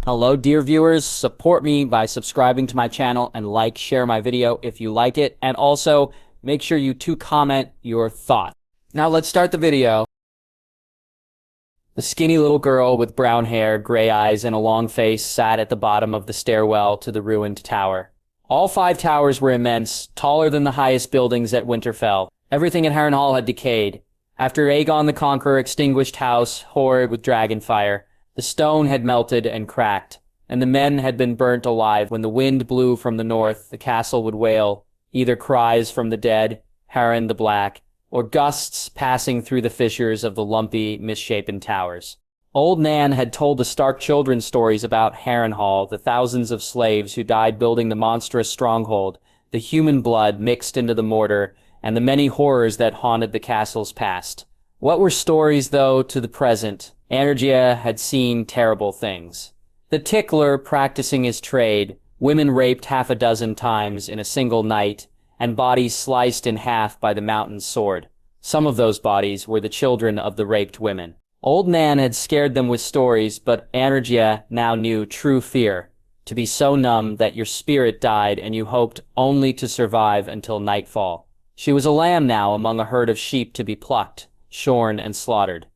Hello, dear viewers. Support me by subscribing to my channel and share my video if you like it. And also, make sure you comment your thoughts. Now let's start the video. The skinny little girl with brown hair, gray eyes, and a long face sat at the bottom of the stairwell to the ruined tower. All 5 towers were immense, taller than the highest buildings at Winterfell. Everything at Harrenhal had decayed. After Aegon the Conqueror extinguished House Horde with dragonfire, the stone had melted and cracked, and the men had been burnt alive. When the wind blew from the north, the castle would wail, either cries from the dead, Harren the Black, or gusts passing through the fissures of the lumpy, misshapen towers. Old Nan had told the Stark children stories about Harrenhal, the thousands of slaves who died building the monstrous stronghold, the human blood mixed into the mortar, and the many horrors that haunted the castle's past. What were stories, though, to the present? Arya had seen terrible things. The tickler practicing his trade, women raped 6 times in a single night, and bodies sliced in half by the mountain sword. Some of those bodies were the children of the raped women. Old Nan had scared them with stories, but Arya now knew true fear, to be so numb that your spirit died and you hoped only to survive until nightfall. She was a lamb now among a herd of sheep to be plucked, shorn, and slaughtered.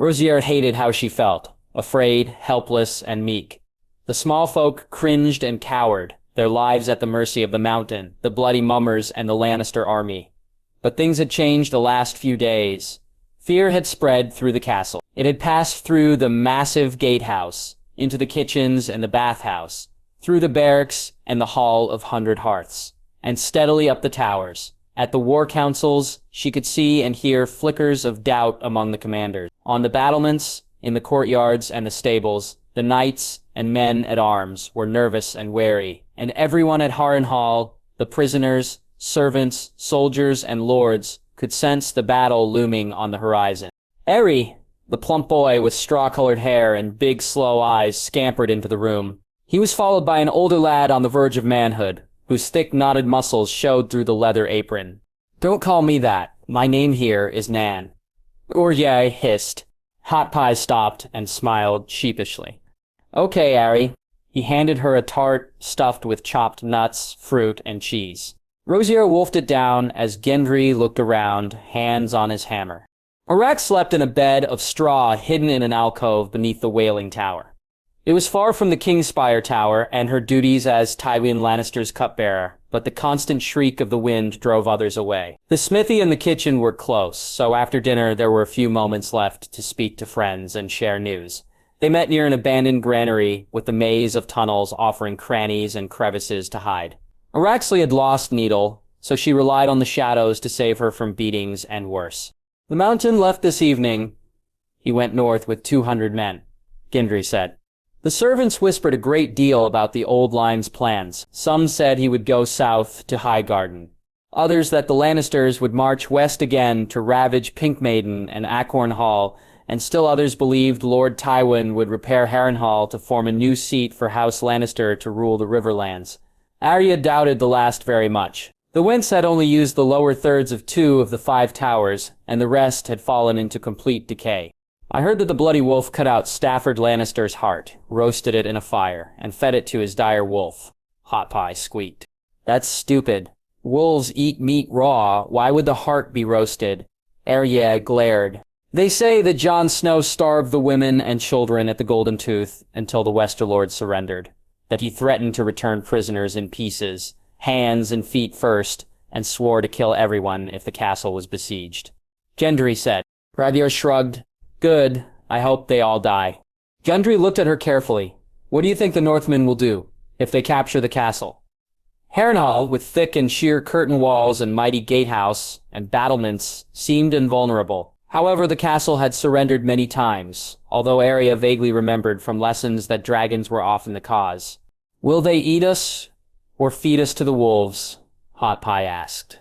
Rosier hated how she felt, afraid, helpless, and meek. The small folk cringed and cowered, their lives at the mercy of the mountain, the bloody mummers, and the Lannister army. But things had changed the last few days. Fear had spread through the castle. It had passed through the massive gatehouse, into the kitchens and the bathhouse, through the barracks and the Hall of 100 Hearths, and steadily up the towers. At the war councils, she could see and hear flickers of doubt among the commanders. On the battlements, in the courtyards and the stables, the knights and men at arms were nervous and wary, and everyone at Harrenhal, the prisoners, servants, soldiers, and lords, could sense the battle looming on the horizon. Aery, the plump boy with straw-colored hair and big, slow eyes, scampered into the room. He was followed by an older lad on the verge of manhood, whose thick, knotted muscles showed through the leather apron. "Don't call me that. My name here is Nan." Arya hissed. Hot Pie stopped and smiled sheepishly. "Okay, Aery." He handed her a tart stuffed with chopped nuts, fruit, and cheese. Rosier wolfed it down as Gendry looked around, hands on his hammer. Arak slept in a bed of straw hidden in an alcove beneath the Wailing Tower. It was far from the Kingspire Tower and her duties as Tywin Lannister's cupbearer, but the constant shriek of the wind drove others away. The smithy and the kitchen were close, so after dinner there were a few moments left to speak to friends and share news. They met near an abandoned granary with a maze of tunnels offering crannies and crevices to hide. Araxley had lost Needle, so she relied on the shadows to save her from beatings and worse. "The Mountain left this evening. He went north with 200 men," Gendry said. The servants whispered a great deal about the Old Line's plans. Some said he would go south to Highgarden. Others that the Lannisters would march west again to ravage Pink Maiden and Acorn Hall, and still others believed Lord Tywin would repair Harrenhal to form a new seat for House Lannister to rule the Riverlands. Arya doubted the last very much. The Wents had only used the lower thirds of 2 of the 5 towers, and the rest had fallen into complete decay. "I heard that the Bloody Wolf cut out Stafford Lannister's heart, roasted it in a fire, and fed it to his dire wolf," Hot Pie squeaked. "That's stupid. Wolves eat meat raw. Why would the heart be roasted?" Arya glared. "They say that Jon Snow starved the women and children at the Golden Tooth until the Westerlord surrendered, that he threatened to return prisoners in pieces, hands and feet first, and swore to kill everyone if the castle was besieged." Gendry said. Rhaegar shrugged. "Good. I hope they all die." Gendry looked at her carefully. "What do you think the Northmen will do if they capture the castle?" Harrenhal, with thick and sheer curtain walls and mighty gatehouse and battlements, seemed invulnerable. However, the castle had surrendered many times, although Arya vaguely remembered from lessons that dragons were often the cause. "Will they eat us or feed us to the wolves?" Hot Pie asked.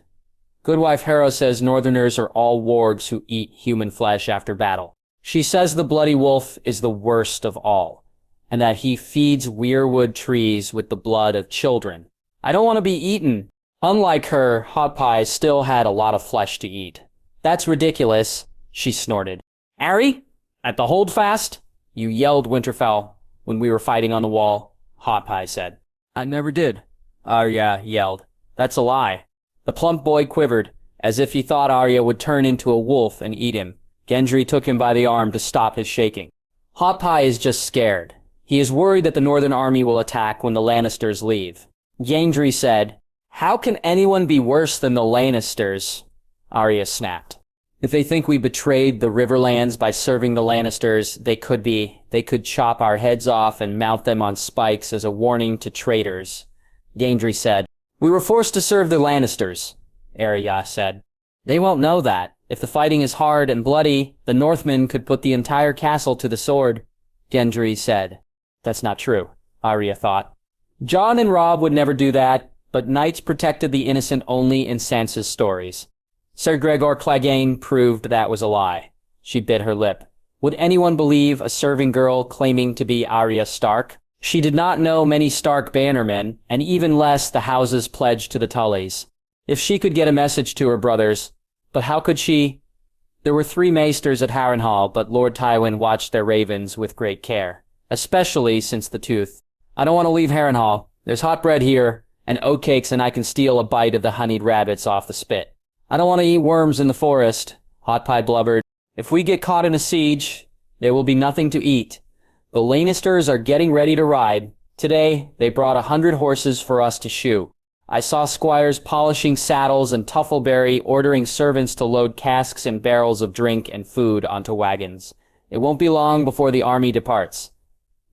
"Goodwife Harrow says Northerners are all wargs who eat human flesh after battle. She says the Bloody Wolf is the worst of all, and that he feeds weirwood trees with the blood of children. I don't want to be eaten." Unlike her, Hot Pie still had a lot of flesh to eat. "That's ridiculous," she snorted. "Aery, at the Holdfast?" "You yelled, Winterfell. when we were fighting on the wall, Hot Pie said. I never did, Arya yelled. That's a lie. The plump boy quivered, as if he thought Arya would turn into a wolf and eat him. Gendry took him by the arm to stop his shaking. Hot Pie is just scared. He is worried that the Northern Army will attack when the Lannisters leave. Gendry said, How can anyone be worse than the Lannisters? Arya snapped. If they think we betrayed the Riverlands by serving the Lannisters, they could chop our heads off and mount them on spikes as a warning to traitors. Gendry said, We were forced to serve the Lannisters, Arya said. They won't know that. If the fighting is hard and bloody, the Northmen could put the entire castle to the sword, Gendry said. That's not true, Arya thought. Jon and Robb would never do that, but knights protected the innocent only in Sansa's stories. Sir Gregor Clegane proved that was a lie. She bit her lip. Would anyone believe a serving girl claiming to be Arya Stark? She did not know many Stark bannermen, and even less the houses pledged to the Tullys. If she could get a message to her brothers, but how could she? There were 3 maesters at Harrenhal, but Lord Tywin watched their ravens with great care, especially since the tooth. I don't want to leave Harrenhal. There's hot bread here, and oatcakes, and I can steal a bite of the honeyed rabbits off the spit. I don't want to eat worms in the forest, Hot Pie blubbered. If we get caught in a siege, there will be nothing to eat. The Lannisters are getting ready to ride. Today, they brought 100 horses for us to shoe. I saw squires polishing saddles and Tuffleberry ordering servants to load casks and barrels of drink and food onto wagons. It won't be long before the army departs,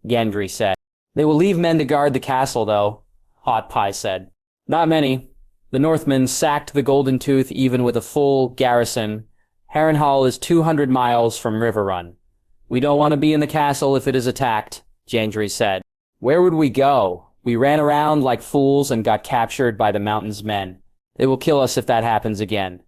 Gendry said. They will leave men to guard the castle, though, Hot Pie said. Not many. The Northmen sacked the Golden Tooth even with a full garrison. Harrenhal is 200 miles from Riverrun. We don't want to be in the castle if it is attacked, Gendry said. Where would we go? We ran around like fools and got captured by the Mountain's men. They will kill us if that happens again,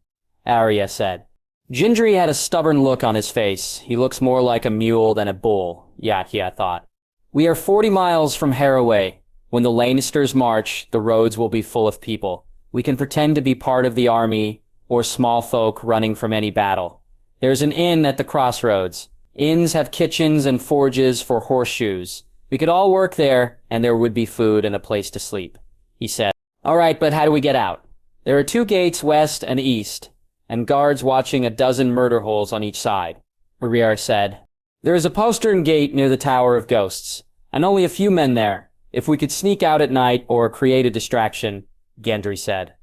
Arya said. Gendry had a stubborn look on his face. He looks more like a mule than a bull, Yakia thought. We are 40 miles from Harroway. When the Lannisters march, the roads will be full of people. We can pretend to be part of the army or small folk running from any battle. There's an inn at the crossroads. Inns have kitchens and forges for horseshoes. We could all work there, and there would be food and a place to sleep, he said. All right, but how do we get out? There are 2 gates west and east, and guards watching a dozen murder holes on each side, Arya said. There is a postern gate near the Tower of Ghosts, and only a few men there. If we could sneak out at night or create a distraction, Gendry said.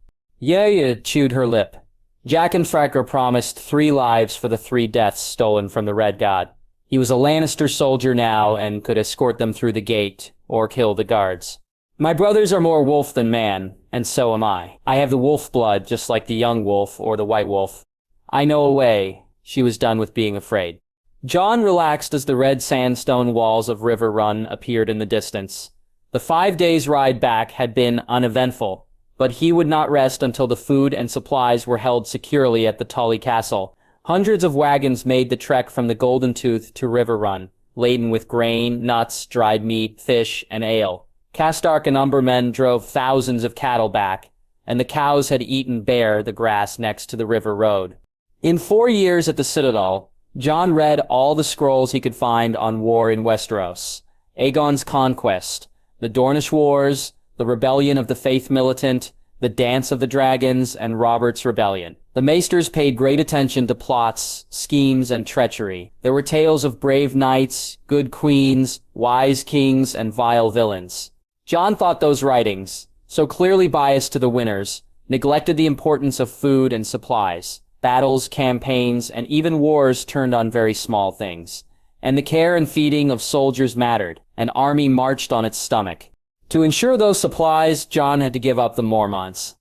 Arya chewed her lip. Jack and Fracker promised 3 lives for the 3 deaths stolen from the Red God. He was a Lannister soldier now and could escort them through the gate or kill the guards. My brothers are more wolf than man, and so am I. I have the wolf blood just like the young wolf or the white wolf. I know a way. She was done with being afraid. Jon relaxed as the red sandstone walls of Riverrun appeared in the distance. The 5 days' ride back had been uneventful, but he would not rest until the food and supplies were held securely at the Tully Castle. Hundreds of wagons made the trek from the Golden Tooth to Riverrun, laden with grain, nuts, dried meat, fish, and ale. Castark and Umbermen drove thousands of cattle back, and the cows had eaten bare the grass next to the river road. In 4 years at the Citadel, Jon read all the scrolls he could find on war in Westeros. Aegon's Conquest, the Dornish Wars, the Rebellion of the Faith Militant, the Dance of the Dragons, and Robert's Rebellion. The maesters paid great attention to plots, schemes, and treachery. There were tales of brave knights, good queens, wise kings, and vile villains. Jon thought those writings, so clearly biased to the winners, neglected the importance of food and supplies. Battles, campaigns, and even wars turned on very small things. And the care and feeding of soldiers mattered. An army marched on its stomach. To ensure those supplies, Jon had to give up the Mormonts.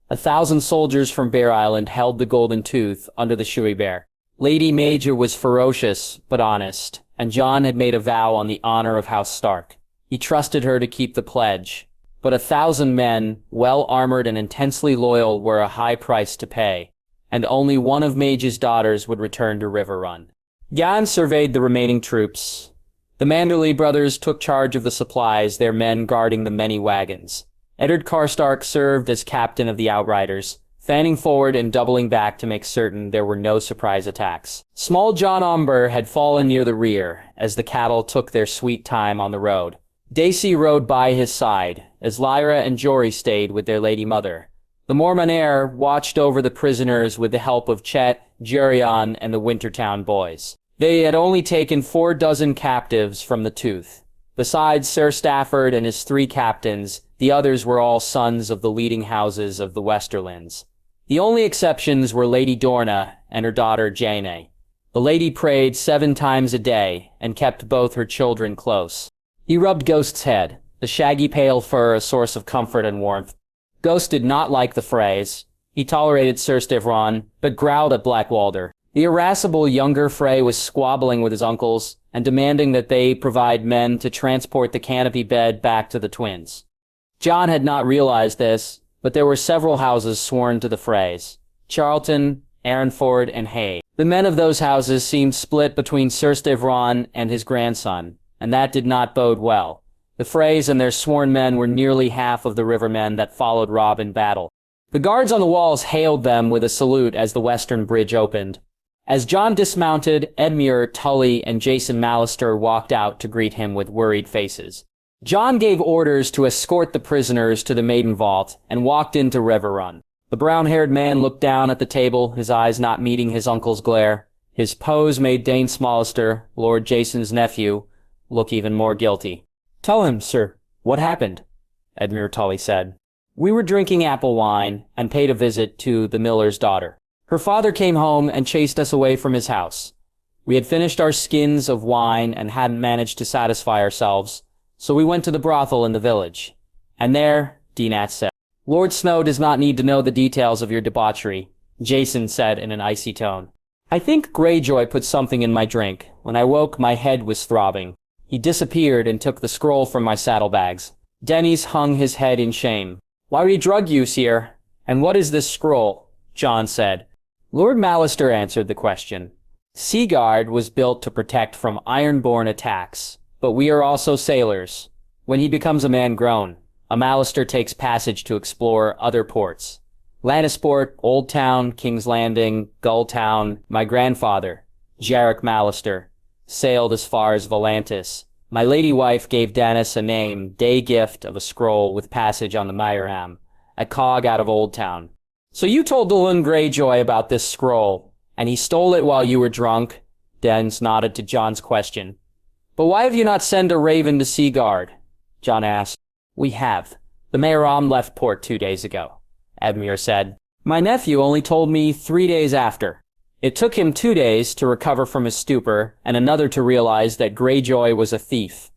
1,000 soldiers from Bear Island held the Golden Tooth under the Shuey Bear. Lady Major was ferocious, but honest, and Jon had made a vow on the honor of House Stark. He trusted her to keep the pledge. But 1,000 men, well-armored and intensely loyal, were a high price to pay, and only one of Mage's daughters would return to Riverrun. Jon surveyed the remaining troops. The Manderly brothers took charge of the supplies, their men guarding the many wagons. Eddard Karstark served as captain of the Outriders. fanning forward and doubling back to make certain there were no surprise attacks. Small Jon Umber had fallen near the rear, as the cattle took their sweet time on the road. Daisy rode by his side, as Lyra and Jory stayed with their lady mother. The Mormonair watched over the prisoners with the help of Chet, Jerion, and the Wintertown boys. They had only taken 4 dozen captives from the Tooth. Besides Sir Stafford and his 3 captains, the others were all sons of the leading houses of the Westerlands. The only exceptions were Lady Dorna and her daughter Jane. The lady prayed 7 times a day and kept both her children close. He rubbed Ghost's head, the shaggy pale fur a source of comfort and warmth. Ghost did not like the phrase. He tolerated Sir Stevron, but growled at Blackwalder. The irascible younger Frey was squabbling with his uncles and demanding that they provide men to transport the canopy bed back to the twins. Jon had not realized this, but there were several houses sworn to the Freys: Charlton, Arrenford, and Hay. The men of those houses seemed split between Sir Stevron and his grandson, and that did not bode well. The Freys and their sworn men were nearly half of the rivermen that followed Robb in battle. The guards on the walls hailed them with a salute as the western bridge opened. As Jon dismounted, Edmure, Tully, and Jason Mallister walked out to greet him with worried faces. Jon gave orders to escort the prisoners to the Maiden Vault and walked into Riverrun. The brown-haired man looked down at the table, his eyes not meeting his uncle's glare. His pose made Dane Smallister, Lord Jason's nephew, look even more guilty. "Tell him, sir, what happened?" Edmure Tully said. "We were drinking apple wine and paid a visit to the miller's daughter. Her father came home and chased us away from his house. We had finished our skins of wine and hadn't managed to satisfy ourselves, so we went to the brothel in the village. And there," Dnat said. "Lord Snow does not need to know the details of your debauchery," Jason said in an icy tone. "I think Greyjoy put something in my drink. When I woke, my head was throbbing. He disappeared and took the scroll from my saddlebags." Denys hung his head in shame. "Why we drug you, sire? And what is this scroll?" Jon said. Lord Mallister answered the question. "Seaguard was built to protect from ironborn attacks, but we are also sailors. When he becomes a man grown, a Mallister takes passage to explore other ports. Lannisport, Old Town, King's Landing, Gulltown. My grandfather, Jarek Mallister, sailed as far as Volantis. My lady wife gave Danis a name, day gift of a scroll with passage on the Myram, a cog out of Old Town. So you told Dylan Greyjoy about this scroll, and he stole it while you were drunk?" Dens nodded to Jon's question. "But why have you not sent a raven to Seaguard?" Jon asked. "We have. The Myram left port 2 days ago," Edmure said. "My nephew only told me 3 days after. It took him 2 days to recover from his stupor, and another to realize that Greyjoy was a thief,"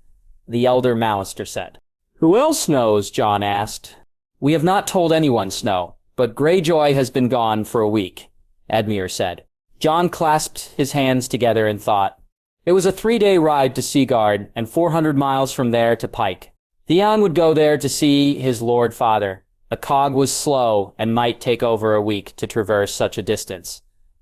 the elder Mallister said. "Who else knows?" Jon asked. "We have not told anyone, Snow, but Greyjoy has been gone for a week," Edmure said. Jon clasped his hands together in thought. It was a 3-day ride to Seaguard, and 400 miles from there to Pike. Theon would go there to see his lord father. The cog was slow and might take over a week to traverse such a distance.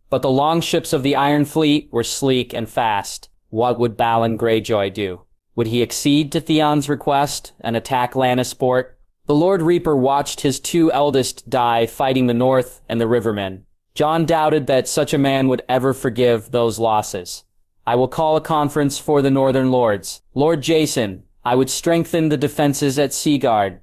But the longships of the Iron Fleet were sleek and fast. What would Balon Greyjoy do? Would he accede to Theon's request and attack Lannisport? The Lord Reaper watched his 2 eldest die fighting the North and the Rivermen. Jon doubted that such a man would ever forgive those losses. "I will call a conference for the Northern Lords. Lord Jason, I would strengthen the defenses at Seaguard."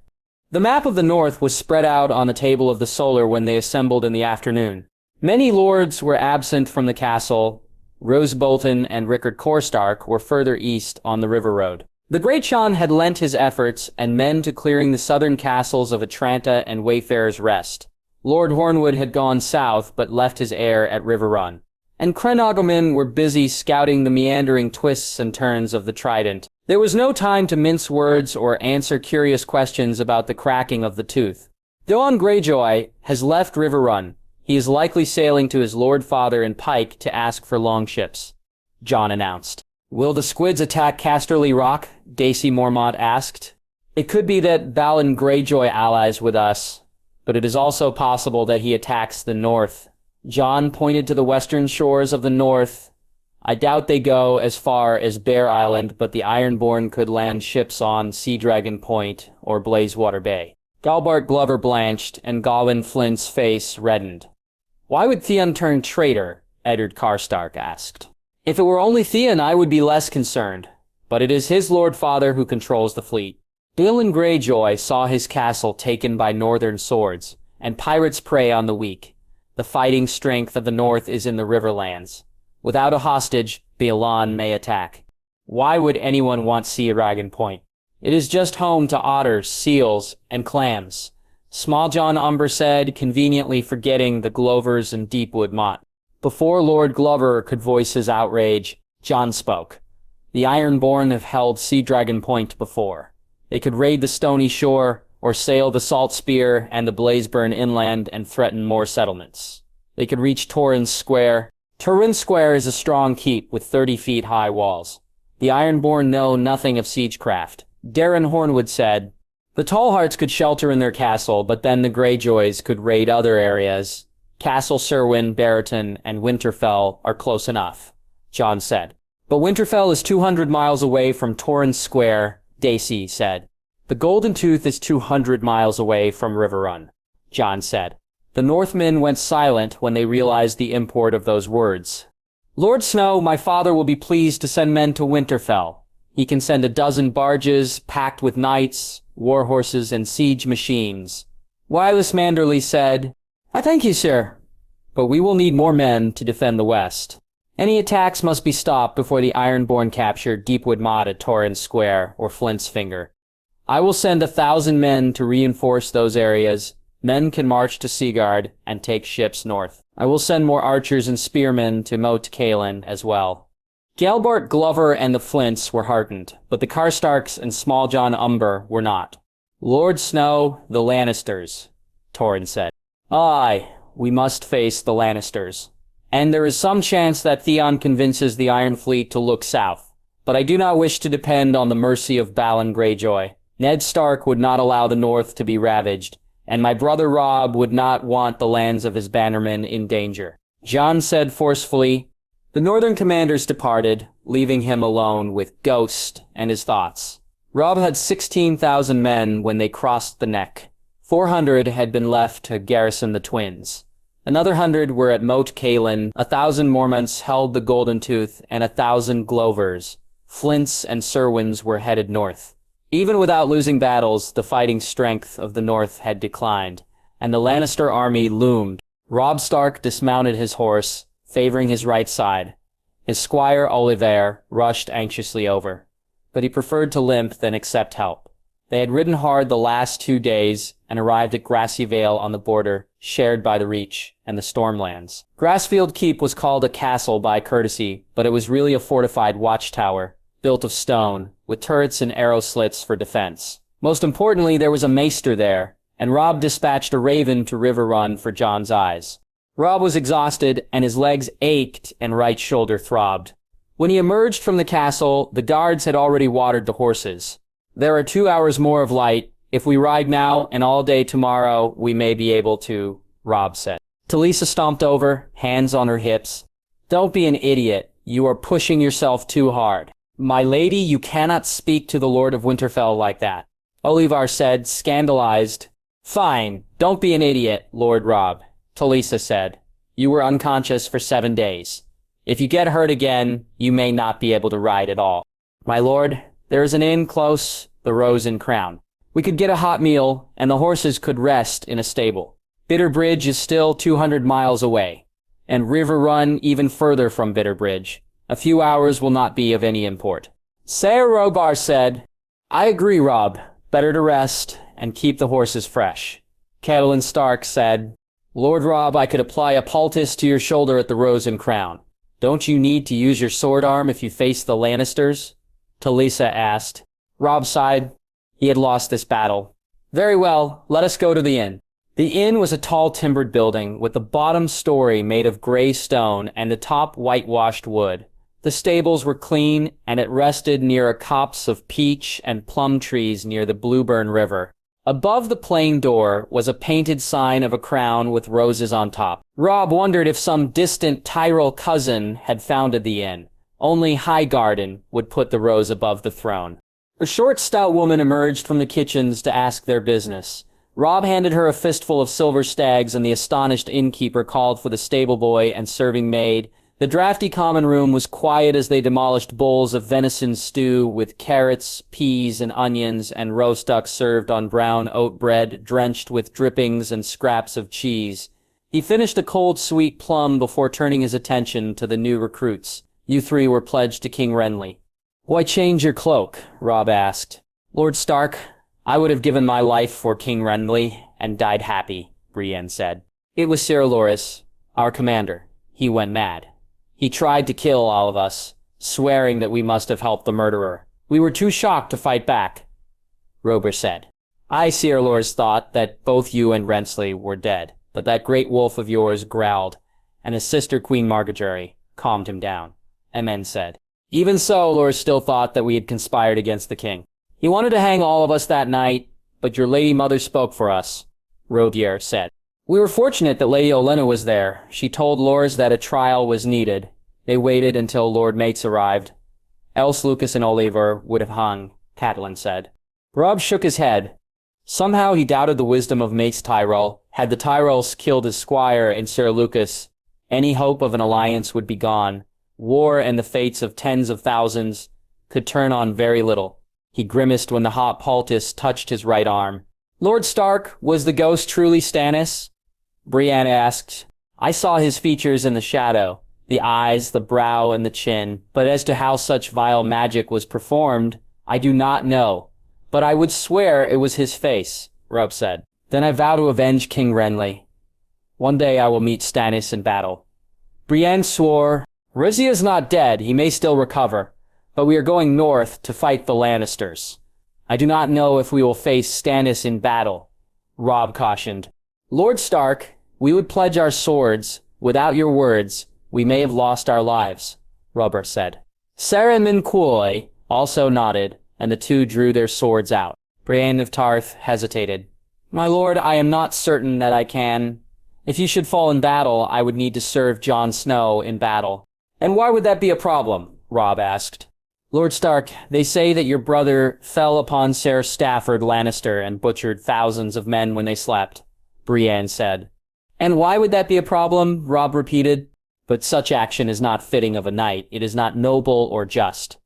The map of the North was spread out on the table of the Solar when they assembled in the afternoon. Many lords were absent from the castle. Roose Bolton and Rickard Korstark were further east on the river road. The Great Jon had lent his efforts and men to clearing the southern castles of Atranta and Wayfarer's Rest. Lord Hornwood had gone south but left his heir at Riverrun. And Crenoglemen were busy scouting the meandering twists and turns of the Trident. There was no time to mince words or answer curious questions about the cracking of the tooth. Dylan Greyjoy has left Riverrun. He is likely sailing to his lord father in Pike to ask for longships, Jon announced. "Will the squids attack Casterly Rock?" Daisy Mormont asked. "It could be that Balon Greyjoy allies with us, but it is also possible that he attacks the north." Jon pointed to the western shores of the north. "I doubt they go as far as Bear Island, but the Ironborn could land ships on Sea Dragon Point or Blazewater Bay." Galbart Glover blanched, and Gawain Flint's face reddened. "Why would Theon turn traitor?" Eddard Karstark asked. "If it were only Theon, I would be less concerned. But it is his Lord Father who controls the fleet." Balon Greyjoy saw his castle taken by northern swords, and pirates prey on the weak. The fighting strength of the north is in the Riverlands. Without a hostage, Balon may attack. Why would anyone want Sea Dragon Point? It is just home to otters, seals, and clams. Small John Umber said, conveniently forgetting the Glovers and Deepwood Mott. Before Lord Glover could voice his outrage, Jon spoke. The Ironborn have held Sea Dragon Point before. They could raid the Stony Shore, or sail the Salt Spear and the Blazeburn inland and threaten more settlements. They could reach Torrens Square. Torrens Square is a strong keep with 30 feet high walls. The Ironborn know nothing of siegecraft. Darren Hornwood said, "The Tallhearts could shelter in their castle, but then the Greyjoys could raid other areas. Castle Serwyn, Barraton, and Winterfell are close enough," Jon said. "But Winterfell is 200 miles away from Torrens Square," Dacey said. "The Golden Tooth is 200 miles away from Riverrun," Jon said. The Northmen went silent when they realized the import of those words. "Lord Snow, my father will be pleased to send men to Winterfell. He can send a dozen barges packed with knights, warhorses, and siege machines." Wireless Manderley said, "I thank you, sir. But we will need more men to defend the west. Any attacks must be stopped before the Ironborn capture Deepwood Mott at Torrens Square or Flint's Finger. I will send 1,000 men to reinforce those areas. Men can march to Seaguard and take ships north. I will send more archers and spearmen to Moat Cailin as well." Galbart Glover and the Flints were heartened, but the Karstarks and Small John Umber were not. "Lord Snow, the Lannisters," Torrhen said. "Aye, we must face the Lannisters. And there is some chance that Theon convinces the Iron Fleet to look south. But I do not wish to depend on the mercy of Balon Greyjoy. Ned Stark would not allow the North to be ravaged, and my brother Robb would not want the lands of his bannermen in danger." Jon said forcefully. The northern commanders departed, leaving him alone with Ghost and his thoughts. Robb had 16,000 men when they crossed the Neck. 400 had been left to garrison the Twins. Another 100 were at Moat Cailin, 1,000 Mormonts held the Golden Tooth, and 1,000 Glovers. Flints and Serwyns were headed north. Even without losing battles, the fighting strength of the north had declined, and the Lannister army loomed. Robb Stark dismounted his horse, favoring his right side. His squire, Oliver, rushed anxiously over, but he preferred to limp than accept help. They had ridden hard the last 2 days and arrived at Grassy Vale on the border, shared by the Reach and the Stormlands. Grassfield Keep was called a castle by courtesy, but it was really a fortified watchtower, built of stone, with turrets and arrow slits for defense. Most importantly, there was a maester there, and Robb dispatched a raven to Riverrun for Jon's eyes. Robb was exhausted, and his legs ached and right shoulder throbbed. When he emerged from the castle, the guards had already watered the horses. "There are 2 hours more of light. If we ride now and all day tomorrow, we may be able to," Robb said. Talisa stomped over, hands on her hips. "Don't be an idiot. You are pushing yourself too hard. My lady, you cannot speak to the Lord of Winterfell like that," Olivar said, scandalized. "Fine, don't be an idiot, Lord Robb," Talisa said. "You were unconscious for 7 days. If you get hurt again, you may not be able to ride at all." "My lord, there is an inn close, the Rose and Crown. We could get a hot meal, and the horses could rest in a stable. Bitterbridge is still 200 miles away, and Riverrun even further from Bitterbridge. A few hours will not be of any import." Saor Robar said, "I agree, Robb. Better to rest and keep the horses fresh." Catelyn Stark said, "Lord Robb, I could apply a poultice to your shoulder at the Rose and Crown. Don't you need to use your sword arm if you face the Lannisters?" Talisa asked. Robb sighed. He had lost this battle. "Very well, let us go to the inn." The inn was a tall timbered building with the bottom story made of gray stone and the top whitewashed wood. The stables were clean, and it rested near a copse of peach and plum trees near the Blueburn River. Above the plain door was a painted sign of a crown with roses on top. Robb wondered if some distant Tyrell cousin had founded the inn. Only Highgarden would put the rose above the throne. A short, stout woman emerged from the kitchens to ask their business. Robb handed her a fistful of silver stags, and the astonished innkeeper called for the stable boy and serving maid. The drafty common room was quiet as they demolished bowls of venison stew with carrots, peas, and onions, and roast duck served on brown oat bread drenched with drippings and scraps of cheese. He finished a cold sweet plum before turning his attention to the new recruits. You three were pledged to King Renly. Why change your cloak? Robb asked. Lord Stark, I would have given my life for King Renly and died happy, Brienne said. It was Sir Loras, our commander. He went mad. He tried to kill all of us, swearing that we must have helped the murderer. We were too shocked to fight back, Robur said. I, Sir Loras, thought that both you and Renly were dead, but that great wolf of yours growled, and his sister Queen Margaery calmed him down, Aemon said. Even so, Loras still thought that we had conspired against the king. He wanted to hang all of us that night, but your lady mother spoke for us, Robur said. We were fortunate that Lady Olenna was there. She told Loras that a trial was needed. They waited until Lord Mates arrived. Else Lucas and Oliver would have hung, Catelyn said. Robb shook his head. Somehow he doubted the wisdom of Mace Tyrell. Had the Tyrells killed his squire and Sir Lucas, any hope of an alliance would be gone. War and the fates of tens of thousands could turn on very little. He grimaced when the hot poultice touched his right arm. Lord Stark, was the ghost truly Stannis? Brienne asked. I saw his features in the shadow, the eyes, the brow, and the chin, but as to how such vile magic was performed, I do not know. But I would swear it was his face, Robb said. Then I vow to avenge King Renly. One day I will meet Stannis in battle. Brienne swore, Rizzy is not dead, he may still recover, but we are going north to fight the Lannisters. I do not know if we will face Stannis in battle, Robb cautioned. Lord Stark, we would pledge our swords. Without your words, we may have lost our lives, Robur said. Sarah Minquoy also nodded, and the two drew their swords out. Brienne of Tarth hesitated. My lord, I am not certain that I can. If you should fall in battle, I would need to serve Jon Snow in battle. And why would that be a problem? Robb asked. Lord Stark, they say that your brother fell upon Ser Stafford Lannister and butchered thousands of men when they slept, Brienne said. And why would that be a problem? Robb repeated. But such action is not fitting of a knight. It is not noble or just.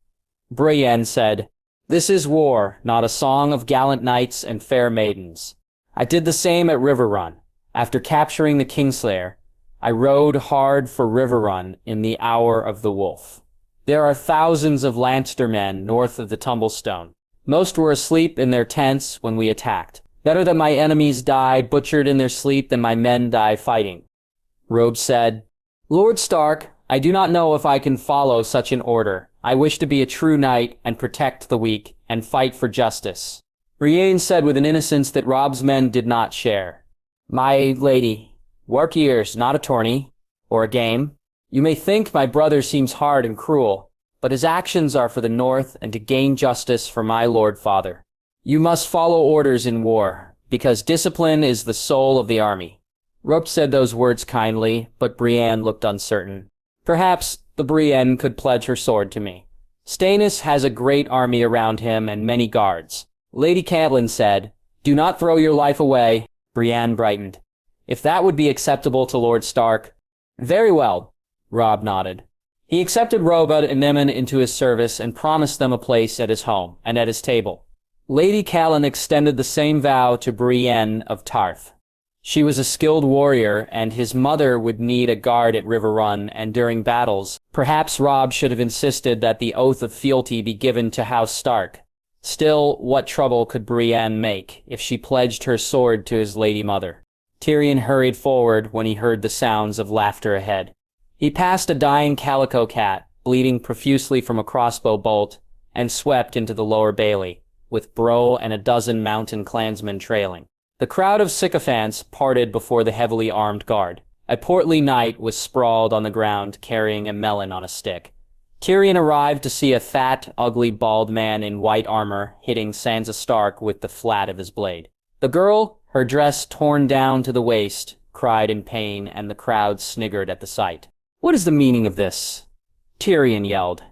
Brienne said, This is war, not a song of gallant knights and fair maidens. I did the same at Riverrun. After capturing the Kingslayer, I rode hard for Riverrun in the hour of the wolf. There are thousands of Lannister men north of the Tumblestone. Most were asleep in their tents when we attacked. Better that my enemies die butchered in their sleep than my men die fighting. Robb said, Lord Stark, I do not know if I can follow such an order. I wish to be a true knight and protect the weak and fight for justice. Brienne said with an innocence that Robb's men did not share. My lady, work ears, not a tourney, or a game. You may think my brother seems hard and cruel, but his actions are for the North and to gain justice for my lord father. You must follow orders in war, because discipline is the soul of the army. Robb said those words kindly, but Brienne looked uncertain. Perhaps the Brienne could pledge her sword to me. Stannis has a great army around him and many guards. Lady Catelyn said, Do not throw your life away. Brienne brightened. If that would be acceptable to Lord Stark. Very well, Robb nodded. He accepted Robb and Aemon into his service and promised them a place at his home and at his table. Lady Catelyn extended the same vow to Brienne of Tarth. She was a skilled warrior, and his mother would need a guard at Riverrun and during battles. Perhaps Robb should have insisted that the oath of fealty be given to House Stark. Still, what trouble could Brienne make if she pledged her sword to his lady mother? Tyrion hurried forward when he heard the sounds of laughter ahead. He passed a dying calico cat, bleeding profusely from a crossbow bolt, and swept into the lower bailey, with Bro and a dozen mountain clansmen trailing. The crowd of sycophants parted before the heavily armed guard. A portly knight was sprawled on the ground, carrying a melon on a stick. Tyrion arrived to see a fat, ugly, bald man in white armor hitting Sansa Stark with the flat of his blade. The girl, her dress torn down to the waist, cried in pain, and the crowd sniggered at the sight. What is the meaning of this? Tyrion yelled.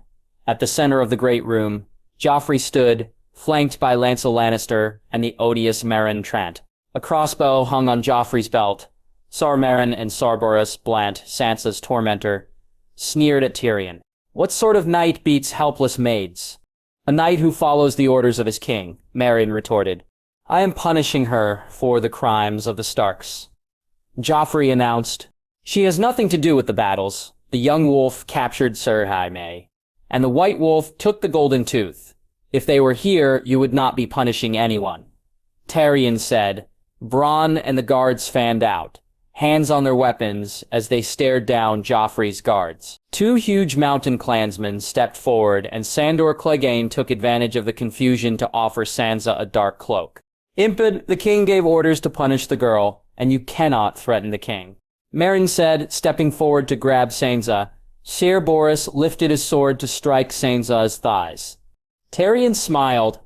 At the center of the great room, Joffrey stood, flanked by Lancel Lannister and the odious Meryn Trant. A crossbow hung on Joffrey's belt. Sir Meryn and Sir Boros Blant, Sansa's tormentor, sneered at Tyrion. What sort of knight beats helpless maids? A knight who follows the orders of his king, Meryn retorted. I am punishing her for the crimes of the Starks. Joffrey announced, she has nothing to do with the battles. The young wolf captured Sir Jaime, and the white wolf took the golden tooth. If they were here, you would not be punishing anyone. Tyrion said. Bronn and the guards fanned out, hands on their weapons as they stared down Joffrey's guards. Two huge mountain clansmen stepped forward, and Sandor Clegane took advantage of the confusion to offer Sansa a dark cloak. Impid, the king gave orders to punish the girl, and you cannot threaten the king. Meryn said, stepping forward to grab Sansa. Ser Boros lifted his sword to strike Sansa's thighs. Tyrion smiled.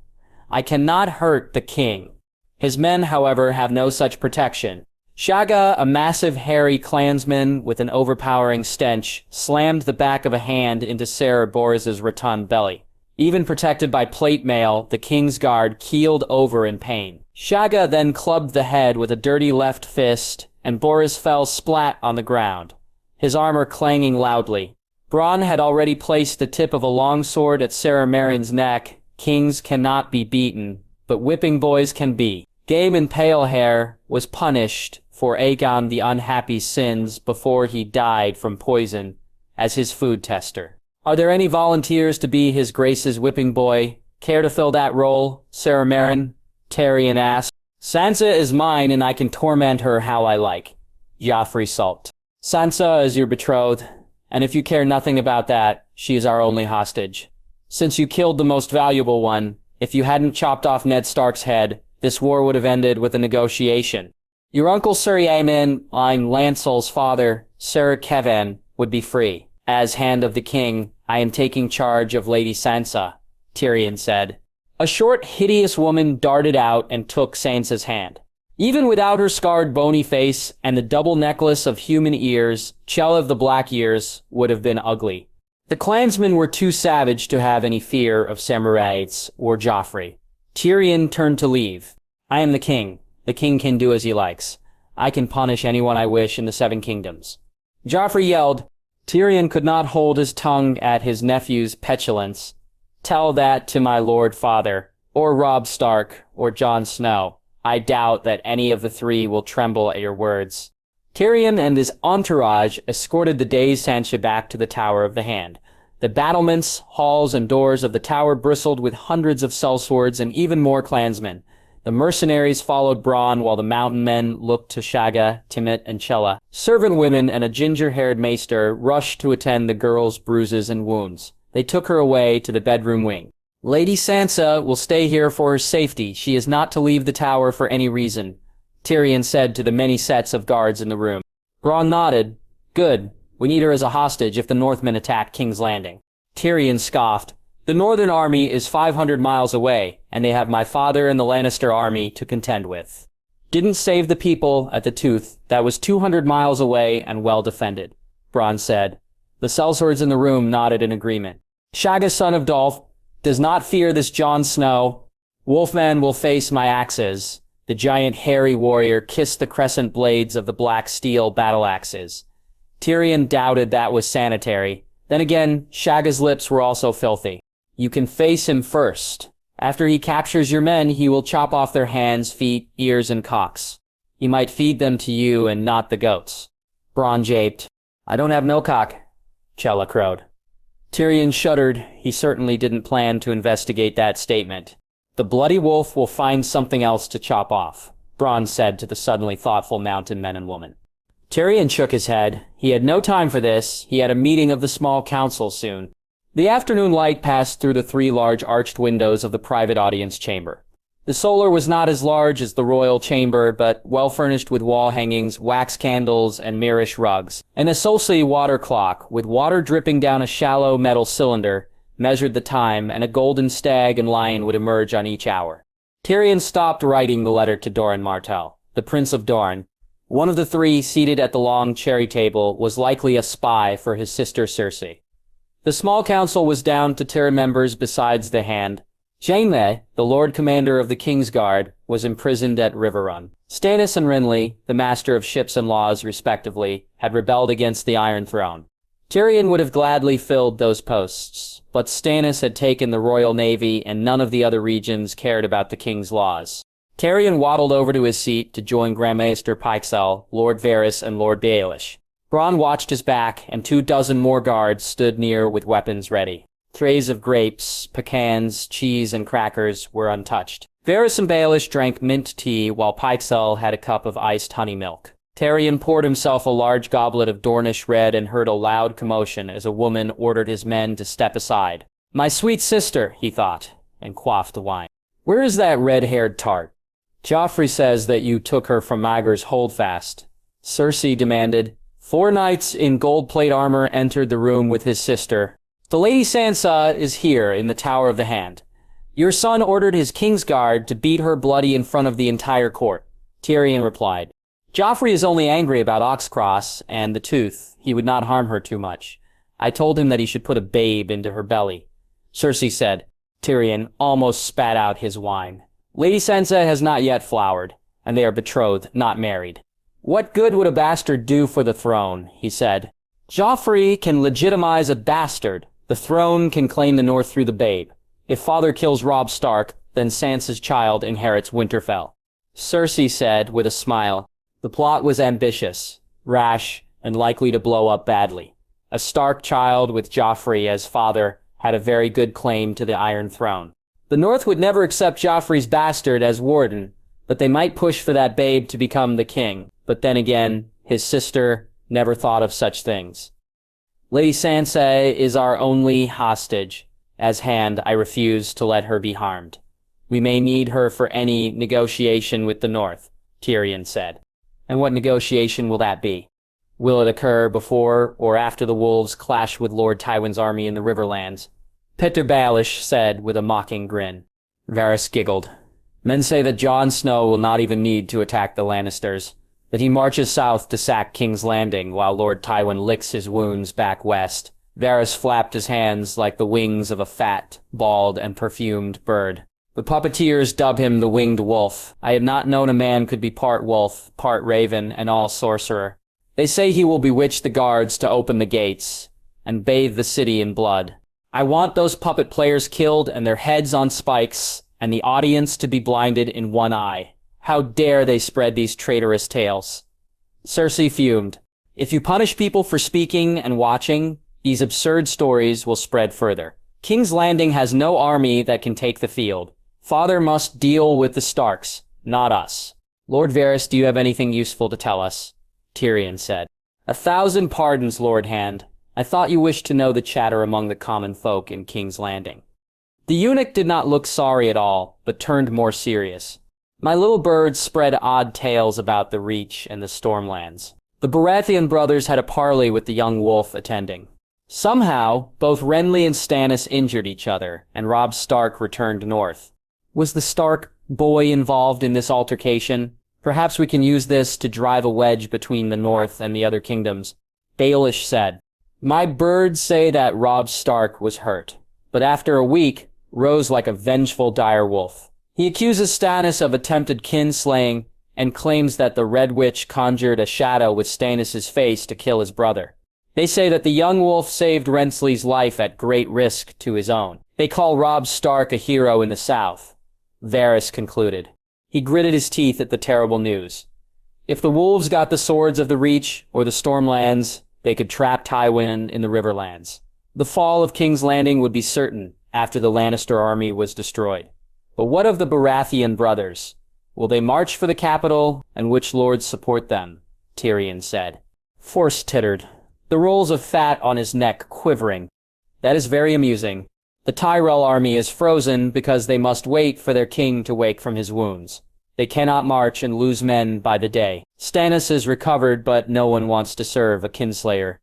I cannot hurt the king. His men, however, have no such protection. Shagga, a massive hairy clansman with an overpowering stench, slammed the back of a hand into Ser Boros's rotund belly. Even protected by plate mail, the king's guard keeled over in pain. Shagga then clubbed the head with a dirty left fist, and Boros fell splat on the ground, his armor clanging loudly. Bronn had already placed the tip of a longsword at Ser Meryn's neck. Kings cannot be beaten, but whipping boys can be. Gabe and Palehair was punished for Aegon the Unhappy's sins before he died from poison as his food tester. Are there any volunteers to be his grace's whipping boy? Care to fill that role, Ser Meryn? Tyrion asked. Sansa is mine and I can torment her how I like. Joffrey sulked. Sansa is your betrothed, and if you care nothing about that, she is our only hostage. Since you killed the most valuable one, if you hadn't chopped off Ned Stark's head, this war would have ended with a negotiation. Your uncle Sir Aemon, I'm Lancel's father, Sir Kevan, would be free. As Hand of the King, I am taking charge of Lady Sansa, Tyrion said. A short, hideous woman darted out and took Sansa's hand. Even without her scarred, bony face and the double necklace of human ears, Chell of the Black Ears would have been ugly. The clansmen were too savage to have any fear of Samuraites or Joffrey. Tyrion turned to leave. I am the king. The king can do as he likes. I can punish anyone I wish in the Seven Kingdoms. Joffrey yelled. Tyrion could not hold his tongue at his nephew's petulance. Tell that to my lord father, or Robb Stark, or Jon Snow. I doubt that any of the three will tremble at your words. Tyrion and his entourage escorted the dazed Sansa back to the Tower of the Hand. The battlements, halls, and doors of the tower bristled with hundreds of sellswords and even more clansmen. The mercenaries followed Bronn while the mountain men looked to Shagga, Timett, and Chella. Servant women and a ginger-haired maester rushed to attend the girl's bruises and wounds. They took her away to the bedroom wing. Lady Sansa will stay here for her safety. She is not to leave the tower for any reason, Tyrion said to the many sets of guards in the room. Bronn nodded. Good. We need her as a hostage if the Northmen attack King's Landing. Tyrion scoffed. The Northern Army is 500 miles away, and they have my father and the Lannister army to contend with. Didn't save the people at the Tooth. That was 200 miles away and well defended, Bronn said. The sellswords in the room nodded in agreement. Shagga, son of Dolph, does not fear this Jon Snow. Wolfman will face my axes. The giant hairy warrior kissed the crescent blades of the black steel battle axes. Tyrion doubted that was sanitary. Then again, Shagga's lips were also filthy. You can face him first. After he captures your men, he will chop off their hands, feet, ears, and cocks. He might feed them to you and not the goats. Bronn japed. I don't have no cock, Chella crowed. Tyrion shuddered. He certainly didn't plan to investigate that statement. The bloody wolf will find something else to chop off, Bronn said to the suddenly thoughtful mountain men and women. Tyrion shook his head. He had no time for this. He had a meeting of the small council soon. The afternoon light passed through the three large arched windows of the private audience chamber. The solar was not as large as the royal chamber, but well furnished with wall hangings, wax candles, and Mirish rugs. An Assolsi water clock, with water dripping down a shallow metal cylinder, measured the time, and a golden stag and lion would emerge on each hour. Tyrion stopped writing the letter to Doran Martell, the Prince of Dorne. One of the three seated at the long cherry table was likely a spy for his sister Cersei. The small council was down to 10 members besides the Hand. Jaime, the Lord Commander of the Kingsguard, was imprisoned at Riverrun. Stannis and Renly, the Master of Ships and Laws respectively, had rebelled against the Iron Throne. Tyrion would have gladly filled those posts, but Stannis had taken the Royal Navy and none of the other regions cared about the King's laws. Tyrion waddled over to his seat to join Grand Maester Pycelle, Lord Varys, and Lord Baelish. Bronn watched his back, and 24 more guards stood near with weapons ready. Trays of grapes, pecans, cheese, and crackers were untouched. Varys and Baelish drank mint tea while Pycelle had a cup of iced honey milk. Tyrion poured himself a large goblet of Dornish red and heard a loud commotion as a woman ordered his men to step aside. "My sweet sister," he thought, and quaffed the wine. "Where is that red-haired tart?" "Joffrey says that you took her from Maegor's holdfast," Cersei demanded. 4 knights in gold plate armor entered the room with his sister. "The Lady Sansa is here in the Tower of the Hand. Your son ordered his Kingsguard to beat her bloody in front of the entire court," Tyrion replied. "Joffrey is only angry about Oxcross and the Tooth. He would not harm her too much. I told him that he should put a babe into her belly," Cersei said. Tyrion almost spat out his wine. "Lady Sansa has not yet flowered, and they are betrothed, not married." "What good would a bastard do for the throne?" he said. "Joffrey can legitimize a bastard. The throne can claim the North through the babe. If father kills Robb Stark, then Sansa's child inherits Winterfell." Cersei said with a smile, "The plot was ambitious, rash, and likely to blow up badly. A Stark child with Joffrey as father had a very good claim to the Iron Throne. The North would never accept Joffrey's bastard as warden, but they might push for that babe to become the king. But then again, his sister never thought of such things. Lady Sansa is our only hostage. As hand, I refuse to let her be harmed. We may need her for any negotiation with the North," Tyrion said. "And what negotiation will that be? Will it occur before or after the wolves clash with Lord Tywin's army in the Riverlands?" Petyr Baelish said with a mocking grin. Varys giggled. "Men say that Jon Snow will not even need to attack the Lannisters, that he marches south to sack King's Landing while Lord Tywin licks his wounds back west." Varys flapped his hands like the wings of a fat, bald, and perfumed bird. "The puppeteers dub him the Winged Wolf. I have not known a man could be part wolf, part raven, and all sorcerer. They say he will bewitch the guards to open the gates and bathe the city in blood. I want those puppet players killed and their heads on spikes, and the audience to be blinded in one eye. How dare they spread these traitorous tales?" Cersei fumed. "If you punish people for speaking and watching, these absurd stories will spread further. King's Landing has no army that can take the field. Father must deal with the Starks, not us." "Lord Varys, do you have anything useful to tell us?" Tyrion said. "1,000 pardons, Lord Hand. I thought you wished to know the chatter among the common folk in King's Landing." The eunuch did not look sorry at all, but turned more serious. "My little bird spread odd tales about the Reach and the Stormlands. The Baratheon brothers had a parley with the young wolf attending. Somehow, both Renly and Stannis injured each other, and Robb Stark returned north. Was the Stark boy involved in this altercation? Perhaps we can use this to drive a wedge between the North and the other kingdoms." Baelish said. "My birds say that Robb Stark was hurt, but after a week, rose like a vengeful dire wolf. He accuses Stannis of attempted kinslaying and claims that the Red Witch conjured a shadow with Stannis' face to kill his brother. They say that the young wolf saved Renly's life at great risk to his own. They call Robb Stark a hero in the South," Varys concluded. He gritted his teeth at the terrible news. If the wolves got the swords of the Reach or the Stormlands, they could trap Tywin in the Riverlands. The fall of King's Landing would be certain after the Lannister army was destroyed. But what of the Baratheon brothers? Will they march for the capital, and which lords support them? Tyrion said. Force tittered, the rolls of fat on his neck quivering. That is very amusing. The Tyrell army is frozen because they must wait for their king to wake from his wounds. They cannot march and lose men by the day. Stannis is recovered, but no one wants to serve a kinslayer.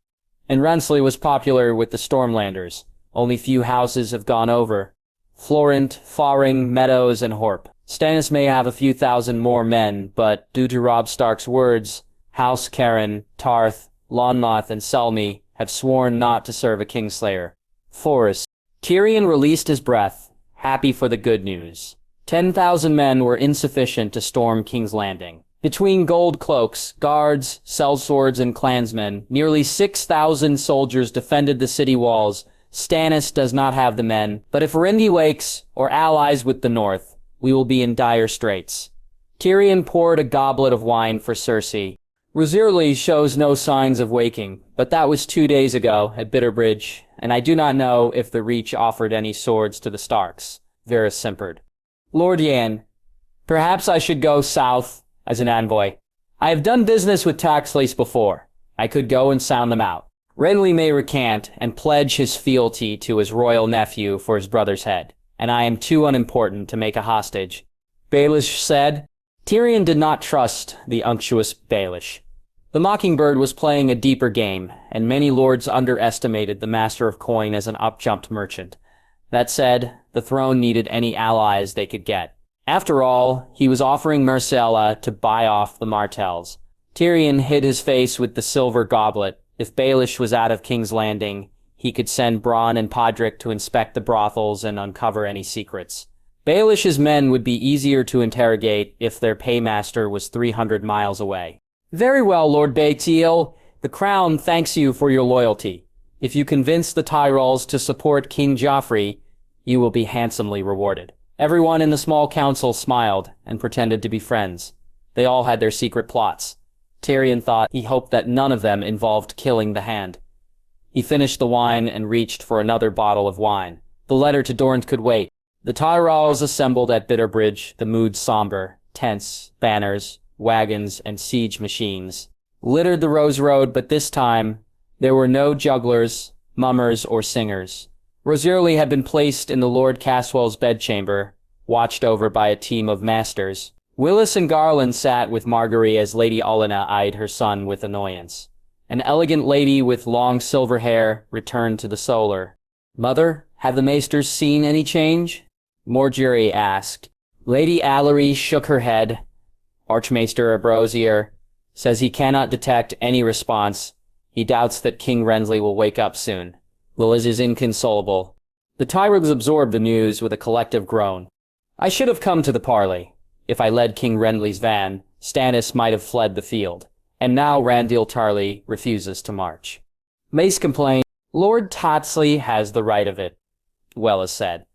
And Renly was popular with the Stormlanders. Only few houses have gone over. Florent, Faring, Meadows, and Horp. Stannis may have a few thousand more men, but due to Robb Stark's words, House Karen, Tarth, Lonmoth, and Selmy have sworn not to serve a Kingslayer. Forest. Tyrion released his breath, happy for the good news. 10,000 men were insufficient to storm King's Landing. Between gold cloaks, guards, sellswords, and clansmen, nearly 6,000 soldiers defended the city walls. Stannis does not have the men, but if Renly wakes, or allies with the North, we will be in dire straits. Tyrion poured a goblet of wine for Cersei. Roserly shows no signs of waking, but that was 2 days ago at Bitterbridge, and I do not know if the Reach offered any swords to the Starks. Varys simpered. Lord Yan, perhaps I should go south as an envoy. I have done business with Taxleys before. I could go and sound them out. Renly may recant and pledge his fealty to his royal nephew for his brother's head, and I am too unimportant to make a hostage. Baelish said. Tyrion did not trust the unctuous Baelish. The Mockingbird was playing a deeper game, and many lords underestimated the Master of Coin as an up-jumped merchant. That said, the throne needed any allies they could get. After all, he was offering Myrcella to buy off the Martells. Tyrion hid his face with the silver goblet. If Baelish was out of King's Landing, he could send Bronn and Podrick to inspect the brothels and uncover any secrets. Baelish's men would be easier to interrogate if their paymaster was 300 miles away. Very well, Lord Betrayal. The Crown thanks you for your loyalty. If you convince the Tyrells to support King Joffrey, you will be handsomely rewarded. Everyone in the small council smiled and pretended to be friends. They all had their secret plots. Tyrion thought he hoped that none of them involved killing the Hand. He finished the wine and reached for another bottle of wine. The letter to Dorne could wait. The Tyrells assembled at Bitterbridge, the mood somber. Tents, banners, wagons, and siege machines littered the Rose Road, but this time there were no jugglers, mummers, or singers. Roserly had been placed in the Lord Caswell's bedchamber, watched over by a team of masters. Willis and Garland sat with Margaery as Lady Olenna eyed her son with annoyance. An elegant lady with long silver hair returned to the solar. Mother, have the maesters seen any change? Margaery asked. Lady Allery shook her head. Archmaester Ambrosier says he cannot detect any response. He doubts that King Renly will wake up soon. Willis is inconsolable. The Tyrells absorbed the news with a collective groan. I should have come to the parley. If I led King Renly's van, Stannis might have fled the field. And now Randall Tarly refuses to march. Mace complained, Lord Totsley has the right of it, Wella said.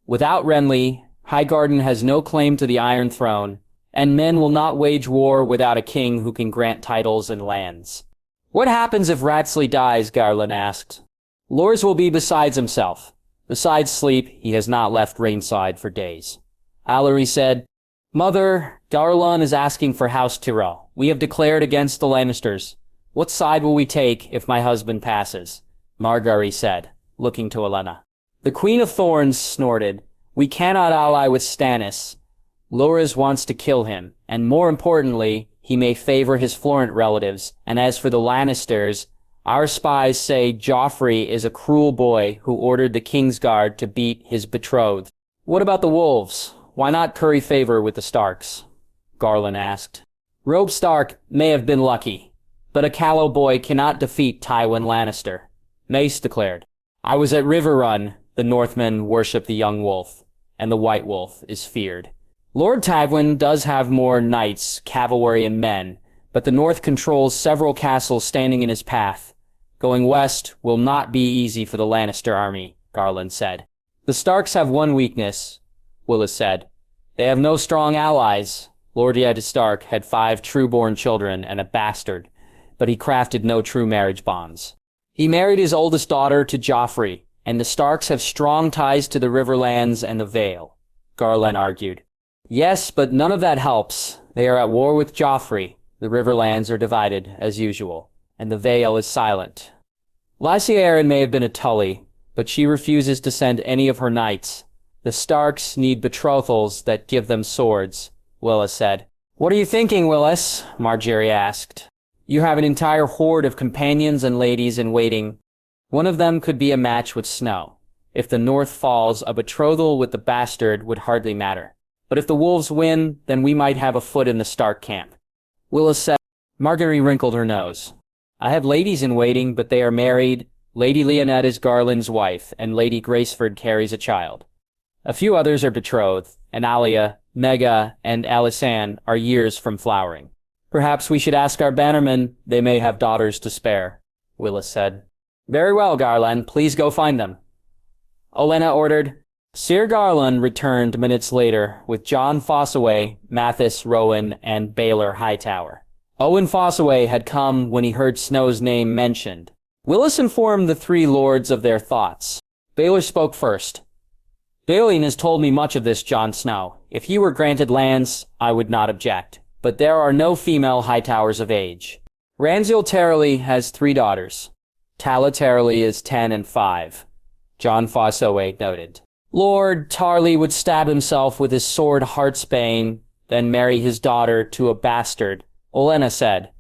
Without Renly, Highgarden has no claim to the Iron Throne, and men will not wage war without a king who can grant titles and lands. What happens if Ratsley dies? Garland asked. Lors will be besides himself. Besides sleep, he has not left Rainside for days. Allery said, Mother, Garland is asking for House Tyrell. We have declared against the Lannisters. What side will we take if my husband passes? Margaery said, looking to Olenna. The Queen of Thorns snorted. We cannot ally with Stannis. Loras wants to kill him, and more importantly, he may favor his Florent relatives, and as for the Lannisters, our spies say Joffrey is a cruel boy who ordered the Kingsguard to beat his betrothed. What about the wolves? Why not curry favor with the Starks? Garland asked. Robb Stark may have been lucky, but a callow boy cannot defeat Tywin Lannister. Mace declared. I was at Riverrun. The Northmen worship the young wolf, and the white wolf is feared. Lord Tywin does have more knights, cavalry, and men, but the North controls several castles standing in his path. Going west will not be easy for the Lannister army, Garland said. The Starks have one weakness, Willis said. They have no strong allies. Lord Ned Stark had 5 true-born children and a bastard, but he crafted no true marriage bonds. He married his oldest daughter to Joffrey, and the Starks have strong ties to the Riverlands and the Vale, Garland argued. Yes, but none of that helps. They are at war with Joffrey. The Riverlands are divided, as usual, and the Vale is silent. Lysy Arryn may have been a Tully, but she refuses to send any of her knights. The Starks need betrothals that give them swords, Willis said. What are you thinking, Willis? Margaery asked. You have an entire horde of companions and ladies in waiting. One of them could be a match with Snow. If the North falls, a betrothal with the bastard would hardly matter. But if the wolves win, then we might have a foot in the Stark camp. Willis said. Margaery wrinkled her nose. I have ladies in waiting, but they are married. Lady Lyanna is Garland's wife, and Lady Graceford carries a child. A few others are betrothed, and Arya, Mega, and Alisanne are years from flowering. Perhaps we should ask our bannermen, they may have daughters to spare, Willis said. Very well, Garland, please go find them. Olenna ordered. Sir Garland returned minutes later with Jon Fossaway, Mathis Rowan, and Baelor Hightower. Owen Fossaway had come when he heard Snow's name mentioned. Willis informed the three lords of their thoughts. Baelor spoke first. Balin has told me much of this, Jon Snow. If he were granted lands, I would not object. But there are no female Hightowers of age. Ranzil Tarley has 3 daughters. Tala Tarley is 10 and 5. Jon Fossaway noted. Lord Tarley would stab himself with his sword Heartsbane, then marry his daughter to a bastard, Olenna said.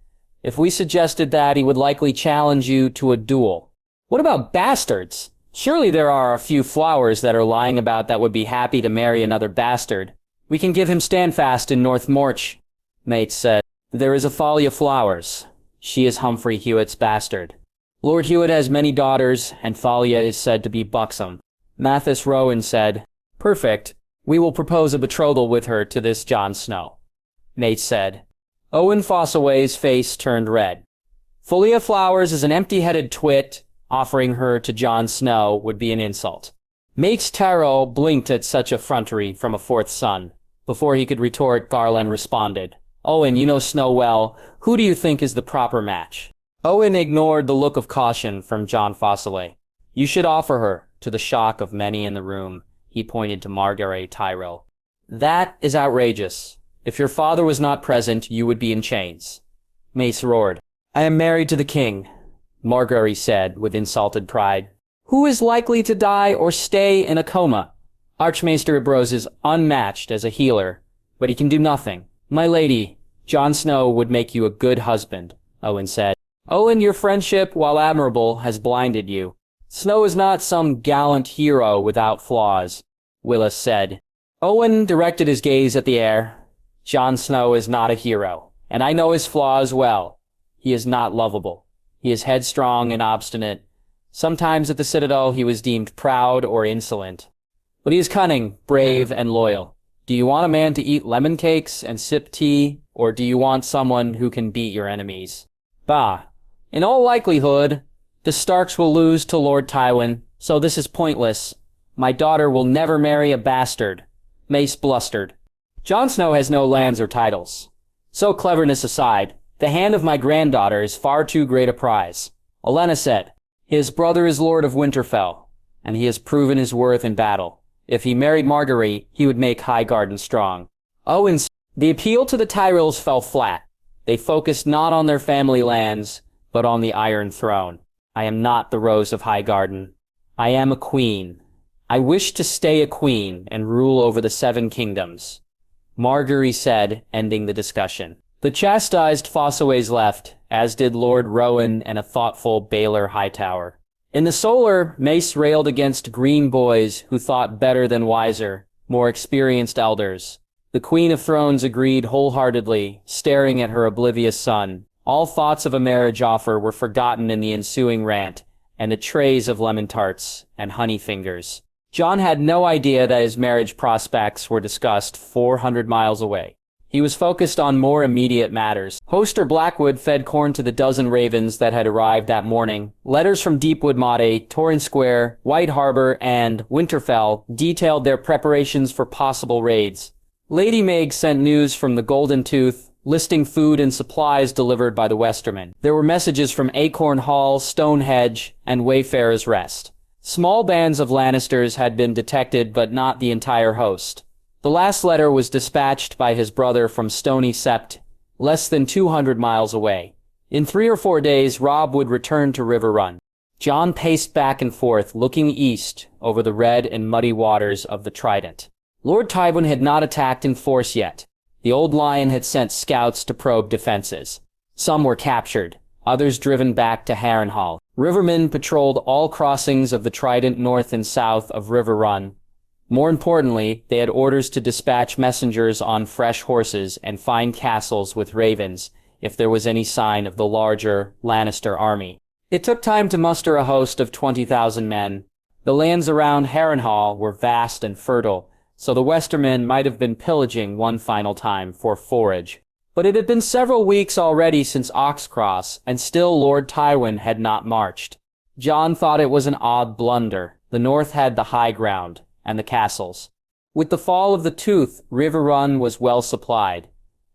If we suggested that, he would likely challenge you to a duel. What about bastards? Surely there are a few flowers that are lying about that would be happy to marry another bastard. We can give him Standfast in North March, Mate said. There is a Thalia Flowers. She is Humphrey Hewitt's bastard. Lord Hewitt has many daughters, and Thalia is said to be buxom. Mathis Rowan said, Perfect. We will propose a betrothal with her to this Jon Snow. Nate said. Owen Fossaway's face turned red. Thalia Flowers is an empty-headed twit. Offering her to Jon Snow would be an insult. Mace Tyrell blinked at such effrontery from a 4th son. Before he could retort, Garland responded. Owen, you know Snow well. Who do you think is the proper match? Owen ignored the look of caution from Jon Fossaway. You should offer her. To the shock of many in the room, he pointed to Margaery Tyrell. That is outrageous. If your father was not present, you would be in chains. Mace roared. I am married to the king, Margaery said with insulted pride. Who is likely to die or stay in a coma? Archmaester Ibros is unmatched as a healer, but he can do nothing. My lady, Jon Snow would make you a good husband, Owen said. Owen, your friendship, while admirable, has blinded you. Snow is not some gallant hero without flaws, Willis said. Owen directed his gaze at the air. Jon Snow is not a hero, and I know his flaws well. He is not lovable. He is headstrong and obstinate. Sometimes at the Citadel he was deemed proud or insolent. But he is cunning, brave, and loyal. Do you want a man to eat lemon cakes and sip tea, or do you want someone who can beat your enemies? Bah. In all likelihood, the Starks will lose to Lord Tywin, so this is pointless. My daughter will never marry a bastard. Mace blustered. Jon Snow has no lands or titles. So cleverness aside, the hand of my granddaughter is far too great a prize. Olenna said, His brother is Lord of Winterfell, and he has proven his worth in battle. If he married Margaery, he would make Highgarden strong. Owen's. The appeal to the Tyrells fell flat. They focused not on their family lands, but on the Iron Throne. I am not the Rose of Highgarden. I am a queen. I wish to stay a queen and rule over the 7 kingdoms, Margaery said, ending the discussion. The chastised Fossaways left, as did Lord Rowan and a thoughtful Baelor Hightower. In the Solar, Mace railed against green boys who thought better than wiser, more experienced elders. The Queen of Thrones agreed wholeheartedly, staring at her oblivious son. All thoughts of a marriage offer were forgotten in the ensuing rant, and the trays of lemon tarts and honey fingers. Jon had no idea that his marriage prospects were discussed 400 miles away. He was focused on more immediate matters. Hoster Blackwood fed corn to the dozen ravens that had arrived that morning. Letters from Deepwood Motte, Torrhen Square, White Harbor, and Winterfell detailed their preparations for possible raids. Lady Meg sent news from the Golden Tooth, listing food and supplies delivered by the Westermen. There were messages from Acorn Hall, Stonehenge, and Wayfarer's Rest. Small bands of Lannisters had been detected, but not the entire host. The last letter was dispatched by his brother from Stony Sept, less than 200 miles away. In 3 or 4 days, Robb would return to Riverrun. Jon paced back and forth, looking east over the red and muddy waters of the Trident. Lord Tywin had not attacked in force yet. The Old Lion had sent scouts to probe defenses. Some were captured, others driven back to Harrenhal. Rivermen patrolled all crossings of the Trident north and south of Riverrun. More importantly, they had orders to dispatch messengers on fresh horses and find castles with ravens if there was any sign of the larger Lannister army. It took time to muster a host of 20,000 men, The lands around Harrenhal were vast and fertile, so the Westermen might have been pillaging one final time for forage. But it had been several weeks already since Oxcross, and still Lord Tywin had not marched. Jon thought it was an odd blunder. The north had the high ground, and the castles. With the fall of the Tooth, Riverrun was well supplied.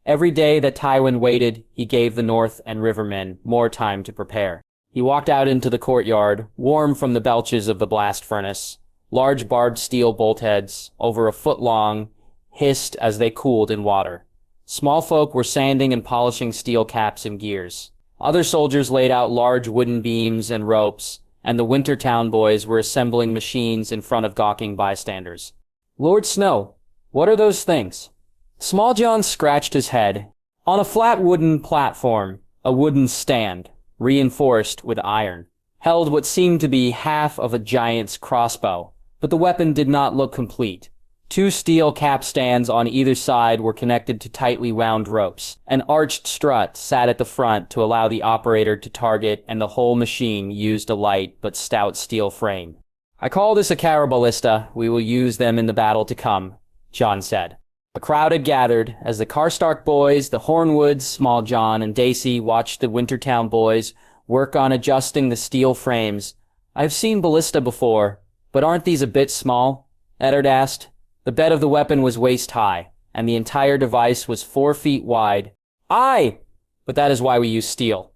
Every day that Tywin waited, he gave the north and rivermen more time to prepare. He walked out into the courtyard, warm from the belches of the blast furnace. Large barbed steel bolt heads, over a foot long, hissed as they cooled in water. Small folk were sanding and polishing steel caps and gears. Other soldiers laid out large wooden beams and ropes, and the Wintertown boys were assembling machines in front of gawking bystanders. "Lord Snow, what are those things?" Small Jon scratched his head. On a flat wooden platform, a wooden stand, reinforced with iron, held what seemed to be half of a giant's crossbow, but the weapon did not look complete. Two steel capstans on either side were connected to tightly wound ropes. An arched strut sat at the front to allow the operator to target, and the whole machine used a light but stout steel frame. "I call this a caraballista. We will use them in the battle to come," Jon said. A crowd had gathered as the Karstark boys, the Hornwoods, Small Jon, and Dacey watched the Wintertown boys work on adjusting the steel frames. "I've seen ballista before, but aren't these a bit small?" Eddard asked. The bed of the weapon was waist-high, and the entire device was 4 feet wide. "Aye! But that is why we use steel.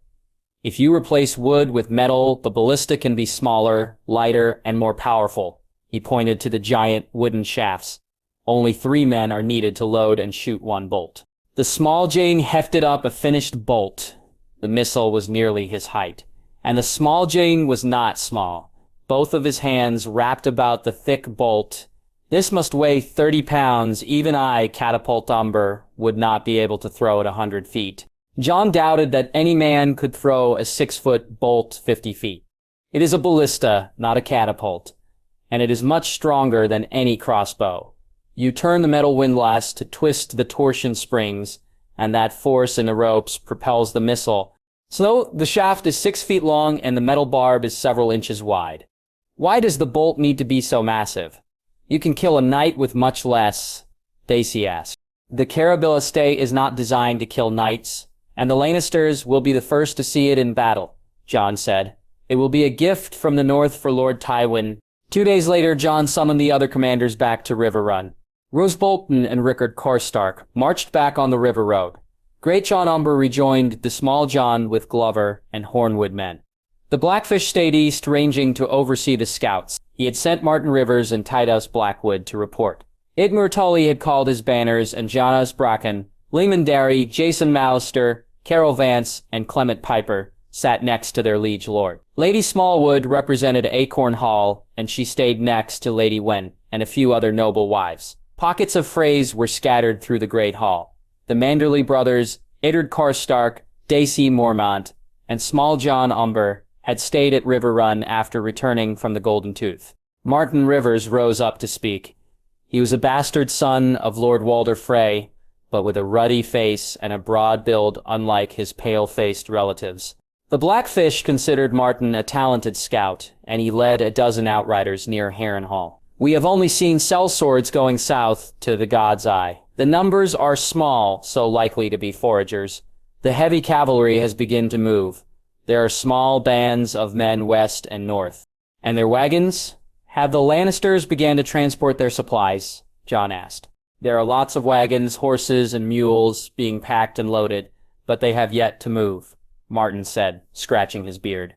If you replace wood with metal, the ballista can be smaller, lighter, and more powerful." He pointed to the giant wooden shafts. "Only 3 men are needed to load and shoot 1 bolt." The small Jane hefted up a finished bolt. The missile was nearly his height, and the small Jane was not small. Both of his hands wrapped about the thick bolt. "This must weigh 30 pounds. Even I, Catapult Umber, would not be able to throw it 100 feet. Jon doubted that any man could throw a 6-foot bolt 50 feet. It is a ballista, not a catapult, and it is much stronger than any crossbow. You turn the metal windlass to twist the torsion springs, and that force in the ropes propels the missile. So the shaft is 6 feet long and the metal barb is several inches wide. Why does the bolt need to be so massive? You can kill a knight with much less, Dacey asked. The caraballista is not designed to kill knights, and the Lannisters will be the first to see it in battle, Jon said. It will be a gift from the north for Lord Tywin. 2 days later, Jon summoned the other commanders back to Riverrun. Roose Bolton and Rickard Karstark marched back on the river road. Great Jon Umber rejoined the Small Jon with Glover and Hornwood men. The Blackfish stayed east, ranging to oversee the scouts. He had sent Martin Rivers and Titus Blackwood to report. Idmir Tully had called his banners, and Jonas Bracken, Lehman Derry, Jason Mallister, Carol Vance, and Clement Piper sat next to their liege lord. Lady Smallwood represented Acorn Hall, and she stayed next to Lady Wen and a few other noble wives. Pockets of frays were scattered through the great hall. The Manderley brothers, Eddard Karstark, Dacey Mormont, and Small Jon Umber had stayed at Riverrun after returning from the Golden Tooth. Martin Rivers rose up to speak. He was a bastard son of Lord Walder Frey, but with a ruddy face and a broad build unlike his pale-faced relatives. The Blackfish considered Martin a talented scout, and he led a dozen outriders near Harrenhal. "We have only seen sellswords going south to the God's Eye. The numbers are small, so likely to be foragers. The heavy cavalry has begun to move. There are small bands of men west and north. And their wagons? Have the Lannisters began to transport their supplies?" Jon asked. "There are lots of wagons, horses, and mules being packed and loaded, but they have yet to move," Martin said, scratching his beard.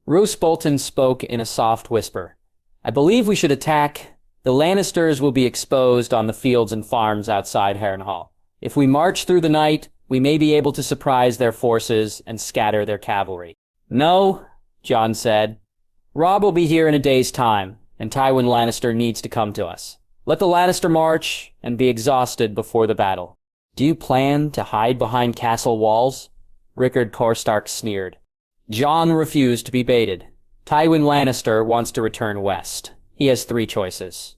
Roose Bolton spoke in a soft whisper. "I believe we should attack. The Lannisters will be exposed on the fields and farms outside Harrenhal. If we march through the night, we may be able to surprise their forces and scatter their cavalry." "No," Jon said. "Robb will be here in a day's time, and Tywin Lannister needs to come to us. Let the Lannister march and be exhausted before the battle." "Do you plan to hide behind castle walls?" Rickard Karstark sneered. Jon refused to be baited. Tywin Lannister wants to return west. He has 3 choices.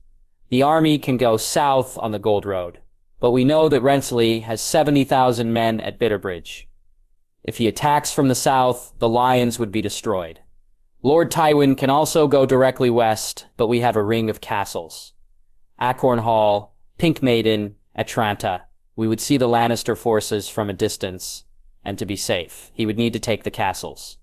The army can go south on the Gold Road, but we know that Rensley has 70,000 men at Bitterbridge. If he attacks from the south, the Lions would be destroyed. Lord Tywin can also go directly west, but we have a ring of castles. Harrenhal, Pink Maiden, Atlanta. We would see the Lannister forces from a distance, and to be safe, he would need to take the castles.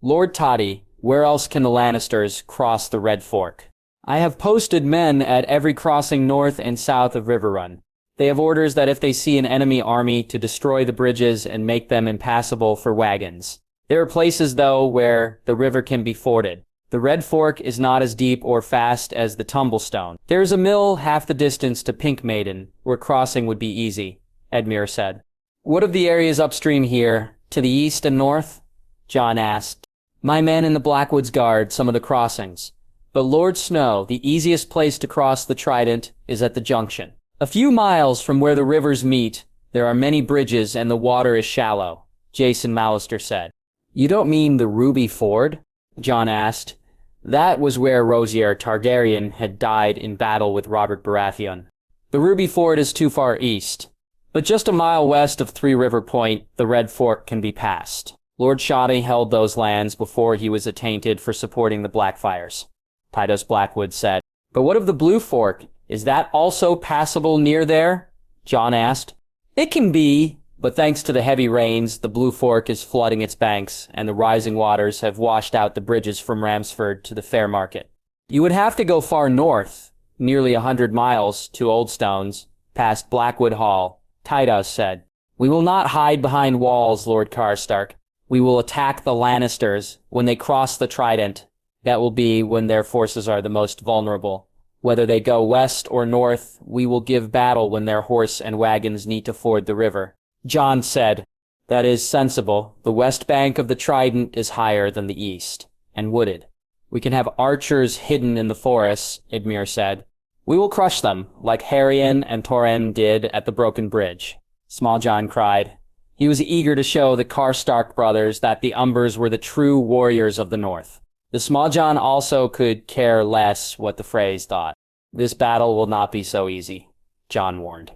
Lord Toddy, where else can the Lannisters cross the Red Fork? I have posted men at every crossing north and south of Riverrun. They have orders that if they see an enemy army to destroy the bridges and make them impassable for wagons. There are places, though, where the river can be forded. The Red Fork is not as deep or fast as the Tumblestone. There is a mill half the distance to Pink Maiden, where crossing would be easy, Edmure said. What of the areas upstream here, to the east and north? Jon asked. My men in the Blackwoods guard some of the crossings. But Lord Snow, the easiest place to cross the Trident is at the junction. A few miles from where the rivers meet, there are many bridges and the water is shallow, Jason Mallister said. You don't mean the Ruby Ford? Jon asked. That was where Rosier Targaryen had died in battle with Robert Baratheon. The Ruby Ford is too far east, but just a mile west of Three River Point, the Red Fork can be passed. Lord Shoddy held those lands before he was attainted for supporting the Blackfires, Tydos Blackwood said. But what of the Blue Fork? Is that also passable near there? Jon asked. It can be, but thanks to the heavy rains, the Blue Fork is flooding its banks, and the rising waters have washed out the bridges from Ramsford to the Fair Market. You would have to go far north, nearly 100 miles, to Oldstones, past Blackwood Hall, Tydos said. We will not hide behind walls, Lord Karstark. We will attack the Lannisters when they cross the Trident. That will be when their forces are the most vulnerable. Whether they go west or north, we will give battle when their horse and wagons need to ford the river. Jon said, That is sensible. The west bank of the Trident is higher than the east, and wooded. We can have archers hidden in the forests, Edmure said. We will crush them, like Harrenhal and Torrhen did at the Broken Bridge. Small Jon cried. He was eager to show the Karstark brothers that the Umbers were the true warriors of the North. The Small Jon also could care less what the Freys thought. This battle will not be so easy, Jon warned.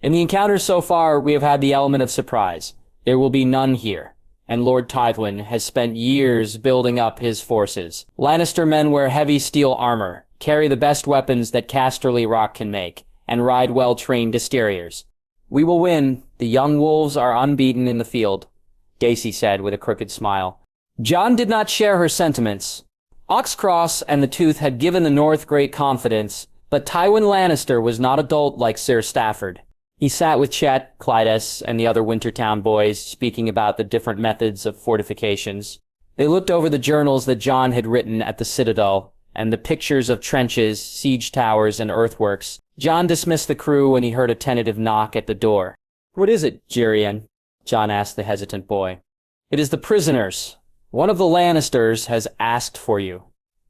In the encounters so far, we have had the element of surprise. There will be none here, and Lord Tywin has spent years building up his forces. Lannister men wear heavy steel armor, carry the best weapons that Casterly Rock can make, and ride well-trained Asteriors. We will win. The young wolves are unbeaten in the field, Daisy said with a crooked smile. Jon did not share her sentiments. Oxcross and the Tooth had given the North great confidence, but Tywin Lannister was not a dolt like Sir Stafford. He sat with Chet, Clydas, and the other Wintertown boys, speaking about the different methods of fortifications. They looked over the journals that Jon had written at the Citadel, and the pictures of trenches, siege towers, and earthworks. Jon dismissed the crew when he heard a tentative knock at the door. What is it, Tyrion? Jon asked the hesitant boy. It is the prisoners. One of the Lannisters has asked for you.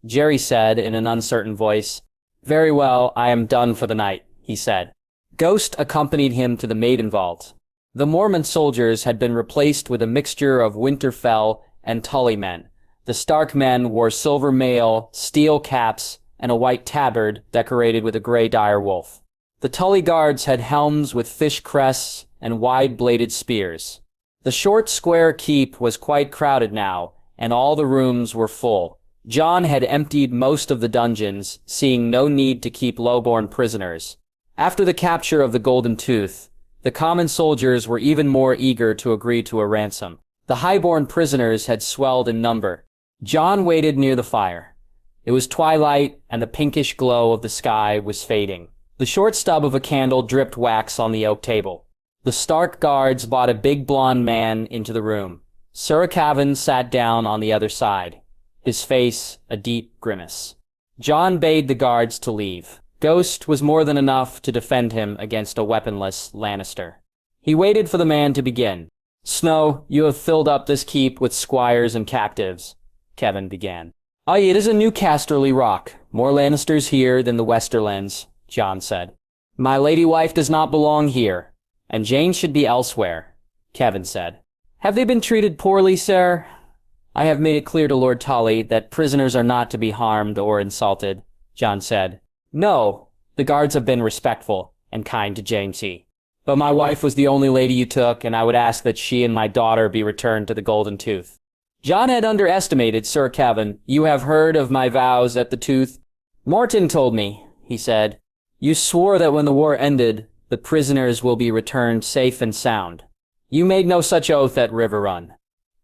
Jerry said in an uncertain voice. Very well, I am done for the night, he said. Ghost accompanied him to the Maiden Vault. The Mormon soldiers had been replaced with a mixture of Winterfell and Tully men. The Stark men wore silver mail, steel caps, and a white tabard decorated with a gray dire wolf. The Tully guards had helms with fish crests and wide-bladed spears. The short square keep was quite crowded now, and all the rooms were full. Jon had emptied most of the dungeons, seeing no need to keep lowborn prisoners. After the capture of the Golden Tooth, the common soldiers were even more eager to agree to a ransom. The highborn prisoners had swelled in number. Jon waited near the fire. It was twilight, and the pinkish glow of the sky was fading. The short stub of a candle dripped wax on the oak table. The Stark guards brought a big blond man into the room. Sir Cavan sat down on the other side, his face a deep grimace. Jon bade the guards to leave. Ghost was more than enough to defend him against a weaponless Lannister. He waited for the man to begin. Snow, you have filled up this keep with squires and captives, Cavan began. Aye, it is a new Casterly Rock. More Lannisters here than the Westerlands, Jon said. My lady wife does not belong here, and Jane should be elsewhere, Cavan said. Have they been treated poorly, sir? I have made it clear to Lord Tully that prisoners are not to be harmed or insulted, Jon said. No, the guards have been respectful and kind to Jamesy. But my wife was the only lady you took, and I would ask that she and my daughter be returned to the Golden Tooth. Jon had underestimated Sir Kevin. You have heard of my vows at the Tooth? Morton told me, he said. You swore that when the war ended, the prisoners will be returned safe and sound. You made no such oath at Riverrun.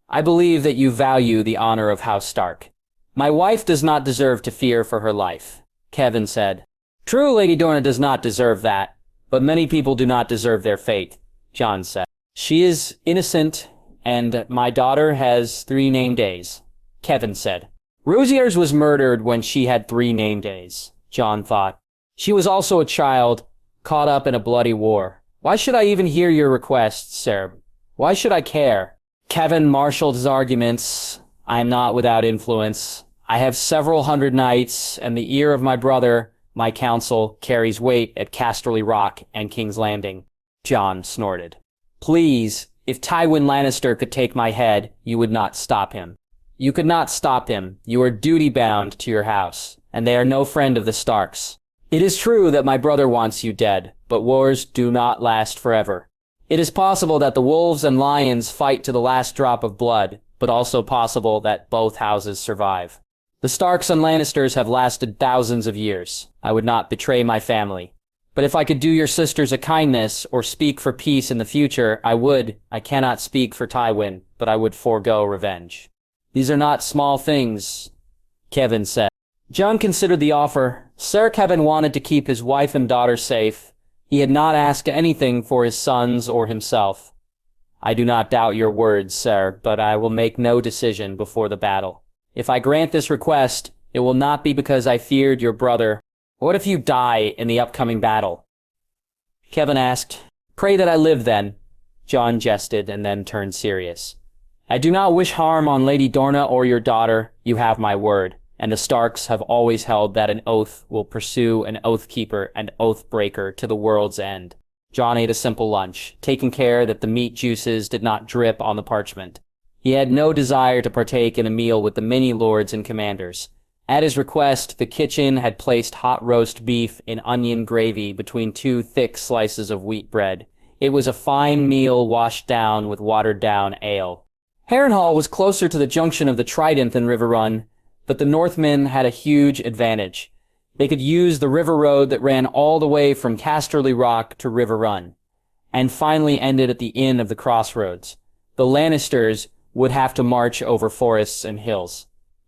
I believe that you value the honor of House Stark. My wife does not deserve to fear for her life, Kevin said. True, Lady Dorna does not deserve that, but many people do not deserve their fate, Jon said. She is innocent, and my daughter has 3 name days, Kevin said. Rosiers was murdered when she had 3 name days, Jon thought. She was also a child, caught up in a bloody war. Why should I even hear your requests, sir? Why should I care? Kevin marshaled his arguments. I am not without influence. I have several hundred knights, and the ear of my brother, my counsel, carries weight at Casterly Rock and King's Landing. Jon snorted. Please, if Tywin Lannister could take my head, you would not stop him. You could not stop him. You are duty-bound to your house, and they are no friend of the Starks. It is true that my brother wants you dead, but wars do not last forever. It is possible that the wolves and lions fight to the last drop of blood, but also possible that both houses survive. The Starks and Lannisters have lasted thousands of years. I would not betray my family. But if I could do your sisters a kindness or speak for peace in the future, I would. I cannot speak for Tywin, but I would forego revenge. These are not small things, Kevin said. Jon considered the offer. Sir Kevin wanted to keep his wife and daughter safe. He had not asked anything for his sons or himself. I do not doubt your words, sir, but I will make no decision before the battle. If I grant this request, it will not be because I feared your brother. What if you die in the upcoming battle? Kevin asked. Pray that I live then. Jon jested and then turned serious. I do not wish harm on Lady Dorna or your daughter. You have my word. And the Starks have always held that an oath will pursue an oath-keeper and oath-breaker to the world's end. Jon ate a simple lunch, taking care that the meat juices did not drip on the parchment. He had no desire to partake in a meal with the many lords and commanders. At his request, the kitchen had placed hot roast beef in onion gravy between 2 thick slices of wheat bread. It was a fine meal washed down with watered-down ale. Harrenhal was closer to the junction of the Trident than Riverrun, but the Northmen had a huge advantage. They could use the river road that ran all the way from Casterly Rock to Riverrun, and finally ended at the inn of the crossroads. The Lannisters would have to march over forests and hills.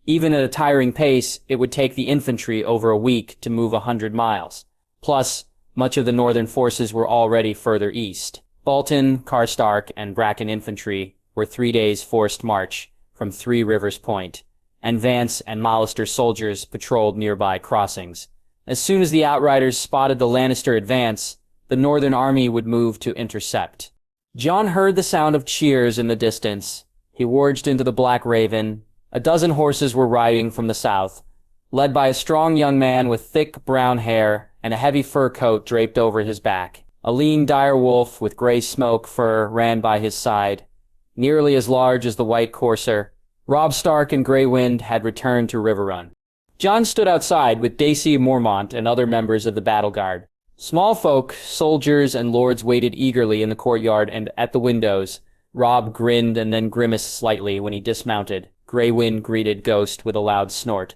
Even at a tiring pace, it would take the infantry over a week to move 100 miles. Plus, much of the northern forces were already further east. Bolton, Karstark, and Bracken infantry were 3 days' forced march from Three Rivers Point, and Vance and Mallister soldiers patrolled nearby crossings. As soon as the Outriders spotted the Lannister advance, the northern army would move to intercept. Jon heard the sound of cheers in the distance. He forged into the Black Raven. A dozen horses were riding from the south, led by a strong young man with thick brown hair and a heavy fur coat draped over his back. A lean dire wolf with gray smoke fur ran by his side, nearly as large as the white courser. Robb Stark and Grey Wind had returned to Riverrun. Jon stood outside with Dacy Mormont and other members of the battle guard. Small folk, soldiers, and lords waited eagerly in the courtyard and at the windows. Robb grinned and then grimaced slightly when he dismounted. Grey Wind greeted Ghost with a loud snort,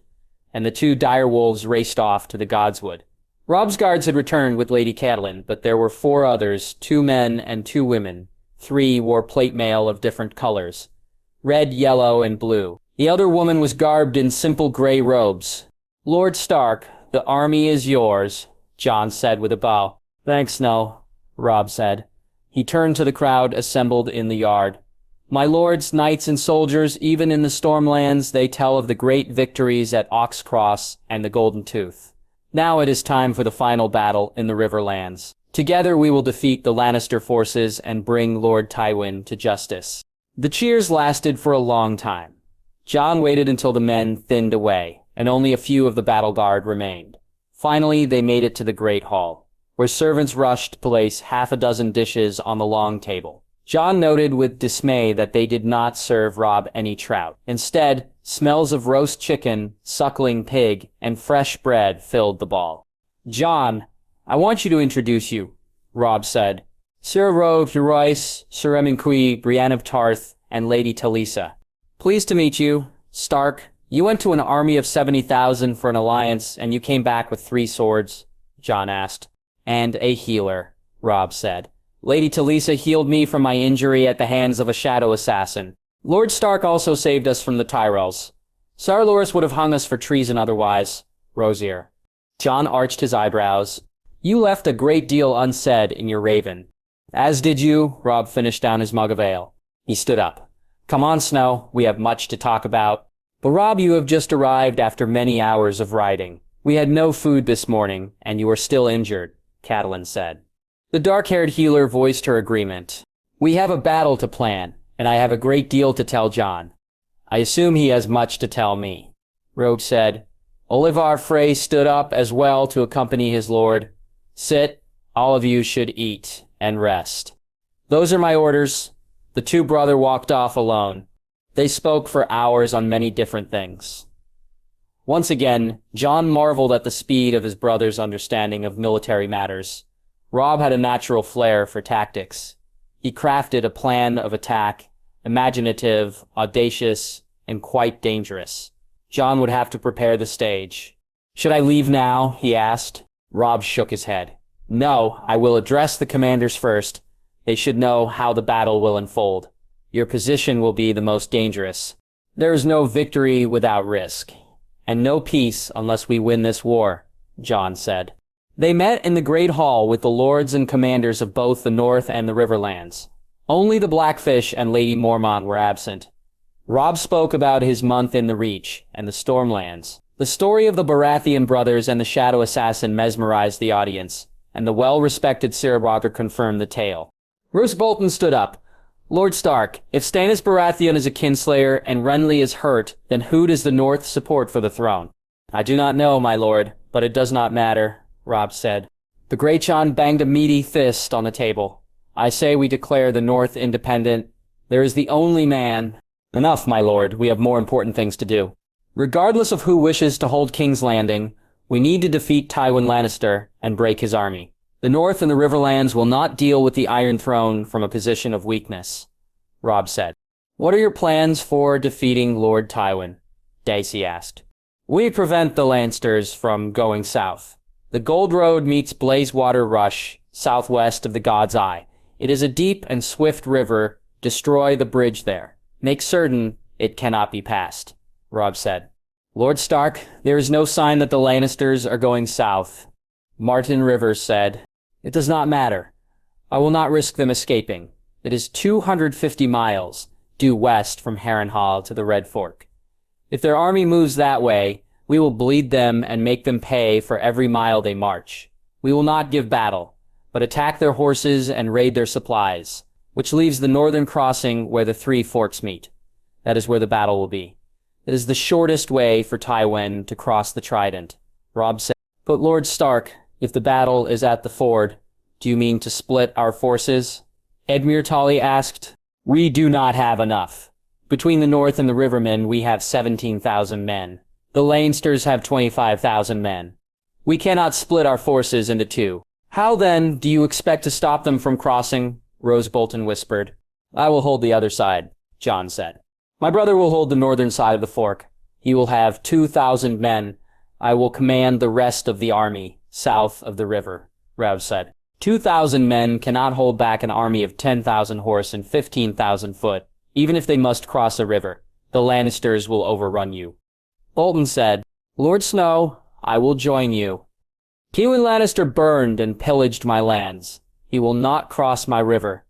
and the 2 dire wolves raced off to the Godswood. Robb's guards had returned with Lady Catelyn, but there were 4 others, 2 men and 2 women. 3 wore plate mail of different colors. Red, yellow, and blue. The other woman was garbed in simple gray robes. Lord Stark, the army is yours, Jon said with a bow. Thanks, Snow, Robb said. He turned to the crowd assembled in the yard. My lords, knights, and soldiers, even in the Stormlands, they tell of the great victories at Oxcross and the Golden Tooth. Now it is time for the final battle in the Riverlands. Together we will defeat the Lannister forces and bring Lord Tywin to justice. The cheers lasted for a long time. Jon waited until the men thinned away, and only a few of the battle guard remained. Finally, they made it to the Great Hall, where servants rushed to place 6 dishes on the long table. Jon noted with dismay that they did not serve Robb any trout. Instead, smells of roast chicken, suckling pig, and fresh bread filled the ball. Jon, I want you to introduce you, Robb said. Sir Robb de Royce, Sir Eminqui, Brienne of Tarth, and Lady Talisa. Pleased to meet you, Stark. You went to an army of 70,000 for an alliance, and you came back with 3 swords, Jon asked. And a healer, Robb said. Lady Talisa healed me from my injury at the hands of a shadow assassin. Lord Stark also saved us from the Tyrells. Sir Loras would have hung us for treason otherwise, Rosier. Jon arched his eyebrows. You left a great deal unsaid in your raven. As did you, Robb finished down his mug of ale. He stood up. Come on, Snow, we have much to talk about. But Robb, you have just arrived after many hours of riding. We had no food this morning, and you are still injured, Catelyn said. The dark-haired healer voiced her agreement. We have a battle to plan, and I have a great deal to tell Jon. I assume he has much to tell me. Rogue said. Olivar Frey stood up as well to accompany his lord. Sit, all of you should eat and rest. Those are my orders. The 2 brothers walked off alone. They spoke for hours on many different things. Once again, Jon marveled at the speed of his brother's understanding of military matters. Robb had a natural flair for tactics. He crafted a plan of attack, imaginative, audacious, and quite dangerous. Jon would have to prepare the stage. Should I leave now? He asked. Robb shook his head. No, I will address the commanders first. They should know how the battle will unfold. Your position will be the most dangerous. There is no victory without risk, and no peace unless we win this war, Jon said. They met in the Great Hall with the lords and commanders of both the North and the Riverlands. Only the Blackfish and Lady Mormont were absent. Robb spoke about his month in the Reach and the Stormlands. The story of the Baratheon brothers and the Shadow Assassin mesmerized the audience, and the well-respected Sir Roger confirmed the tale. Roose Bolton stood up. Lord Stark, if Stannis Baratheon is a kinslayer and Renly is hurt, then who does the North support for the throne? I do not know, my lord, but it does not matter, Robb said. The Great Jon banged a meaty fist on the table. I say we declare the North independent. There is the only man. Enough, my lord, we have more important things to do. Regardless of who wishes to hold King's Landing, we need to defeat Tywin Lannister and break his army. The North and the Riverlands will not deal with the Iron Throne from a position of weakness, Robb said. What are your plans for defeating Lord Tywin? Dacey asked. We prevent the Lannisters from going south. The Gold Road meets Blazewater Rush, southwest of the God's Eye. It is a deep and swift river. Destroy the bridge there. Make certain it cannot be passed, Robb said. Lord Stark, there is no sign that the Lannisters are going south. Martin Rivers said. It does not matter. I will not risk them escaping. It is 250 miles due west from Harrenhal to the Red Fork. If their army moves that way, we will bleed them and make them pay for every mile they march. We will not give battle, but attack their horses and raid their supplies, which leaves the northern crossing where the 3 forks meet. That is where the battle will be. It is the shortest way for Tywin to cross the Trident, Robb said. But Lord Stark, if the battle is at the ford, do you mean to split our forces? Edmure Tully asked. We do not have enough. Between the North and the Rivermen, we have 17,000 men. The Lannisters have 25,000 men. We cannot split our forces into 2. How, then, do you expect to stop them from crossing? Rose Bolton whispered. I will hold the other side, Jon said. My brother will hold the northern side of the fork. He will have 2,000 men. I will command the rest of the army, south of the river, Rev said. 2,000 men cannot hold back an army of 10,000 horse and 15,000 foot, even if they must cross a river. The Lannisters will overrun you. Bolton said, Lord Snow, I will join you. Tywin Lannister burned and pillaged my lands. He will not cross my river,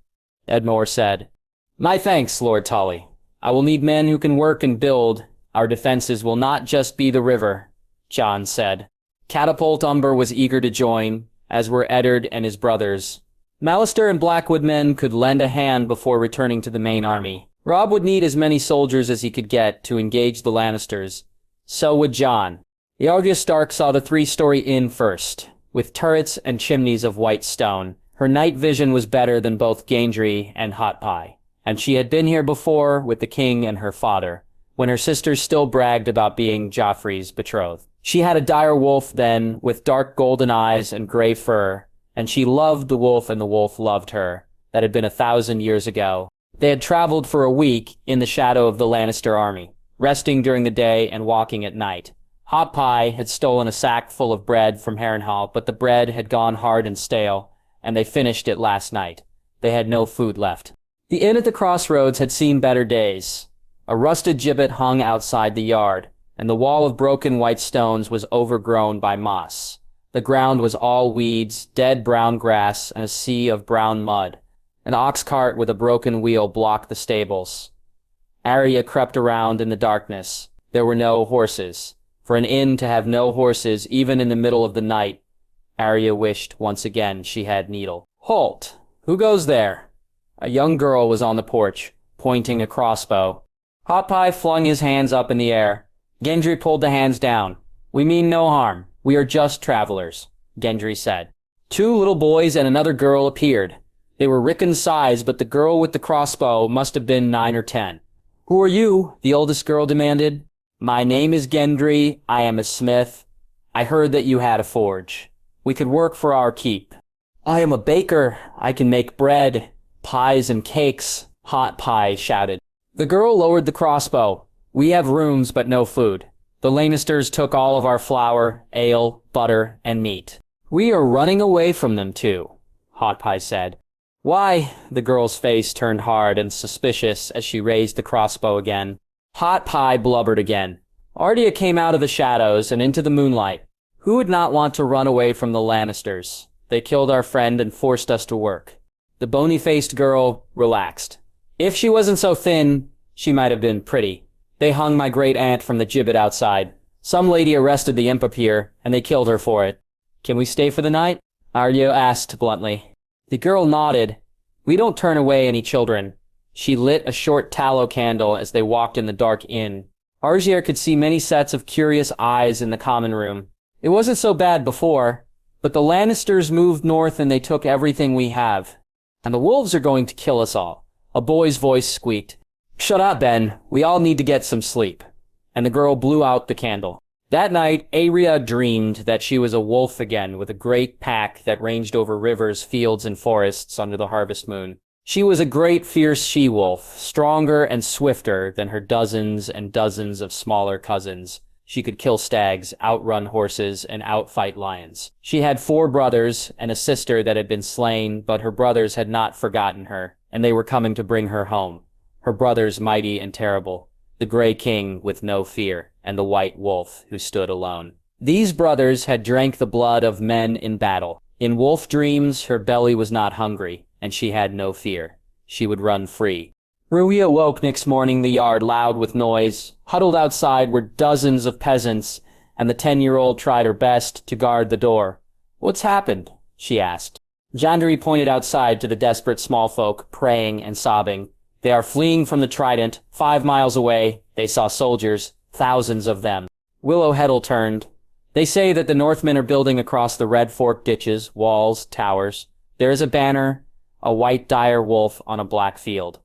Edmure said. My thanks, Lord Tully. I will need men who can work and build. Our defenses will not just be the river, Jon said. Catapult Umber was eager to join, as were Eddard and his brothers. Mallister and Blackwood men could lend a hand before returning to the main army. Robb would need as many soldiers as he could get to engage the Lannisters. So would Jon. Arya Stark saw the 3-story inn first, with turrets and chimneys of white stone. Her night vision was better than both Gendry and Hot Pie, and she had been here before with the king and her father, when her sisters still bragged about being Joffrey's betrothed. She had a dire wolf then, with dark golden eyes and gray fur, and she loved the wolf and the wolf loved her. That had been 1,000 years ago. They had traveled for a week in the shadow of the Lannister army, resting during the day and walking at night. Hot Pie had stolen a sack full of bread from Harrenhal, but the bread had gone hard and stale, and they finished it last night. They had no food left. The inn at the crossroads had seen better days. A rusted gibbet hung outside the yard, and the wall of broken white stones was overgrown by moss. The ground was all weeds, dead brown grass, and a sea of brown mud. An ox cart with a broken wheel blocked the stables. Arya crept around in the darkness. There were no horses. For an inn to have no horses, even in the middle of the night, Arya wished once again she had Needle. "Halt! Who goes there?" A young girl was on the porch, pointing a crossbow. Hot Pie flung his hands up in the air. Gendry pulled the hands down. "We mean no harm. We are just travelers," Gendry said. Two little boys and another girl appeared. They were Rickon's size, but the girl with the crossbow must have been 9 or 10. "Who are you?" the oldest girl demanded. "My name is Gendry. I am a smith. I heard that you had a forge. We could work for our keep." "I am a baker. I can make bread, pies and cakes," Hot Pie shouted. The girl lowered the crossbow. "We have rooms but no food. The Lannisters took all of our flour, ale, butter, and meat. We are running away from them too," Hot Pie said. "Why?" The girl's face turned hard and suspicious as she raised the crossbow again. Hot Pie blubbered again. Arya came out of the shadows and into the moonlight. "Who would not want to run away from the Lannisters? They killed our friend and forced us to work." The bony-faced girl relaxed. "If she wasn't so thin, she might have been pretty. They hung my great-aunt from the gibbet outside. Some lady arrested the imp up here, and they killed her for it. Can we stay for the night?" Arya asked bluntly. The girl nodded. "We don't turn away any children." She lit a short tallow candle as they walked in the dark inn. Arya could see many sets of curious eyes in the common room. "It wasn't so bad before, but the Lannisters moved north and they took everything we have. And the wolves are going to kill us all." A boy's voice squeaked. "Shut up, Ben. We all need to get some sleep." And the girl blew out the candle. That night, Arya dreamed that she was a wolf again with a great pack that ranged over rivers, fields, and forests under the harvest moon. She was a great fierce she-wolf, stronger and swifter than her dozens and dozens of smaller cousins. She could kill stags, outrun horses, and outfight lions. She had 4 brothers and a sister that had been slain, but her brothers had not forgotten her, and they were coming to bring her home. Her brothers mighty and terrible, the Grey King with no fear, and the White Wolf who stood alone. These brothers had drank the blood of men in battle. In wolf dreams, her belly was not hungry, and she had no fear. She would run free. Rui awoke next morning, the yard loud with noise. Huddled outside were dozens of peasants, and the 10-year-old tried her best to guard the door. "What's happened?" she asked. Gendry pointed outside to the desperate small folk, praying and sobbing. "They are fleeing from the Trident. 5 miles away, they saw soldiers, thousands of them." Willow Heddle turned. "They say that the Northmen are building across the Red Fork ditches, walls, towers. There is a banner, a white dire wolf on a black field.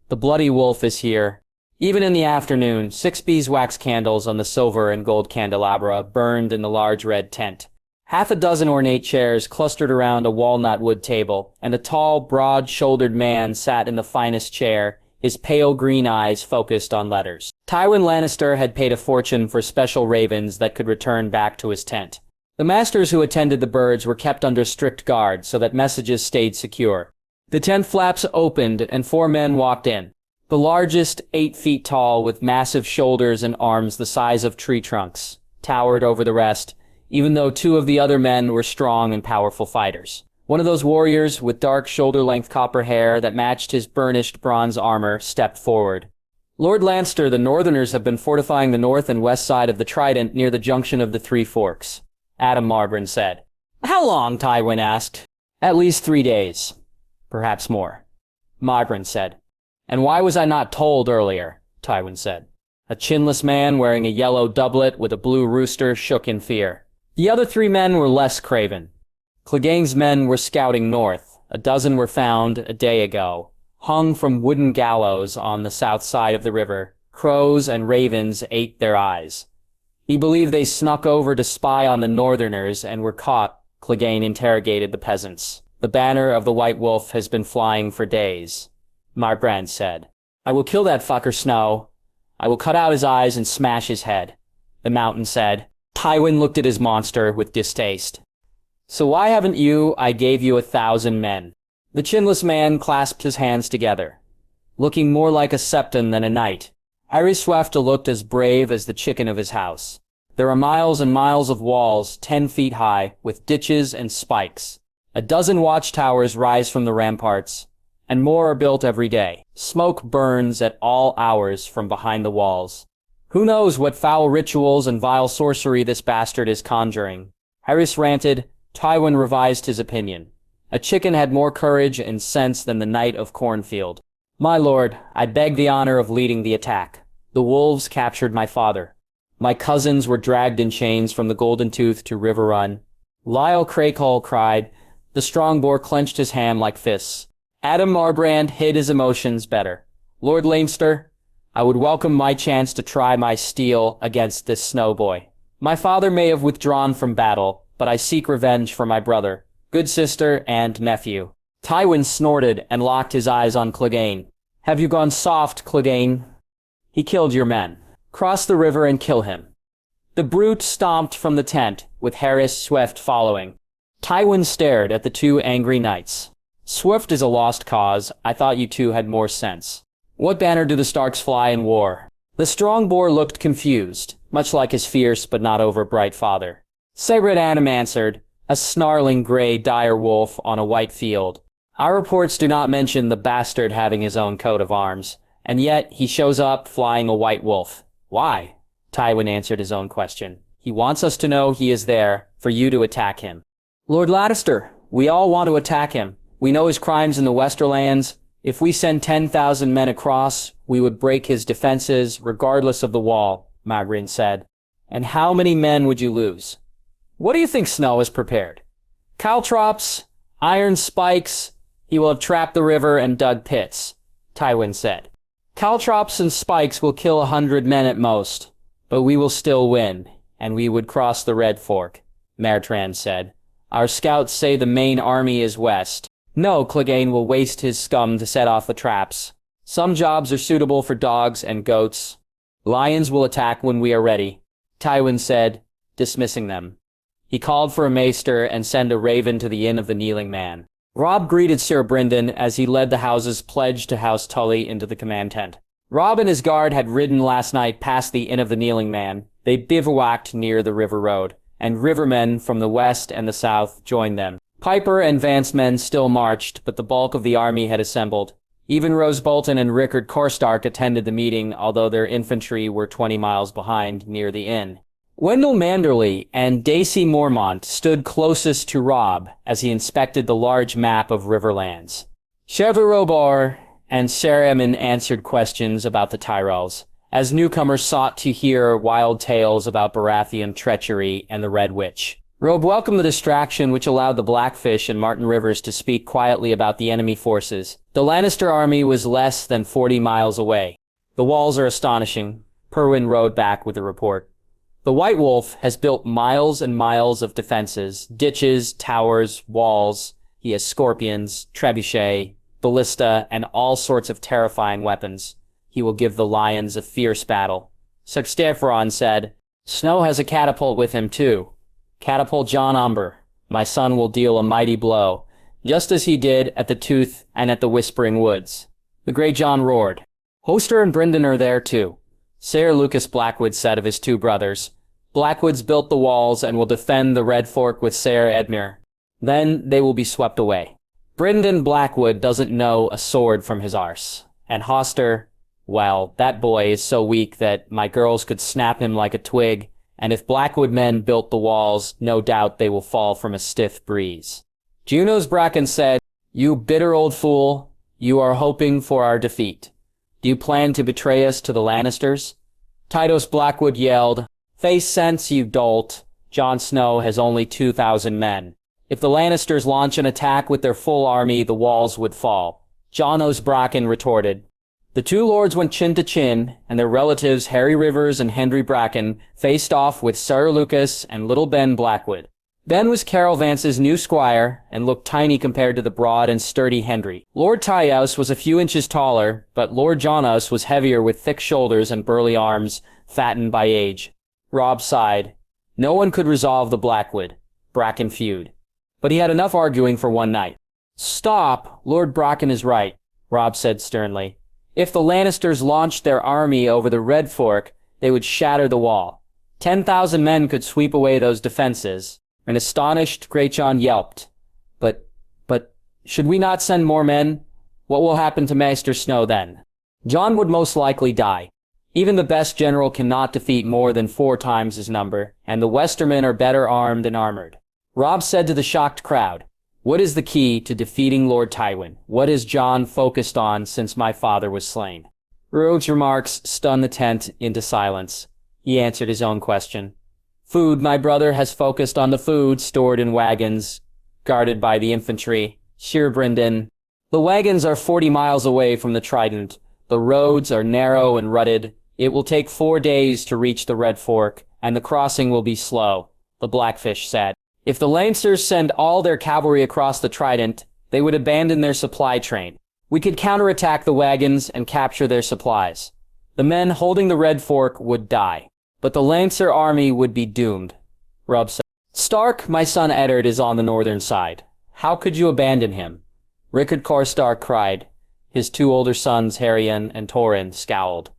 The bloody wolf is here." Even in the afternoon, 6 beeswax candles on the silver and gold candelabra burned in the large red tent. Half a dozen ornate chairs clustered around a walnut wood table, and a tall, broad-shouldered man sat in the finest chair, his pale green eyes focused on letters. Tywin Lannister had paid a fortune for special ravens that could return back to his tent. The masters who attended the birds were kept under strict guard so that messages stayed secure. The tent flaps opened, and 4 men walked in. The largest, 8 feet tall, with massive shoulders and arms the size of tree trunks, towered over the rest, even though 2 of the other men were strong and powerful fighters. One of those warriors, with dark shoulder-length copper hair that matched his burnished bronze armor, stepped forward. "Lord Lannister, the Northerners have been fortifying the north and west side of the Trident near the junction of the 3 forks," Adam Marburn said. "How long?" Tywin asked. "At least 3 days. Perhaps more," Marburn said. "And why was I not told earlier?" Tywin said. A chinless man wearing a yellow doublet with a blue rooster shook in fear. The other 3 men were less craven. Clegane's men were scouting north. A dozen were found a day ago, hung from wooden gallows on the south side of the river. Crows and ravens ate their eyes. He believed they snuck over to spy on the Northerners and were caught. Clegane interrogated the peasants. "The banner of the White Wolf has been flying for days." Brienne said. I will kill that fucker, Snow. I will cut out his eyes and smash his head, the Mountain said. Tywin looked at his monster with distaste. So why haven't you? I gave you 1,000 men. The chinless man clasped his hands together, looking more like a septon than a knight. Arya Swefta looked as brave as the chicken of his house. There are miles and miles of walls, 10 feet high, with ditches and spikes. A dozen watchtowers rise from the ramparts, and more are built every day. Smoke burns at all hours from behind the walls. Who knows what foul rituals and vile sorcery this bastard is conjuring? Harris ranted. Tywin revised his opinion. A chicken had more courage and sense than the Knight of Cornfield. My lord, I beg the honor of leading the attack. The wolves captured my father. My cousins were dragged in chains from the Golden Tooth to Riverrun. Lyle Crakehall cried. The strong boar clenched his hand like fists. Adam Marbrand hid his emotions better. Lord Leinster, I would welcome my chance to try my steel against this Snow boy. My father may have withdrawn from battle, but I seek revenge for my brother, good sister, and nephew. Tywin snorted and locked his eyes on Clegane. Have you gone soft, Clegane? He killed your men. Cross the river and kill him. The brute stomped from the tent, with Harris Swift following. Tywin stared at the two angry knights. Swift is a lost cause. I thought you two had more sense. What banner do the Starks fly in war? The strong boar looked confused, much like his fierce but not over-bright father. Sabred Annam answered, a snarling gray dire wolf on a white field. Our reports do not mention the bastard having his own coat of arms, and yet he shows up flying a white wolf. Why? Tywin answered his own question. He wants us to know he is there, for you to attack him. Lord Lannister, we all want to attack him. We know his crimes in the Westerlands. If we send 10,000 men across, we would break his defenses, regardless of the wall, Magrin said. And how many men would you lose? What do you think Snow has prepared? Caltrops, iron spikes. He will have trapped the river and dug pits, Tywin said. Caltrops and spikes will kill 100 men at most, but we will still win, and we would cross the Red Fork, Martran said. Our scouts say the main army is west. No, Clegane will waste his scum to set off the traps. Some jobs are suitable for dogs and goats. Lions will attack when we are ready, Tywin said, dismissing them. He called for a maester and sent a raven to the Inn of the Kneeling Man. Robb greeted Sir Brynden as he led the houses pledged to House Tully into the command tent. Robb and his guard had ridden last night past the Inn of the Kneeling Man. They bivouacked near the river road, and rivermen from the west and the south joined them. Piper and Vance men still marched, but the bulk of the army had assembled. Even Rose Bolton and Rickard Karstark attended the meeting, although their infantry were 20 miles behind near the inn. Wendell Manderley and Daisy Mormont stood closest to Robb as he inspected the large map of Riverlands. Cheverobor and Saramin answered questions about the Tyrells, as newcomers sought to hear wild tales about Baratheon treachery and the Red Witch. Robb welcomed the distraction which allowed the Blackfish and Martin Rivers to speak quietly about the enemy forces. The Lannister army was less than 40 miles away. The walls are astonishing, Perwyn rode back with the report. The White Wolf has built miles and miles of defenses, ditches, towers, walls. He has scorpions, trebuchet, ballista, and all sorts of terrifying weapons. He will give the lions a fierce battle. Sextefron said, Snow has a catapult with him too. Catapult John Umber. My son will deal a mighty blow, just as he did at the Tooth and at the Whispering Woods. The Grey John roared. Hoster and Brynden are there too. Sir Lucas Blackwood said of his two brothers, Blackwood's built the walls and will defend the Red Fork with Sir Edmure. Then they will be swept away. Brynden Blackwood doesn't know a sword from his arse. And Hoster, well, that boy is so weak that my girls could snap him like a twig, and if Blackwood men built the walls, no doubt they will fall from a stiff breeze. Juno's Bracken said, You bitter old fool, you are hoping for our defeat. Do you plan to betray us to the Lannisters? Tytos Blackwood yelled, Face sense, you dolt. Jon Snow has only 2,000 men. If the Lannisters launch an attack with their full army, the walls would fall. Jon Bracken retorted. The two lords went chin to chin, and their relatives Harry Rivers and Henry Bracken faced off with Sir Lucas and Little Ben Blackwood. Ben was Carol Vance's new squire and looked tiny compared to the broad and sturdy Hendry. Lord Tyus was a few inches taller, but Lord Jonas was heavier with thick shoulders and burly arms, fattened by age. Robb sighed. No one could resolve the Bracken feud. But he had enough arguing for one night. "Stop! Lord Bracken is right," Robb said sternly. "If the Lannisters launched their army over the Red Fork, they would shatter the wall. 10,000 men could sweep away those defenses." An astonished Great Jon yelped. But, should we not send more men? What will happen to Master Snow then? Jon would most likely die. Even the best general cannot defeat more than 4 times his number, and the Westermen are better armed and armored. Robb said to the shocked crowd, "What is the key to defeating Lord Tywin? What is Jon focused on since my father was slain?" Robb's remarks stunned the tent into silence. He answered his own question. "Food, my brother has focused on the food stored in wagons, guarded by the infantry. Sir Brynden. The wagons are 40 miles away from the Trident. The roads are narrow and rutted. It will take 4 days to reach the Red Fork, and the crossing will be slow," the Blackfish said. "If the Lannisters send all their cavalry across the Trident, they would abandon their supply train. We could counterattack the wagons and capture their supplies. The men holding the Red Fork would die, but the Lannister army would be doomed," Robb said. "Stark, my son Eddard, is on the northern side. How could you abandon him?" Rickard Stark cried. His 2 older sons, Harrenhal and Torrhen, scowled.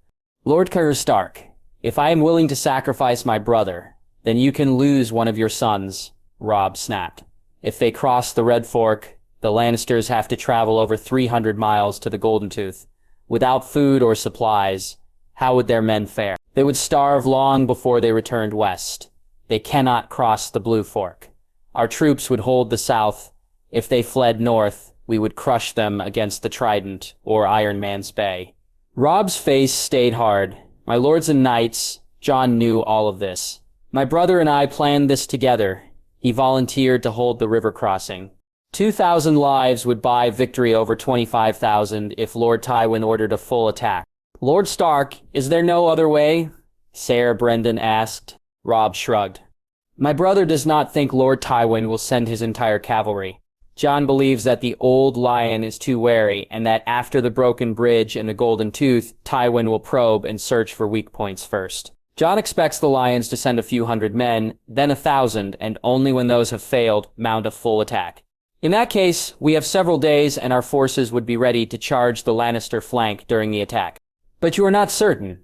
"Lord Stark, if I am willing to sacrifice my brother, then you can lose one of your sons," Robb snapped. "If they cross the Red Fork, the Lannisters have to travel over 300 miles to the Golden Tooth. Without food or supplies, how would their men fare? They would starve long before they returned west. They cannot cross the Blue Fork. Our troops would hold the south. If they fled north, we would crush them against the Trident or Iron Man's Bay." Robb's face stayed hard. "My lords and knights, Jon knew all of this. My brother and I planned this together. He volunteered to hold the river crossing. 2,000 lives would buy victory over 25,000 if Lord Tywin ordered a full attack." "Lord Stark, is there no other way?" Sir Brynden asked. Robb shrugged. "My brother does not think Lord Tywin will send his entire cavalry. Jon believes that the old lion is too wary, and that after the broken bridge and the Golden Tooth, Tywin will probe and search for weak points first. Jon expects the lions to send a few hundred men, then 1,000, and only when those have failed, mount a full attack. In that case, we have several days and our forces would be ready to charge the Lannister flank during the attack." "But you are not certain?"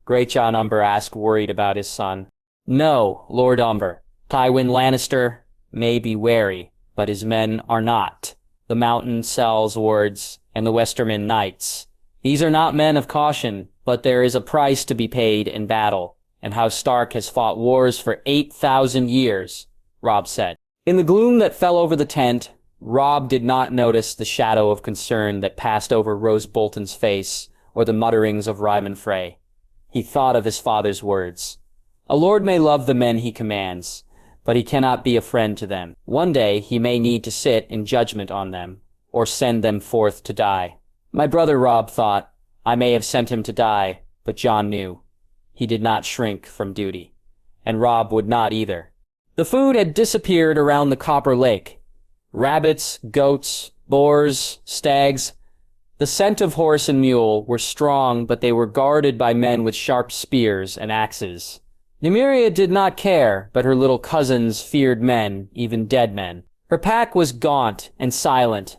Great Jon Umber asked, worried about his son. "No, Lord Umber. Tywin Lannister may be wary, but his men are not. The Mountain sells wards, and the Westermen knights. These are not men of caution, but there is a price to be paid in battle, and House Stark has fought wars for 8,000 years, Robb said. In the gloom that fell over the tent, Robb did not notice the shadow of concern that passed over Rose Bolton's face, or the mutterings of Ryman Frey. He thought of his father's words. A lord may love the men he commands, but he cannot be a friend to them. One day he may need to sit in judgment on them, or send them forth to die. My brother Robb thought, I may have sent him to die, but Jon knew. He did not shrink from duty, and Robb would not either. The food had disappeared around the Copper Lake. Rabbits, goats, boars, stags. The scent of horse and mule were strong, but they were guarded by men with sharp spears and axes. Nymeria did not care, but her little cousins feared men, even dead men. Her pack was gaunt and silent,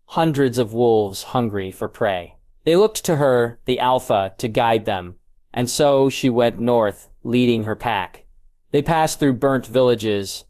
hundreds of wolves hungry for prey. They looked to her, the Alpha, to guide them, and so she went north, leading her pack. They passed through burnt villages,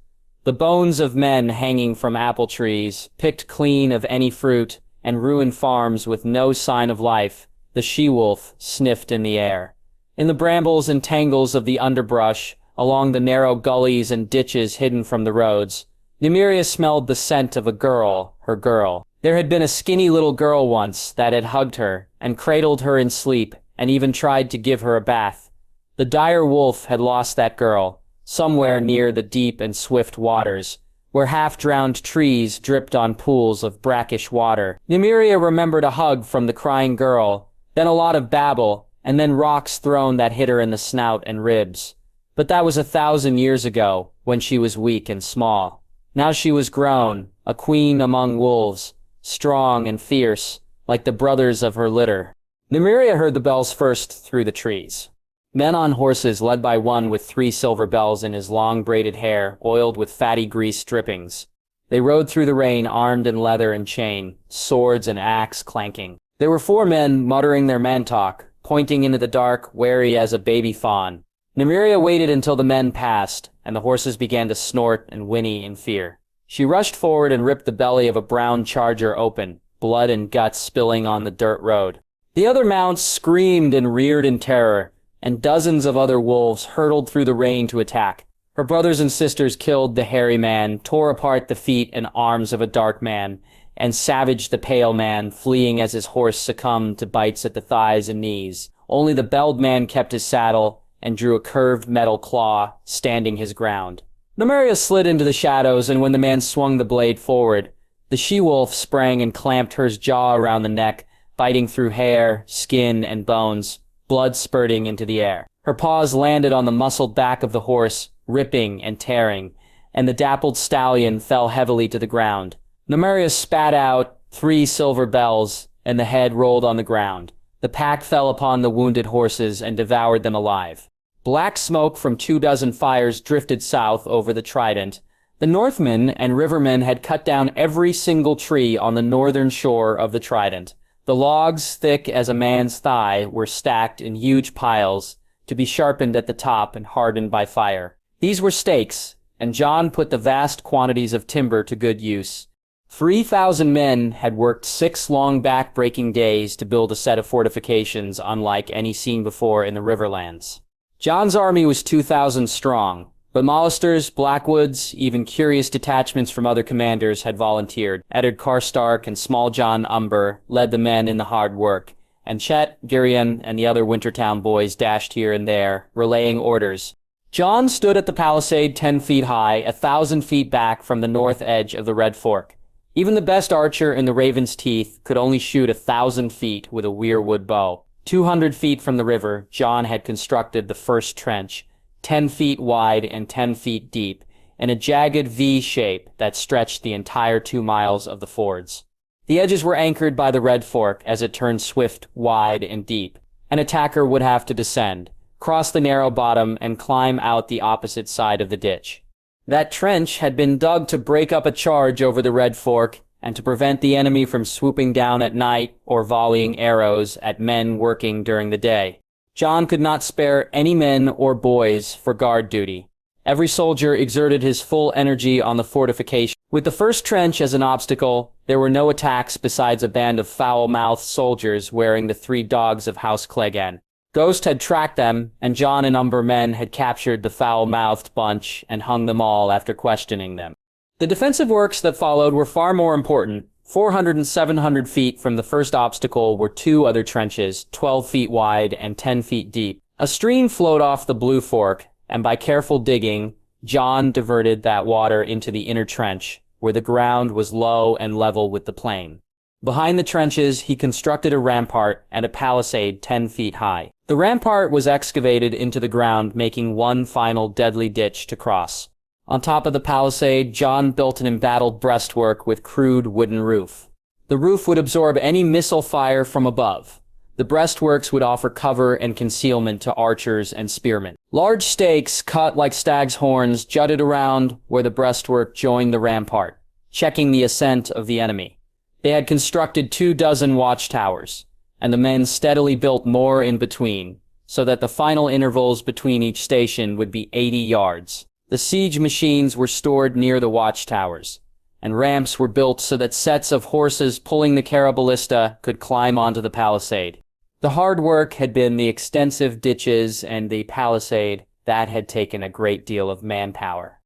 the bones of men hanging from apple trees, picked clean of any fruit, and ruined farms with no sign of life. The she-wolf sniffed in the air. In the brambles and tangles of the underbrush, along the narrow gullies and ditches hidden from the roads, Nymeria smelled the scent of a girl, her girl. There had been a skinny little girl once that had hugged her and cradled her in sleep and even tried to give her a bath. The dire wolf had lost that girl, somewhere near the deep and swift waters, where half-drowned trees dripped on pools of brackish water. Nymeria remembered a hug from the crying girl, then a lot of babble, and then rocks thrown that hit her in the snout and ribs. But that was 1,000 years ago, when she was weak and small. Now she was grown, a queen among wolves, strong and fierce, like the brothers of her litter. Nymeria heard the bells first through the trees. Men on horses led by one with 3 silver bells in his long braided hair, oiled with fatty grease drippings. They rode through the rain armed in leather and chain, swords and axe clanking. There were 4 men muttering their man talk, pointing into the dark, wary as a baby fawn. Nymeria waited until the men passed, and the horses began to snort and whinny in fear. She rushed forward and ripped the belly of a brown charger open, blood and guts spilling on the dirt road. The other mounts screamed and reared in terror, and dozens of other wolves hurtled through the rain to attack. Her brothers and sisters killed the hairy man, tore apart the feet and arms of a dark man, and savaged the pale man, fleeing as his horse succumbed to bites at the thighs and knees. Only the belled man kept his saddle and drew a curved metal claw, standing his ground. Nymeria slid into the shadows, and when the man swung the blade forward, the she-wolf sprang and clamped her jaw around the neck, biting through hair, skin, and bones, blood spurting into the air. Her paws landed on the muscled back of the horse, ripping and tearing, and the dappled stallion fell heavily to the ground. Nymeria spat out 3 silver bells, and the head rolled on the ground. The pack fell upon the wounded horses and devoured them alive. Black smoke from 24 fires drifted south over the Trident. The Northmen and Rivermen had cut down every single tree on the northern shore of the Trident. The logs, thick as a man's thigh, were stacked in huge piles, to be sharpened at the top and hardened by fire. These were stakes, and Jon put the vast quantities of timber to good use. 3,000 men had worked 6 long back-breaking days to build a set of fortifications unlike any seen before in the Riverlands. Jon's army was 2,000 strong, but Lannisters, Blackwoods, even curious detachments from other commanders had volunteered. Eddard Karstark and Small Jon Umber led the men in the hard work, and Chet, Tyrion, and the other Wintertown boys dashed here and there, relaying orders. Jon stood at the palisade 10 feet high, 1,000 feet back from the north edge of the Red Fork. Even the best archer in the Raven's Teeth could only shoot 1,000 feet with a weirwood bow. 200 feet from the river, Jon had constructed the first trench, 10 feet wide and 10 feet deep, in a jagged V shape that stretched the entire 2 miles of the fords. The edges were anchored by the Red Fork as it turned swift, wide, and deep. An attacker would have to descend, cross the narrow bottom, and climb out the opposite side of the ditch. That trench had been dug to break up a charge over the Red Fork and to prevent the enemy from swooping down at night or volleying arrows at men working during the day. Jon could not spare any men or boys for guard duty. Every soldier exerted his full energy on the fortification. With the first trench as an obstacle, there were no attacks besides a band of foul-mouthed soldiers wearing the 3 dogs of House Clegane. Ghost had tracked them, and Jon and Umber men had captured the foul-mouthed bunch and hung them all after questioning them. The defensive works that followed were far more important. 400 and 700 feet from the first obstacle were 2 other trenches, 12 feet wide and 10 feet deep. A stream flowed off the Blue Fork, and by careful digging, Jon diverted that water into the inner trench, where the ground was low and level with the plain. Behind the trenches, he constructed a rampart and a palisade 10 feet high. The rampart was excavated into the ground, making one final deadly ditch to cross. On top of the palisade, Jon built an embattled breastwork with crude wooden roof. The roof would absorb any missile fire from above. The breastworks would offer cover and concealment to archers and spearmen. Large stakes, cut like stag's horns, jutted around where the breastwork joined the rampart, checking the ascent of the enemy. They had constructed 24 watchtowers, and the men steadily built more in between, so that the final intervals between each station would be 80 yards. The siege machines were stored near the watchtowers, and ramps were built so that sets of horses pulling the caraballista could climb onto the palisade. The hard work had been the extensive ditches and the palisade. That had taken a great deal of manpower.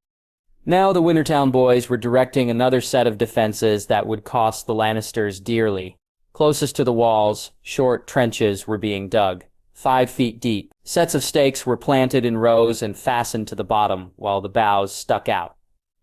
Now the Wintertown boys were directing another set of defenses that would cost the Lannisters dearly. Closest to the walls, short trenches were being dug, 5 feet deep. Sets of stakes were planted in rows and fastened to the bottom while the boughs stuck out.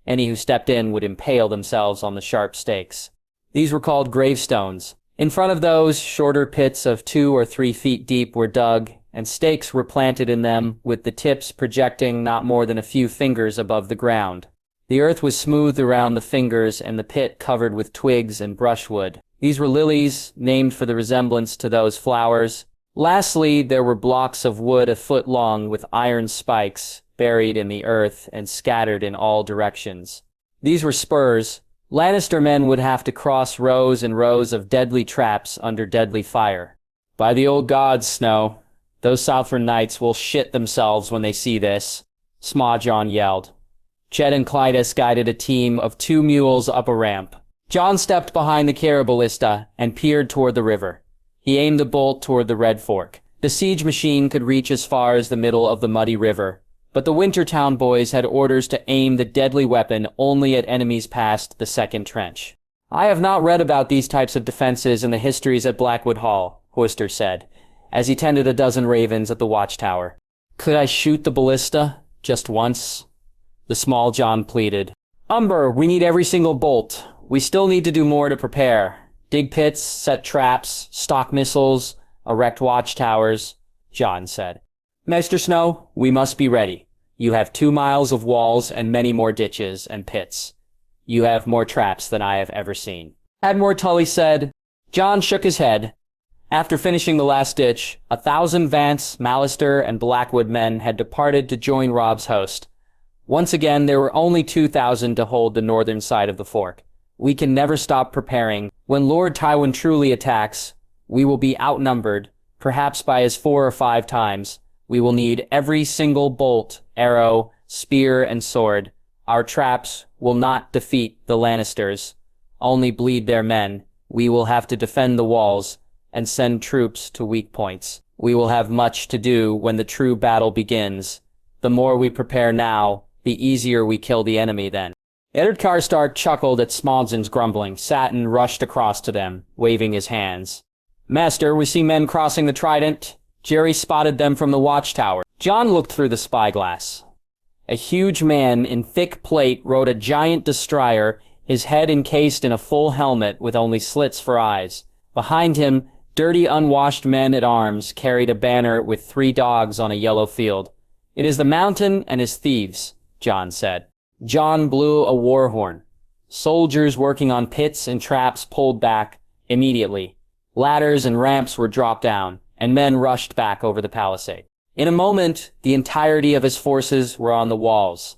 Any who stepped in would impale themselves on the sharp stakes. These were called gravestones. In front of those, shorter pits of 2 or 3 feet deep were dug, and stakes were planted in them, with the tips projecting not more than a few fingers above the ground. The earth was smooth around the fingers and the pit covered with twigs and brushwood. These were lilies, named for the resemblance to those flowers. Lastly, there were blocks of wood a foot long with iron spikes buried in the earth and scattered in all directions. These were spurs. Lannister men would have to cross rows and rows of deadly traps under deadly fire. By the old gods, Snow, those Southern knights will shit themselves when they see this, Jon yelled. Ched and Clytus guided a team of 2 mules up a ramp. Jon stepped behind the caraballista and peered toward the river. He aimed the bolt toward the Red Fork. The siege machine could reach as far as the middle of the muddy river, but the Wintertown boys had orders to aim the deadly weapon only at enemies past the second trench. I have not read about these types of defenses in the histories at Blackwood Hall, Hoyster said, as he tended a dozen ravens at the watchtower. Could I shoot the ballista? Just once? The small Jon pleaded. Umber, we need every single bolt. We still need to do more to prepare. Dig pits, set traps, stock missiles, erect watchtowers, Jon said. Master Snow, we must be ready. You have 2 miles of walls and many more ditches and pits. You have more traps than I have ever seen. Admiral Tully said. Jon shook his head. After finishing the last ditch, 1,000 Vance, Mallister, and Blackwood men had departed to join Robb's host. Once again, there were only 2,000 to hold the northern side of the fork. We can never stop preparing. When Lord Tywin truly attacks, we will be outnumbered, perhaps by as 4 or 5 times. We will need every single bolt, arrow, spear, and sword. Our traps will not defeat the Lannisters, only bleed their men. We will have to defend the walls and send troops to weak points. We will have much to do when the true battle begins. The more we prepare now, the easier we kill the enemy then. Eddard Karstark chuckled at Smaugson's grumbling, sat and rushed across to them, waving his hands. Master, we see men crossing the Trident. Jerry spotted them from the watchtower. Jon looked through the spyglass. A huge man in thick plate rode a giant destrier, his head encased in a full helmet with only slits for eyes. Behind him, dirty, unwashed men-at-arms carried a banner with 3 dogs on a yellow field. It is the Mountain and his thieves, Jon said. Jon blew a war horn. Soldiers working on pits and traps pulled back immediately. Ladders and ramps were dropped down, and men rushed back over the palisade. In a moment, the entirety of his forces were on the walls.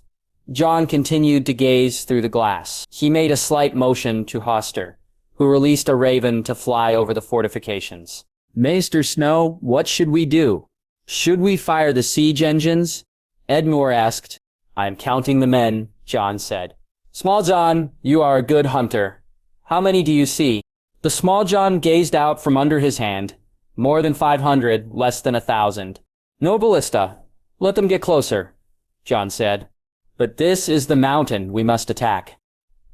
Jon continued to gaze through the glass. He made a slight motion to Hoster, who released a raven to fly over the fortifications. Maester Snow, what should we do? Should we fire the siege engines? Edmure asked. I am counting the men, Jon said. Small Jon, you are a good hunter. How many do you see? The Small Jon gazed out from under his hand. More than 500, less than 1,000. No ballista. Let them get closer, Jon said. But this is the Mountain we must attack,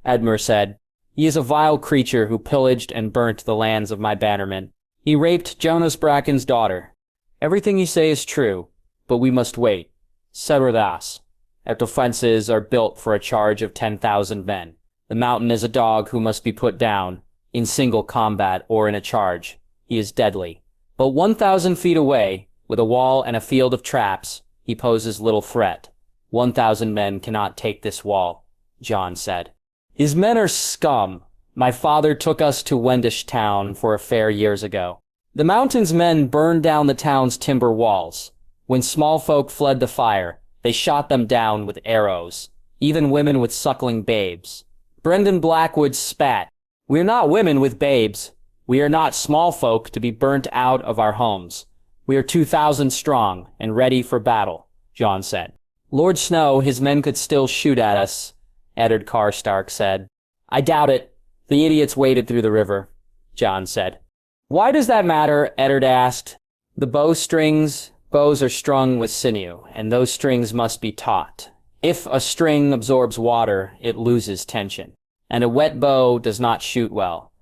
Edmure said. He is a vile creature who pillaged and burnt the lands of my bannermen. He raped Jonas Bracken's daughter. Everything you say is true, but we must wait. Severdas. Our defenses are built for a charge of 10,000 men. The Mountain is a dog who must be put down, in single combat or in a charge. He is deadly. But 1,000 feet away, with a wall and a field of traps, he poses little threat. 1,000 men cannot take this wall, Jon said. His men are scum. My father took us to Wendish town for a fair years ago. The Mountain's men burned down the town's timber walls. When small folk fled the fire, they shot them down with arrows, even women with suckling babes. Brendan Blackwood spat. We are not women with babes. We are not small folk to be burnt out of our homes. We are 2,000 strong and ready for battle, Jon said. Lord Snow, his men could still shoot at us, Eddard Karstark said. I doubt it. The idiots waded through the river, Jon said. Why does that matter? Eddard asked. The bows are strung with sinew, and those strings must be taut. If a string absorbs water, it loses tension, and a wet bow does not shoot well.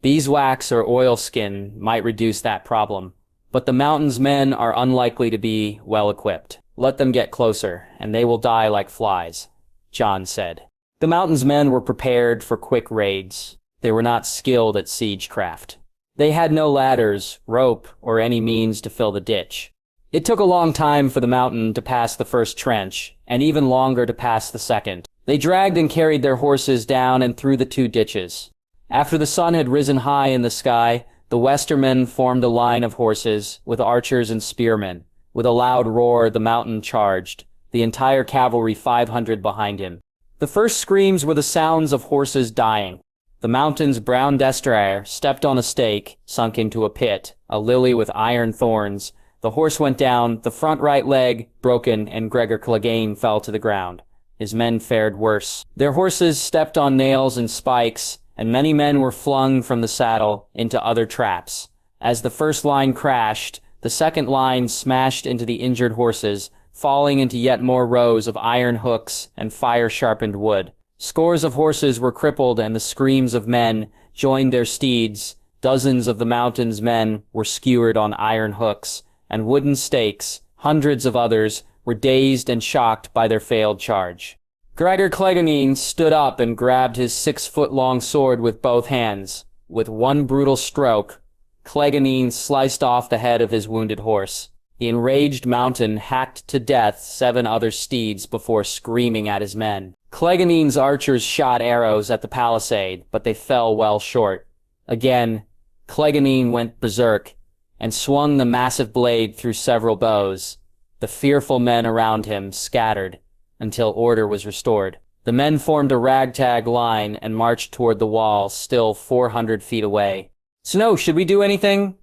Beeswax or oilskin might reduce that problem, but the Mountain's men are unlikely to be well equipped. Let them get closer, and they will die like flies, Jon said. The Mountain's men were prepared for quick raids. They were not skilled at siegecraft. They had no ladders, rope, or any means to fill the ditch. It took a long time for the mountain to pass the first trench, and even longer to pass the second. They dragged and carried their horses down and through the two ditches. After the sun had risen high in the sky, the Westermen formed a line of horses, with archers and spearmen. With a loud roar, the mountain charged, the entire cavalry 500 behind him. The first screams were the sounds of horses dying. The mountain's brown destrier stepped on a stake, sunk into a pit, a lily with iron thorns. The horse went down, the front right leg broken, and Gregor Clegane fell to the ground. His men fared worse. Their horses stepped on nails and spikes, and many men were flung from the saddle into other traps. As the first line crashed, the second line smashed into the injured horses, falling into yet more rows of iron hooks and fire-sharpened wood. Scores of horses were crippled, and the screams of men joined their steeds. Dozens of the mountain's men were skewered on iron hooks and wooden stakes. Hundreds of others were dazed and shocked by their failed charge. Gregor Clegane stood up and grabbed his 6-foot-long sword with both hands. With one brutal stroke, Clegane sliced off the head of his wounded horse. The enraged mountain hacked to death 7 other steeds before screaming at his men. Clegane's archers shot arrows at the palisade, but they fell well short. Again, Clegane went berserk and swung the massive blade through several bows. The fearful men around him scattered until order was restored. The men formed a ragtag line and marched toward the wall, still 400 feet away. "Snow, should we do anything?"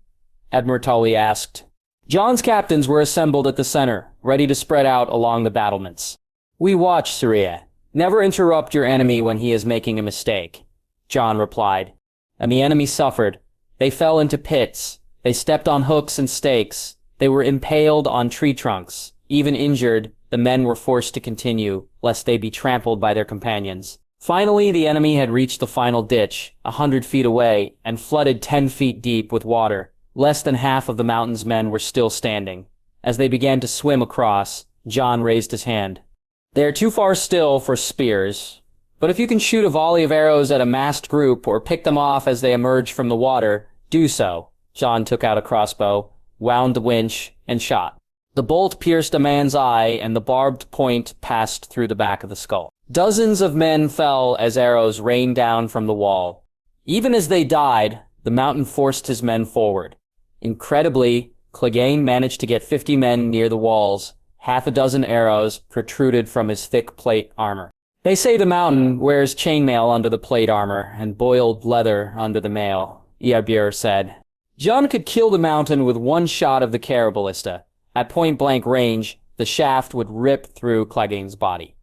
Admiral Tully asked. Jon's captains were assembled at the center, ready to spread out along the battlements. "We watch, Arya. Never interrupt your enemy when he is making a mistake," Jon replied. And the enemy suffered. They fell into pits. They stepped on hooks and stakes. They were impaled on tree trunks. Even injured, the men were forced to continue, lest they be trampled by their companions. Finally, the enemy had reached the final ditch, 100 feet away, and flooded 10 feet deep with water. Less than half of the mountain's men were still standing. As they began to swim across, Jon raised his hand. "They are too far still for spears, but if you can shoot a volley of arrows at a massed group or pick them off as they emerge from the water, do so." Jon took out a crossbow, wound the winch, and shot. The bolt pierced a man's eye, and the barbed point passed through the back of the skull. Dozens of men fell as arrows rained down from the wall. Even as they died, the mountain forced his men forward. Incredibly, Clegane managed to get 50 men near the walls. Half a dozen arrows protruded from his thick plate armor. "They say the mountain wears chainmail under the plate armor and boiled leather under the mail," Eabur said. Jon could kill the mountain with one shot of the Caraballista. At point-blank range, the shaft would rip through Clegane's body.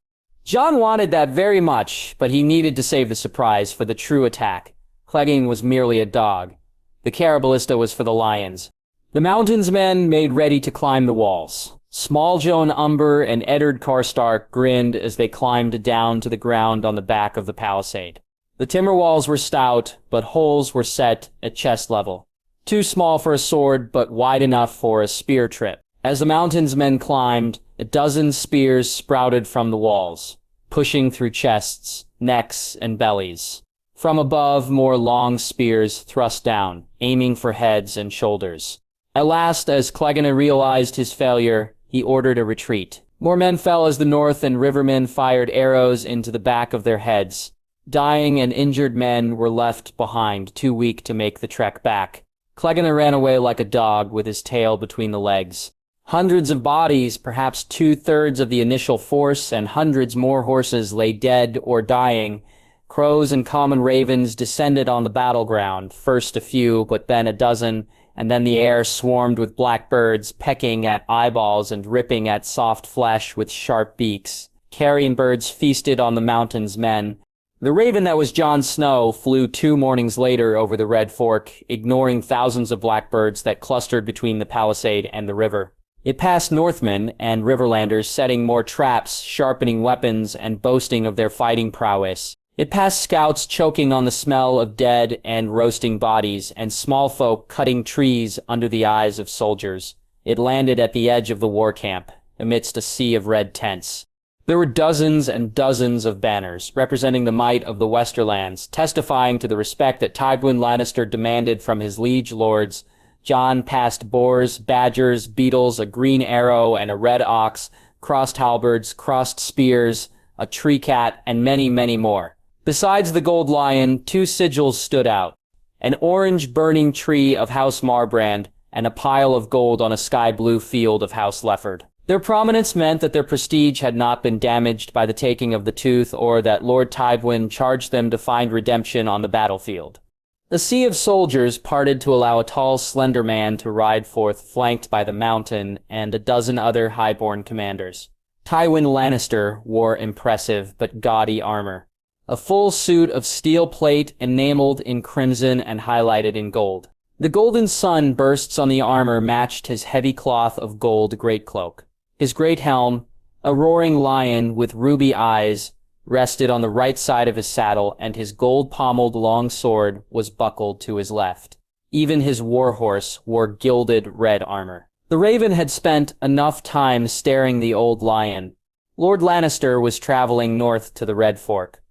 Jon wanted that very much, but he needed to save the surprise for the true attack. Clegane was merely a dog. The Caraballista was for the lions. The mountain's men made ready to climb the walls. Small Joan Umber and Eddard Karstark grinned as they climbed down to the ground on the back of the palisade. The timber walls were stout, but holes were set at chest level. Too small for a sword, but wide enough for a spear trip. As the mountain's men climbed, a dozen spears sprouted from the walls, pushing through chests, necks, and bellies. From above, more long spears thrust down, aiming for heads and shoulders. At last, as Clegane realized his failure, he ordered a retreat. More men fell as the North and Rivermen fired arrows into the back of their heads. Dying and injured men were left behind, too weak to make the trek back. Clegane ran away like a dog with his tail between the legs. Hundreds of bodies, perhaps 2/3 of the initial force, and hundreds more horses lay dead or dying. Crows and common ravens descended on the battleground, first a few, but then a dozen, and then the air swarmed with blackbirds, pecking at eyeballs and ripping at soft flesh with sharp beaks. Carrion birds feasted on the mountain's men. The raven that was Jon Snow flew 2 mornings later over the Red Fork, ignoring thousands of blackbirds that clustered between the palisade and the river. It passed Northmen and Riverlanders setting more traps, sharpening weapons, and boasting of their fighting prowess. It passed scouts choking on the smell of dead and roasting bodies, and small folk cutting trees under the eyes of soldiers. It landed at the edge of the war camp, amidst a sea of red tents. There were dozens and dozens of banners, representing the might of the Westerlands, testifying to the respect that Tywin Lannister demanded from his liege lords. Jon passed boars, badgers, beetles, a green arrow, and a red ox, crossed halberds, crossed spears, a tree cat, and many, many more. Besides the gold lion, 2 sigils stood out: an orange burning tree of House Marbrand, and a pile of gold on a sky-blue field of House Lefford. Their prominence meant that their prestige had not been damaged by the taking of the tooth, or that Lord Tywin charged them to find redemption on the battlefield. The sea of soldiers parted to allow a tall, slender man to ride forth, flanked by the Mountain and a dozen other highborn commanders. Tywin Lannister wore impressive but gaudy armor, a full suit of steel plate enameled in crimson and highlighted in gold. The golden sun bursts on the armor matched his heavy cloth of gold greatcloak. His great helm, a roaring lion with ruby eyes, rested on the right side of his saddle, and his gold-pommeled long sword was buckled to his left. Even his warhorse wore gilded red armor. The Raven had spent enough time staring the old lion. Lord Lannister was traveling north to the Red Fork.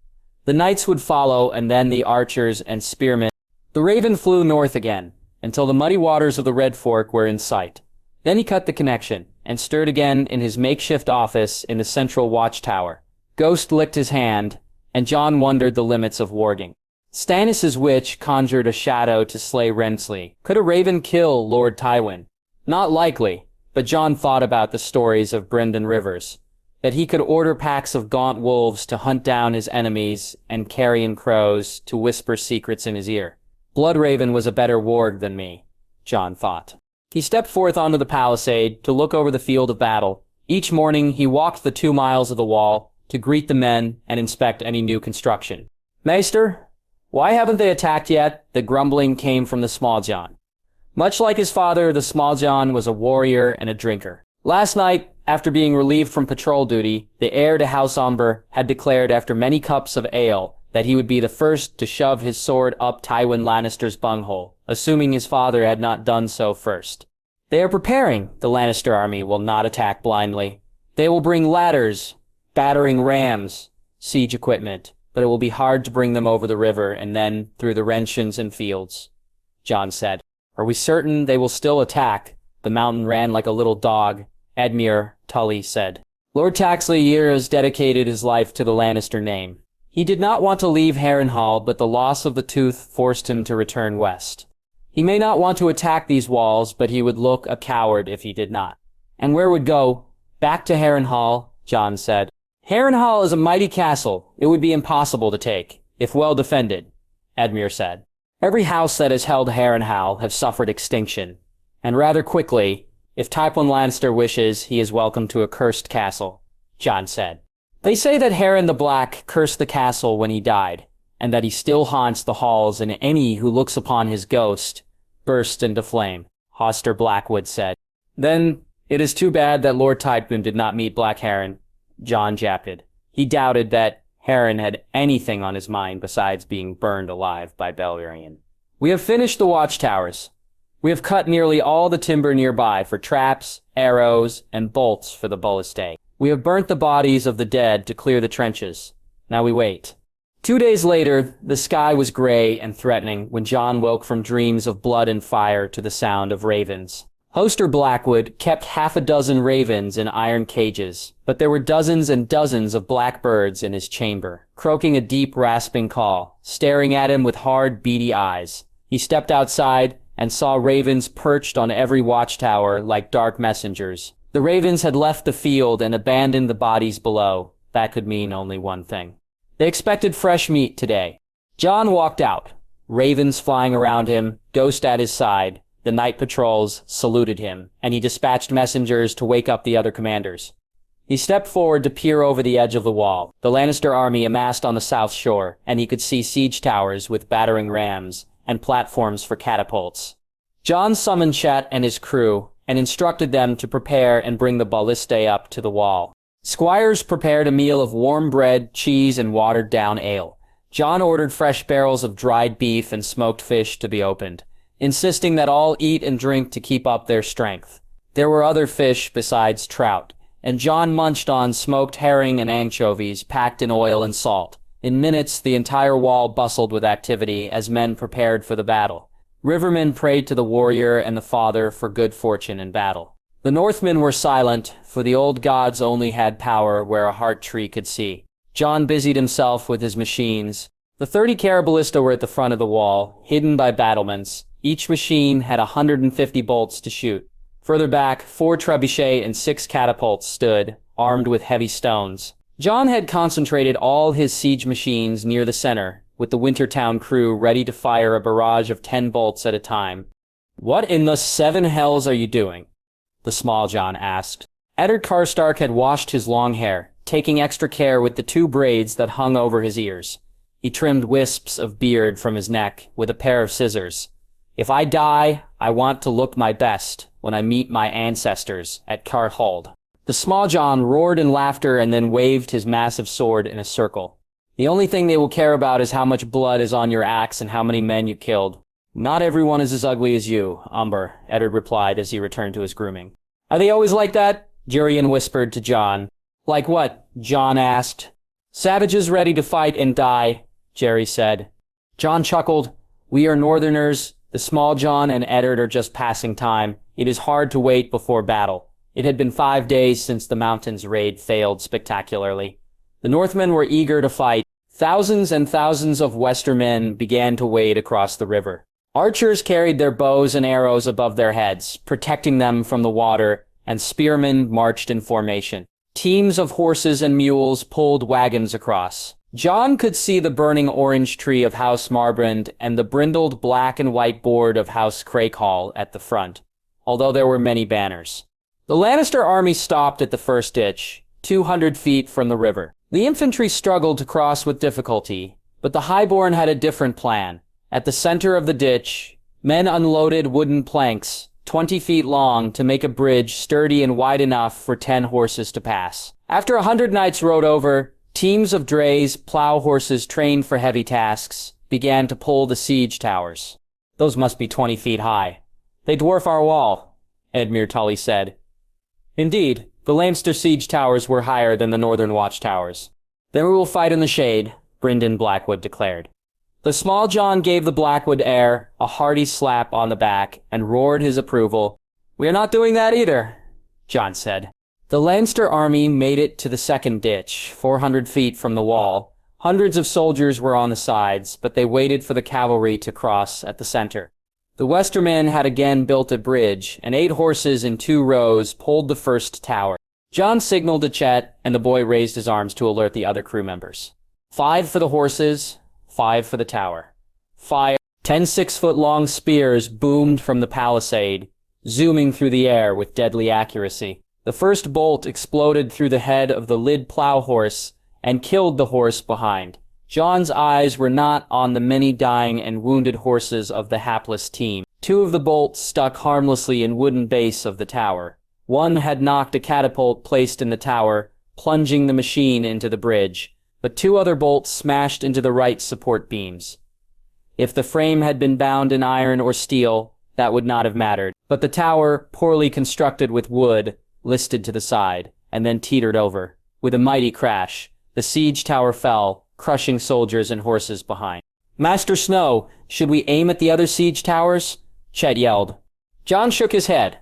The knights would follow, and then the archers and spearmen. The Raven flew north again, until the muddy waters of the Red Fork were in sight. Then he cut the connection, and stirred again in his makeshift office in the central watchtower. Ghost licked his hand, and Jon wondered the limits of warging. Stannis' witch conjured a shadow to slay Renslayer. Could a raven kill Lord Tywin? Not likely, but Jon thought about the stories of Brynden Rivers, that he could order packs of gaunt wolves to hunt down his enemies and carrion crows to whisper secrets in his ear. Bloodraven was a better warg than me, Jon thought. He stepped forth onto the palisade to look over the field of battle. Each morning he walked the 2 miles of the wall to greet the men and inspect any new construction. "Maester, why haven't they attacked yet?" The grumbling came from the Small Jon. Much like his father, the Small Jon was a warrior and a drinker. Last night, after being relieved from patrol duty, the heir to House Umber had declared after many cups of ale that he would be the first to shove his sword up Tywin Lannister's bunghole, assuming his father had not done so first. "They are preparing. The Lannister army will not attack blindly. They will bring ladders, battering rams, siege equipment, but it will be hard to bring them over the river and then through the Renshins and fields," Jon said. "Are we certain they will still attack?" The Mountain ran like a little dog, Edmure Tully said. Lord Taxley has dedicated his life to the Lannister name. He did not want to leave Harrenhal, but the loss of the tooth forced him to return west. He may not want to attack these walls, but he would look a coward if he did not. "And where would go?" "Back to Harrenhal," Jon said. "Harrenhal is a mighty castle. It would be impossible to take, if well defended," Edmure said. "Every house that has held Harrenhal have suffered extinction, and rather quickly. If Tywin Lannister wishes, he is welcome to a cursed castle," Jon said. "They say that Harren the Black cursed the castle when he died, and that he still haunts the halls, and any who looks upon his ghost bursts into flame," Hoster Blackwood said. "Then it is too bad that Lord Tywin did not meet Black Harren," Jon japed. He doubted that Harren had anything on his mind besides being burned alive by Balerion. "We have finished the watchtowers. We have cut nearly all the timber nearby for traps, arrows, and bolts for the ballistæ. We have burnt the bodies of the dead to clear the trenches. Now we wait." 2 days later, the sky was gray and threatening when Jon woke from dreams of blood and fire to the sound of ravens. Hoster Blackwood kept 6 ravens in iron cages, but there were dozens and dozens of black birds in his chamber, croaking a deep, rasping call, staring at him with hard, beady eyes. He stepped outside and saw ravens perched on every watchtower like dark messengers. The ravens had left the field and abandoned the bodies below. That could mean only one thing. They expected fresh meat today. Jon walked out, ravens flying around him, Ghost at his side. The night patrols saluted him, and he dispatched messengers to wake up the other commanders. He stepped forward to peer over the edge of the wall. The Lannister army amassed on the south shore, and he could see siege towers with battering rams and platforms for catapults. Jon summoned Chat and his crew, and instructed them to prepare and bring the ballistæ up to the wall. Squires prepared a meal of warm bread, cheese, and watered-down ale. Jon ordered fresh barrels of dried beef and smoked fish to be opened, insisting that all eat and drink to keep up their strength. There were other fish besides trout, and Jon munched on smoked herring and anchovies packed in oil and salt. In minutes, the entire wall bustled with activity as men prepared for the battle. Rivermen prayed to the warrior and the father for good fortune in battle. The Northmen were silent, for the old gods only had power where a heart tree could see. Jon busied himself with his machines. The 30 Caraballista were at the front of the wall, hidden by battlements. Each machine had 150 bolts to shoot. Further back, 4 trebuchets and 6 catapults stood, armed with heavy stones. Jon had concentrated all his siege machines near the center, with the Wintertown crew ready to fire a barrage of 10 bolts at a time. "What in the 7 hells are you doing?" the small Jon asked. Eddard Karstark had washed his long hair, taking extra care with the 2 braids that hung over his ears. He trimmed wisps of beard from his neck with a pair of scissors. "If I die, I want to look my best when I meet my ancestors at Harrenhal." The small Jon roared in laughter and then waved his massive sword in a circle. "The only thing they will care about is how much blood is on your axe and how many men you killed." "Not everyone is as ugly as you, Umber," Eddard replied as he returned to his grooming. "Are they always like that?" Tyrion whispered to Jon. "Like what?" Jon asked. "Savages ready to fight and die," Jerry said. Jon chuckled. "We are Northerners. The small Jon and Eddard are just passing time. It is hard to wait before battle." It had been 5 days since the mountains raid failed spectacularly. The Northmen were eager to fight. Thousands and thousands of Westermen began to wade across the river. Archers carried their bows and arrows above their heads, protecting them from the water, and spearmen marched in formation. Teams of horses and mules pulled wagons across. Jon could see the burning orange tree of House Marbrand and the brindled black and white board of House Harrenhal at the front, although there were many banners. The Lannister army stopped at the first ditch, 200 feet from the river. The infantry struggled to cross with difficulty, but the Highborn had a different plan. At the center of the ditch, men unloaded wooden planks, 20 feet long, to make a bridge sturdy and wide enough for 10 horses to pass. After 100 knights rode over, teams of drays, plow horses trained for heavy tasks, began to pull the siege towers. "Those must be 20 feet high. They dwarf our wall," Edmure Tully said. Indeed, the Lannister siege towers were higher than the northern watchtowers. "Then we will fight in the shade," Brynden Blackwood declared. The small Jon gave the Blackwood heir a hearty slap on the back and roared his approval. "We are not doing that either," Jon said. The Lannister army made it to the second ditch, 400 feet from the wall. Hundreds of soldiers were on the sides, but they waited for the cavalry to cross at the center. The Westermen had again built a bridge, and 8 horses in 2 rows pulled the first tower. Jon signaled to Chet, and the boy raised his arms to alert the other crew members. 5 for the horses, 5 for the tower. Fire! 10 6-foot-long spears boomed from the palisade, zooming through the air with deadly accuracy. The first bolt exploded through the head of the Lid plow horse and killed the horse behind. Jon's eyes were not on the many dying and wounded horses of the hapless team. 2 of the bolts stuck harmlessly in wooden base of the tower. One had knocked a catapult placed in the tower, plunging the machine into the bridge, but 2 other bolts smashed into the right support beams. If the frame had been bound in iron or steel, that would not have mattered. But the tower, poorly constructed with wood, listed to the side, and then teetered over. With a mighty crash, the siege tower fell, crushing soldiers and horses behind. "Master Snow, should we aim at the other siege towers?" Chet yelled. Jon shook his head.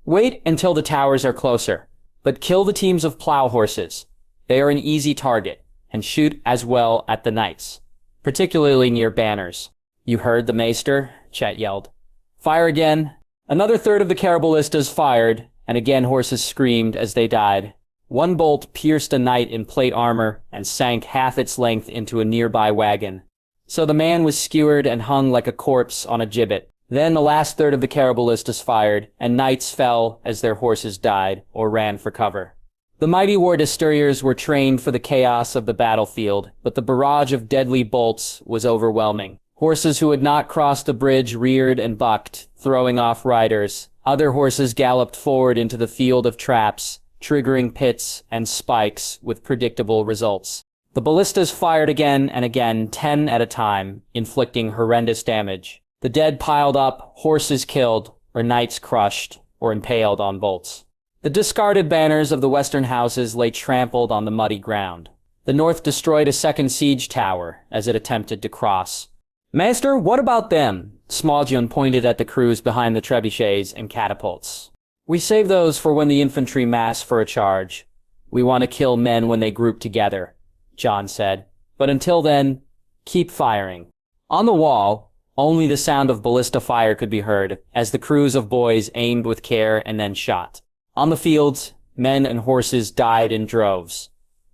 "Wait until the towers are closer, but kill the teams of plow horses. They are an easy target, and shoot as well at the knights, particularly near banners." "You heard the maester?" Chet yelled. "Fire again." Another third of the Caraballistas fired, and again horses screamed as they died. 1 bolt pierced a knight in plate armor and sank half its length into a nearby wagon. So the man was skewered and hung like a corpse on a gibbet. Then the last third of the Caraballistas fired, and knights fell as their horses died or ran for cover. The mighty war destroyers were trained for the chaos of the battlefield, but the barrage of deadly bolts was overwhelming. Horses who had not crossed the bridge reared and bucked, throwing off riders. Other horses galloped forward into the field of traps, triggering pits and spikes with predictable results. The ballistas fired again and again, 10 at a time, inflicting horrendous damage. The dead piled up, horses killed, or knights crushed or impaled on bolts. The discarded banners of the western houses lay trampled on the muddy ground. The north destroyed a second siege tower as it attempted to cross. Master, what about them? Smalljon pointed at the crews behind the trebuchets and catapults. We save those for when the infantry mass for a charge. We want to kill men when they group together, Jon said. But until then, keep firing. On the wall, only the sound of ballista fire could be heard as the crews of boys aimed with care and then shot. On the fields, men and horses died in droves.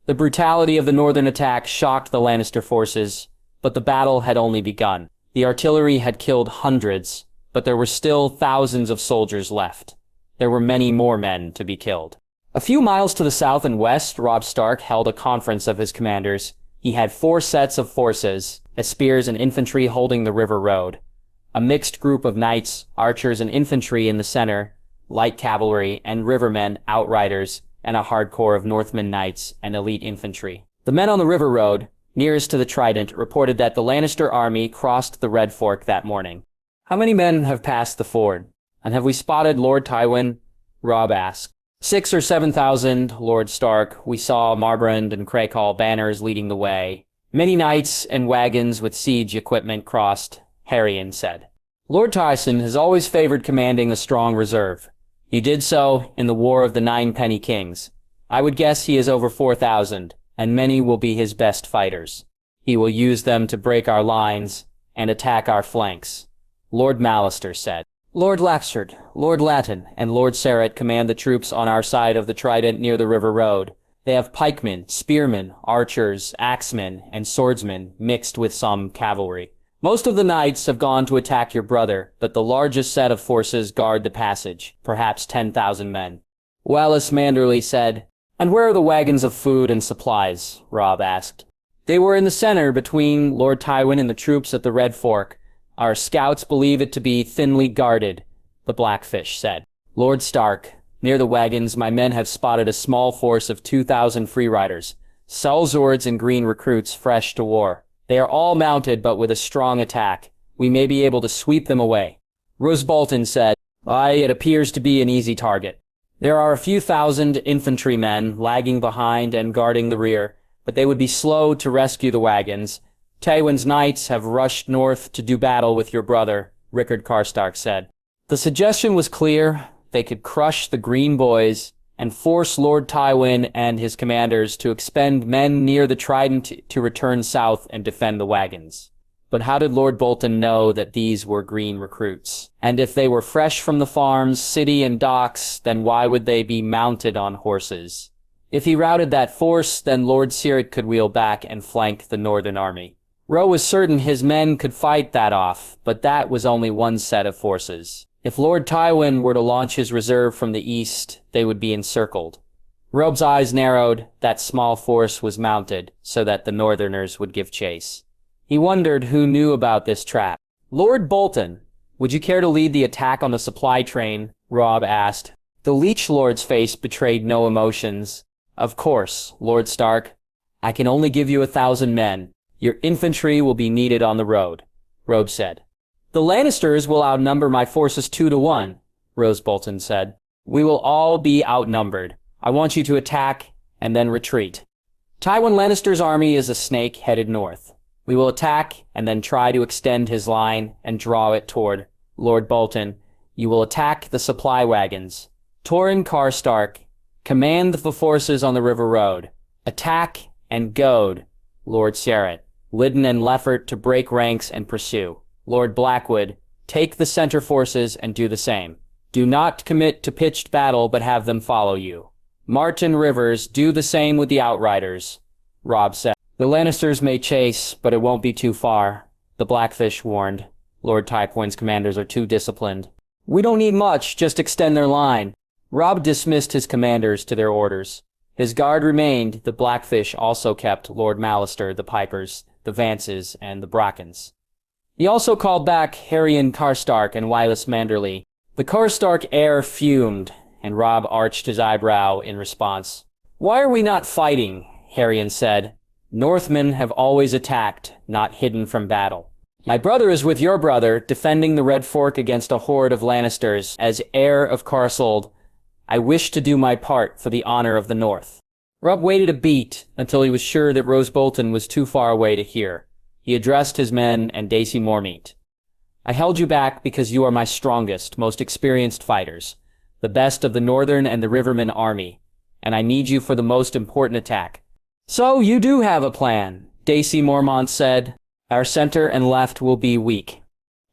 The brutality of the northern attack shocked the Lannister forces, but the battle had only begun. The artillery had killed hundreds, but there were still thousands of soldiers left. There were many more men to be killed. A few miles to the south and west, Robb Stark held a conference of his commanders. He had 4 sets of forces, spears and infantry holding the river road, a mixed group of knights, archers, and infantry in the center, light cavalry and rivermen, outriders, and a hardcore of Northmen knights and elite infantry. The men on the river road, nearest to the Trident, reported that the Lannister army crossed the Red Fork that morning. How many men have passed the ford? And have we spotted Lord Tywin? Robb asked. 6,000 or 7,000, Lord Stark. We saw Marbrand and Crakehall banners leading the way. Many knights and wagons with siege equipment crossed, Harrenhal said. Lord Tyson has always favored commanding a strong reserve. He did so in the War of the Nine Penny Kings. I would guess he is over 4,000, and many will be his best fighters. He will use them to break our lines and attack our flanks, Lord Mallister said. Lord Laxford, Lord Latin, and Lord Serret command the troops on our side of the Trident near the river road. They have pikemen, spearmen, archers, axemen, and swordsmen mixed with some cavalry. Most of the knights have gone to attack your brother, but the largest set of forces guard the passage, perhaps 10,000 men. Wallace Manderly said. And where are the wagons of food and supplies? Robb asked. They were in the center between Lord Tywin and the troops at the Red Fork. Our scouts believe it to be thinly guarded, the Blackfish said. Lord Stark, near the wagons, my men have spotted a small force of 2,000 free riders, sellswords and green recruits fresh to war. They are all mounted, but with a strong attack. We may be able to sweep them away. Roose Bolton said, Aye, it appears to be an easy target. There are a few thousand infantrymen lagging behind and guarding the rear, but they would be slow to rescue the wagons. Tywin's knights have rushed north to do battle with your brother, Rickard Karstark said. The suggestion was clear. They could crush the Green Boys and force Lord Tywin and his commanders to expend men near the Trident to return south and defend the wagons. But how did Lord Bolton know that these were green recruits? And if they were fresh from the farms, city, and docks, then why would they be mounted on horses? If he routed that force, then Lord Serret could wheel back and flank the northern army. Rowe was certain his men could fight that off, but that was only one set of forces. If Lord Tywin were to launch his reserve from the east, they would be encircled. Robb's eyes narrowed. That small force was mounted so that the northerners would give chase. He wondered who knew about this trap. Lord Bolton, would you care to lead the attack on the supply train? Robb asked. The Leech Lord's face betrayed no emotions. Of course, Lord Stark. I can only give you 1,000 men. Your infantry will be needed on the road, Robb said. The Lannisters will outnumber my forces 2 to 1, Roose Bolton said. We will all be outnumbered. I want you to attack and then retreat. Tywin Lannister's army is a snake headed north. We will attack and then try to extend his line and draw it toward Lord Bolton. You will attack the supply wagons. Torrhen Karstark, command the forces on the river road. Attack and goad Lord Serret, Lydon and Leffert to break ranks and pursue. Lord Blackwood, take the center forces and do the same. Do not commit to pitched battle, but have them follow you. Martin Rivers, do the same with the outriders, Robb said. The Lannisters may chase, but it won't be too far, the Blackfish warned. Lord Tywin's commanders are too disciplined. We don't need much, just extend their line. Robb dismissed his commanders to their orders. His guard remained. The Blackfish also kept Lord Mallister, the Pipers, the Vances, and the Brackens. He also called back Harrenhal Karstark and Wallace Manderly. The Karstark heir fumed, and Robb arched his eyebrow in response. Why are we not fighting? Harrenhal said. Northmen have always attacked, not hidden from battle. My brother is with your brother, defending the Red Fork against a horde of Lannisters. As heir of Karsold, I wish to do my part for the honor of the North. Robb waited a beat until he was sure that Roose Bolton was too far away to hear. He addressed his men and Daisy Mormeet. I held you back because you are my strongest, most experienced fighters, the best of the Northern and the Rivermen army, and I need you for the most important attack. So you do have a plan, Daisy Mormont said. Our center and left will be weak.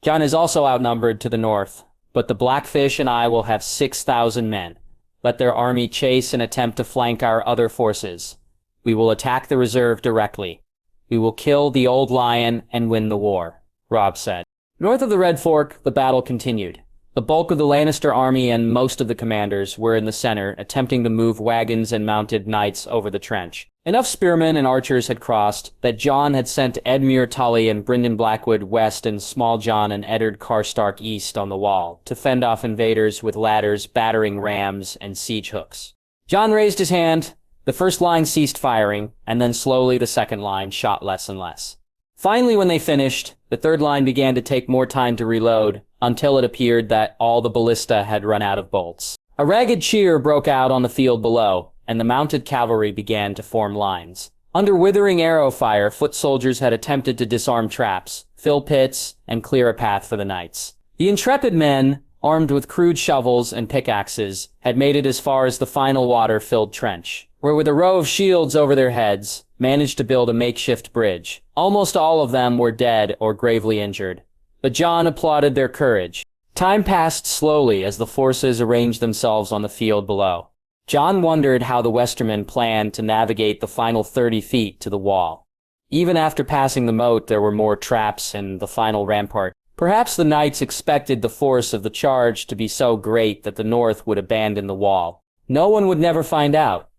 Jon is also outnumbered to the north, but the Blackfish and I will have 6,000 men. Let their army chase and attempt to flank our other forces. We will attack the reserve directly. We will kill the Old Lion and win the war, Robb said. North of the Red Fork, the battle continued. The bulk of the Lannister army and most of the commanders were in the center, attempting to move wagons and mounted knights over the trench. Enough spearmen and archers had crossed that Jon had sent Edmure Tully and Brynden Blackwood west and Small Jon and Eddard Karstark east on the wall to fend off invaders with ladders, battering rams, and siege hooks. Jon raised his hand. The first line ceased firing, and then slowly the second line shot less and less. Finally, when they finished, the third line began to take more time to reload, until it appeared that all the ballista had run out of bolts. A ragged cheer broke out on the field below, and the mounted cavalry began to form lines. Under withering arrow fire, foot soldiers had attempted to disarm traps, fill pits, and clear a path for the knights. The intrepid men, armed with crude shovels and pickaxes, had made it as far as the final water-filled trench, where with a row of shields over their heads, managed to build a makeshift bridge. Almost all of them were dead or gravely injured, but Jon applauded their courage. Time passed slowly as the forces arranged themselves on the field below. Jon wondered how the Westermen planned to navigate the final 30 feet to the wall. Even after passing the moat, there were more traps and the final rampart. Perhaps the knights expected the force of the charge to be so great that the North would abandon the wall. No one would never find out.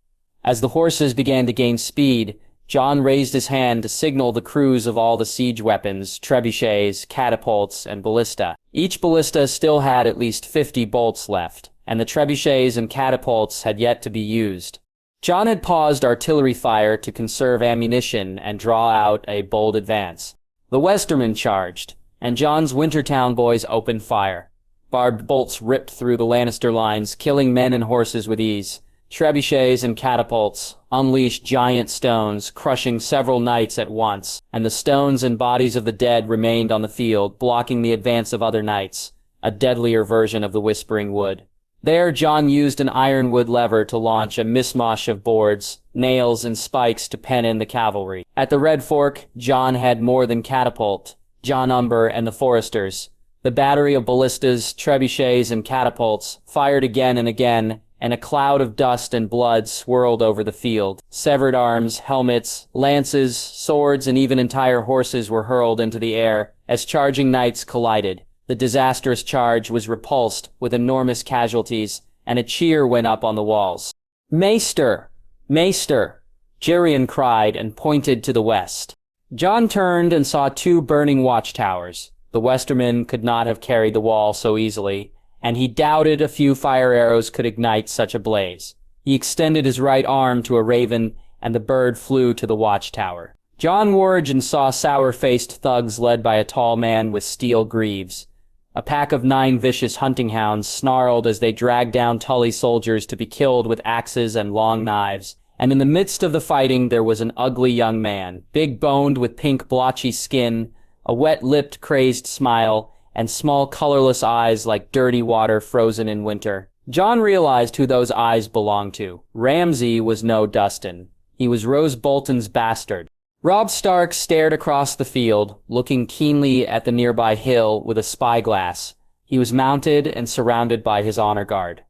As the horses began to gain speed, Jon raised his hand to signal the crews of all the siege weapons, trebuchets, catapults, and ballista. Each ballista still had at least 50 bolts left, and the trebuchets and catapults had yet to be used. Jon had paused artillery fire to conserve ammunition and draw out a bold advance. The Westermen charged, and Jon's Wintertown boys opened fire. Barbed bolts ripped through the Lannister lines, killing men and horses with ease. Trebuchets and catapults unleashed giant stones, crushing several knights at once, and the stones and bodies of the dead remained on the field, blocking the advance of other knights, a deadlier version of the Whispering Wood. There, Jon used an ironwood lever to launch a mishmash of boards, nails, and spikes to pen in the cavalry. At the Red Fork, Jon had more than catapult, Jon Umber and the Foresters. The battery of ballistas, trebuchets, and catapults fired again and again, and a cloud of dust and blood swirled over the field. Severed arms, helmets, lances, swords, and even entire horses were hurled into the air as charging knights collided. The disastrous charge was repulsed with enormous casualties, and a cheer went up on the walls. "Maester! Maester!" Tyrion cried and pointed to the west. Jon turned and saw two burning watchtowers. The Westermen could not have carried the wall so easily, and he doubted a few fire arrows could ignite such a blaze. He extended his right arm to a raven, and the bird flew to the watchtower. Jon Warge and saw sour-faced thugs led by a tall man with steel greaves. A pack of 9 vicious hunting hounds snarled as they dragged down Tully soldiers to be killed with axes and long knives, and in the midst of the fighting there was an ugly young man, big-boned with pink blotchy skin, a wet-lipped crazed smile, and small colorless eyes like dirty water frozen in winter. Jon realized who those eyes belonged to. Ramsay was no Dustin. He was Rose Bolton's bastard. Robb Stark stared across the field, looking keenly at the nearby hill with a spyglass. He was mounted and surrounded by his honor guard.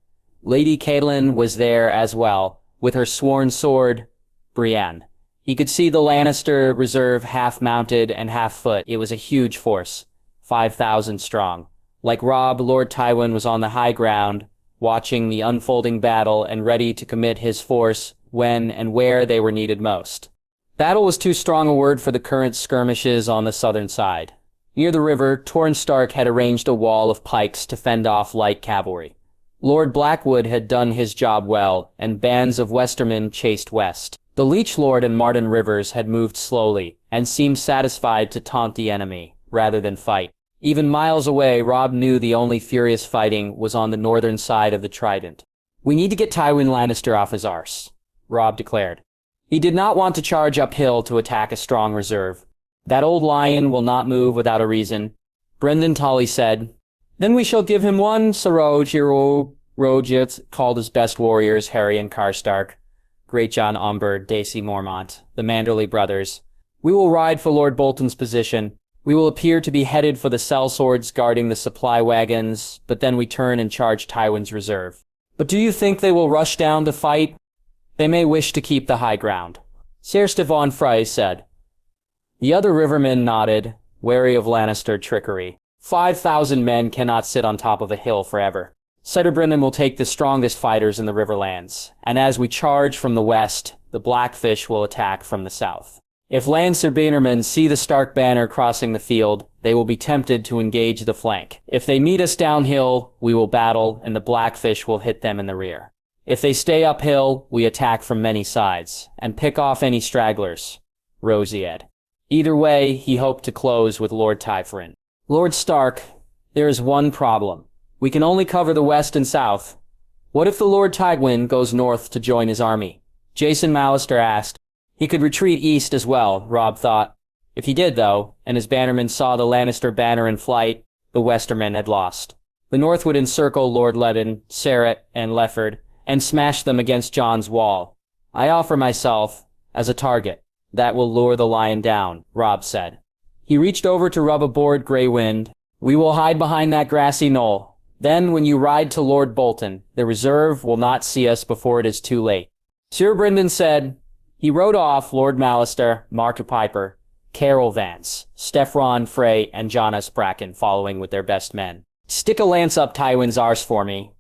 Lady Catelyn was there as well, with her sworn sword, Brienne. He could see the Lannister reserve half-mounted and half-foot. It was a huge force, 5,000 strong. Like Robb, Lord Tywin was on the high ground, watching the unfolding battle and ready to commit his force when and where they were needed most. Battle was too strong a word for the current skirmishes on the southern side. Near the river, Torrhen Stark had arranged a wall of pikes to fend off light cavalry. Lord Blackwood had done his job well, and bands of Westermen chased west. The Leech Lord and Martin Rivers had moved slowly, and seemed satisfied to taunt the enemy, rather than fight. Even miles away, Robb knew the only furious fighting was on the northern side of the Trident. "We need to get Tywin Lannister off his arse," Robb declared. He did not want to charge uphill to attack a strong reserve. That old lion will not move without a reason. Brynden Tully said, Then we shall give him one Rojit called his best warriors, Harry and Karstark, Great John Umber, Dacey Mormont, the Manderley brothers. We will ride for Lord Bolton's position. We will appear to be headed for the sellswords guarding the supply wagons, but then we turn and charge Tywin's reserve. But do you think they will rush down to fight? They may wish to keep the high ground. Ser Stefan Frey said. The other rivermen nodded, wary of Lannister trickery. 5,000 men cannot sit on top of a hill forever. Sutter Brynden will take the strongest fighters in the Riverlands, and as we charge from the west, the Blackfish will attack from the south. If Lancer bannermen see the Stark banner crossing the field, they will be tempted to engage the flank. If they meet us downhill, we will battle, and the Blackfish will hit them in the rear. If they stay uphill, we attack from many sides, and pick off any stragglers. Rosied. Either way, he hoped to close with Lord Tywin. Lord Stark, there is one problem. We can only cover the west and south. What if the Lord Tywin goes north to join his army? Jason Mallister asked. He could retreat east as well, Robb thought. If he did, though, and his bannermen saw the Lannister banner in flight, the Westermen had lost. The north would encircle Lord Ledden, Serret, and Lefford, and smash them against Jon's wall. I offer myself as a target. That will lure the lion down, Robb said. He reached over to rub aboard Grey Wind. We will hide behind that grassy knoll. Then, when you ride to Lord Bolton, the reserve will not see us before it is too late. Sir Brynden said. He rode off Lord Mallister, Mark Piper, Carol Vance, Steffron Frey, and Jonas Bracken following with their best men. Stick a lance up Tywin's arse for me,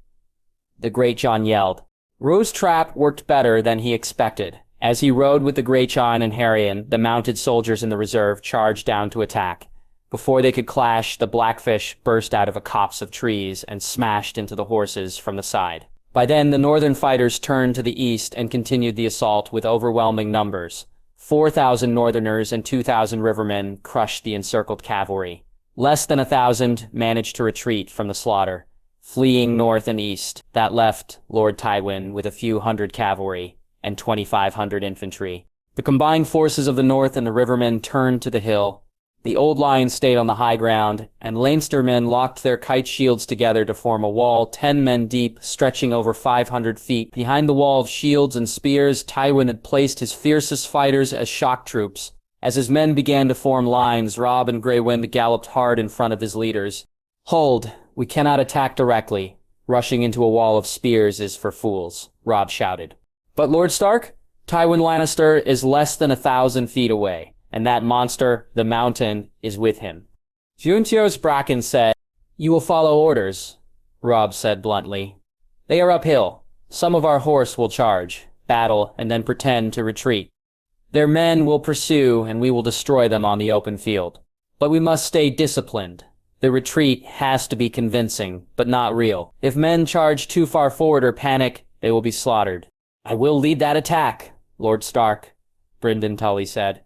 the Great Jon yelled. Roe's trap worked better than he expected. As he rode with the Great Jon and Harrion, the mounted soldiers in the reserve charged down to attack. Before they could clash, the Blackfish burst out of a copse of trees and smashed into the horses from the side. By then, the northern fighters turned to the east and continued the assault with overwhelming numbers. 4,000 northerners and 2,000 rivermen crushed the encircled cavalry. Less than 1,000 managed to retreat from the slaughter, fleeing north and east. That left Lord Tywin with a few hundred cavalry and 2,500 infantry. The combined forces of the north and the rivermen turned to the hill. The old lion stayed on the high ground, and Leinster men locked their kite shields together to form a wall 10 men deep, stretching over 500 feet. Behind the wall of shields and spears, Tywin had placed his fiercest fighters as shock troops. As his men began to form lines, Robb and Grey Wind galloped hard in front of his leaders. Hold, we cannot attack directly. Rushing into a wall of spears is for fools, Robb shouted. But Lord Stark, Tywin Lannister is less than 1,000 feet away. And that monster, the Mountain, is with him. Juntios Bracken said, You will follow orders, Robb said bluntly. They are uphill. Some of our horse will charge, battle, and then pretend to retreat. Their men will pursue, and we will destroy them on the open field. But we must stay disciplined. The retreat has to be convincing, but not real. If men charge too far forward or panic, they will be slaughtered. I will lead that attack, Lord Stark, Brynden Tully said.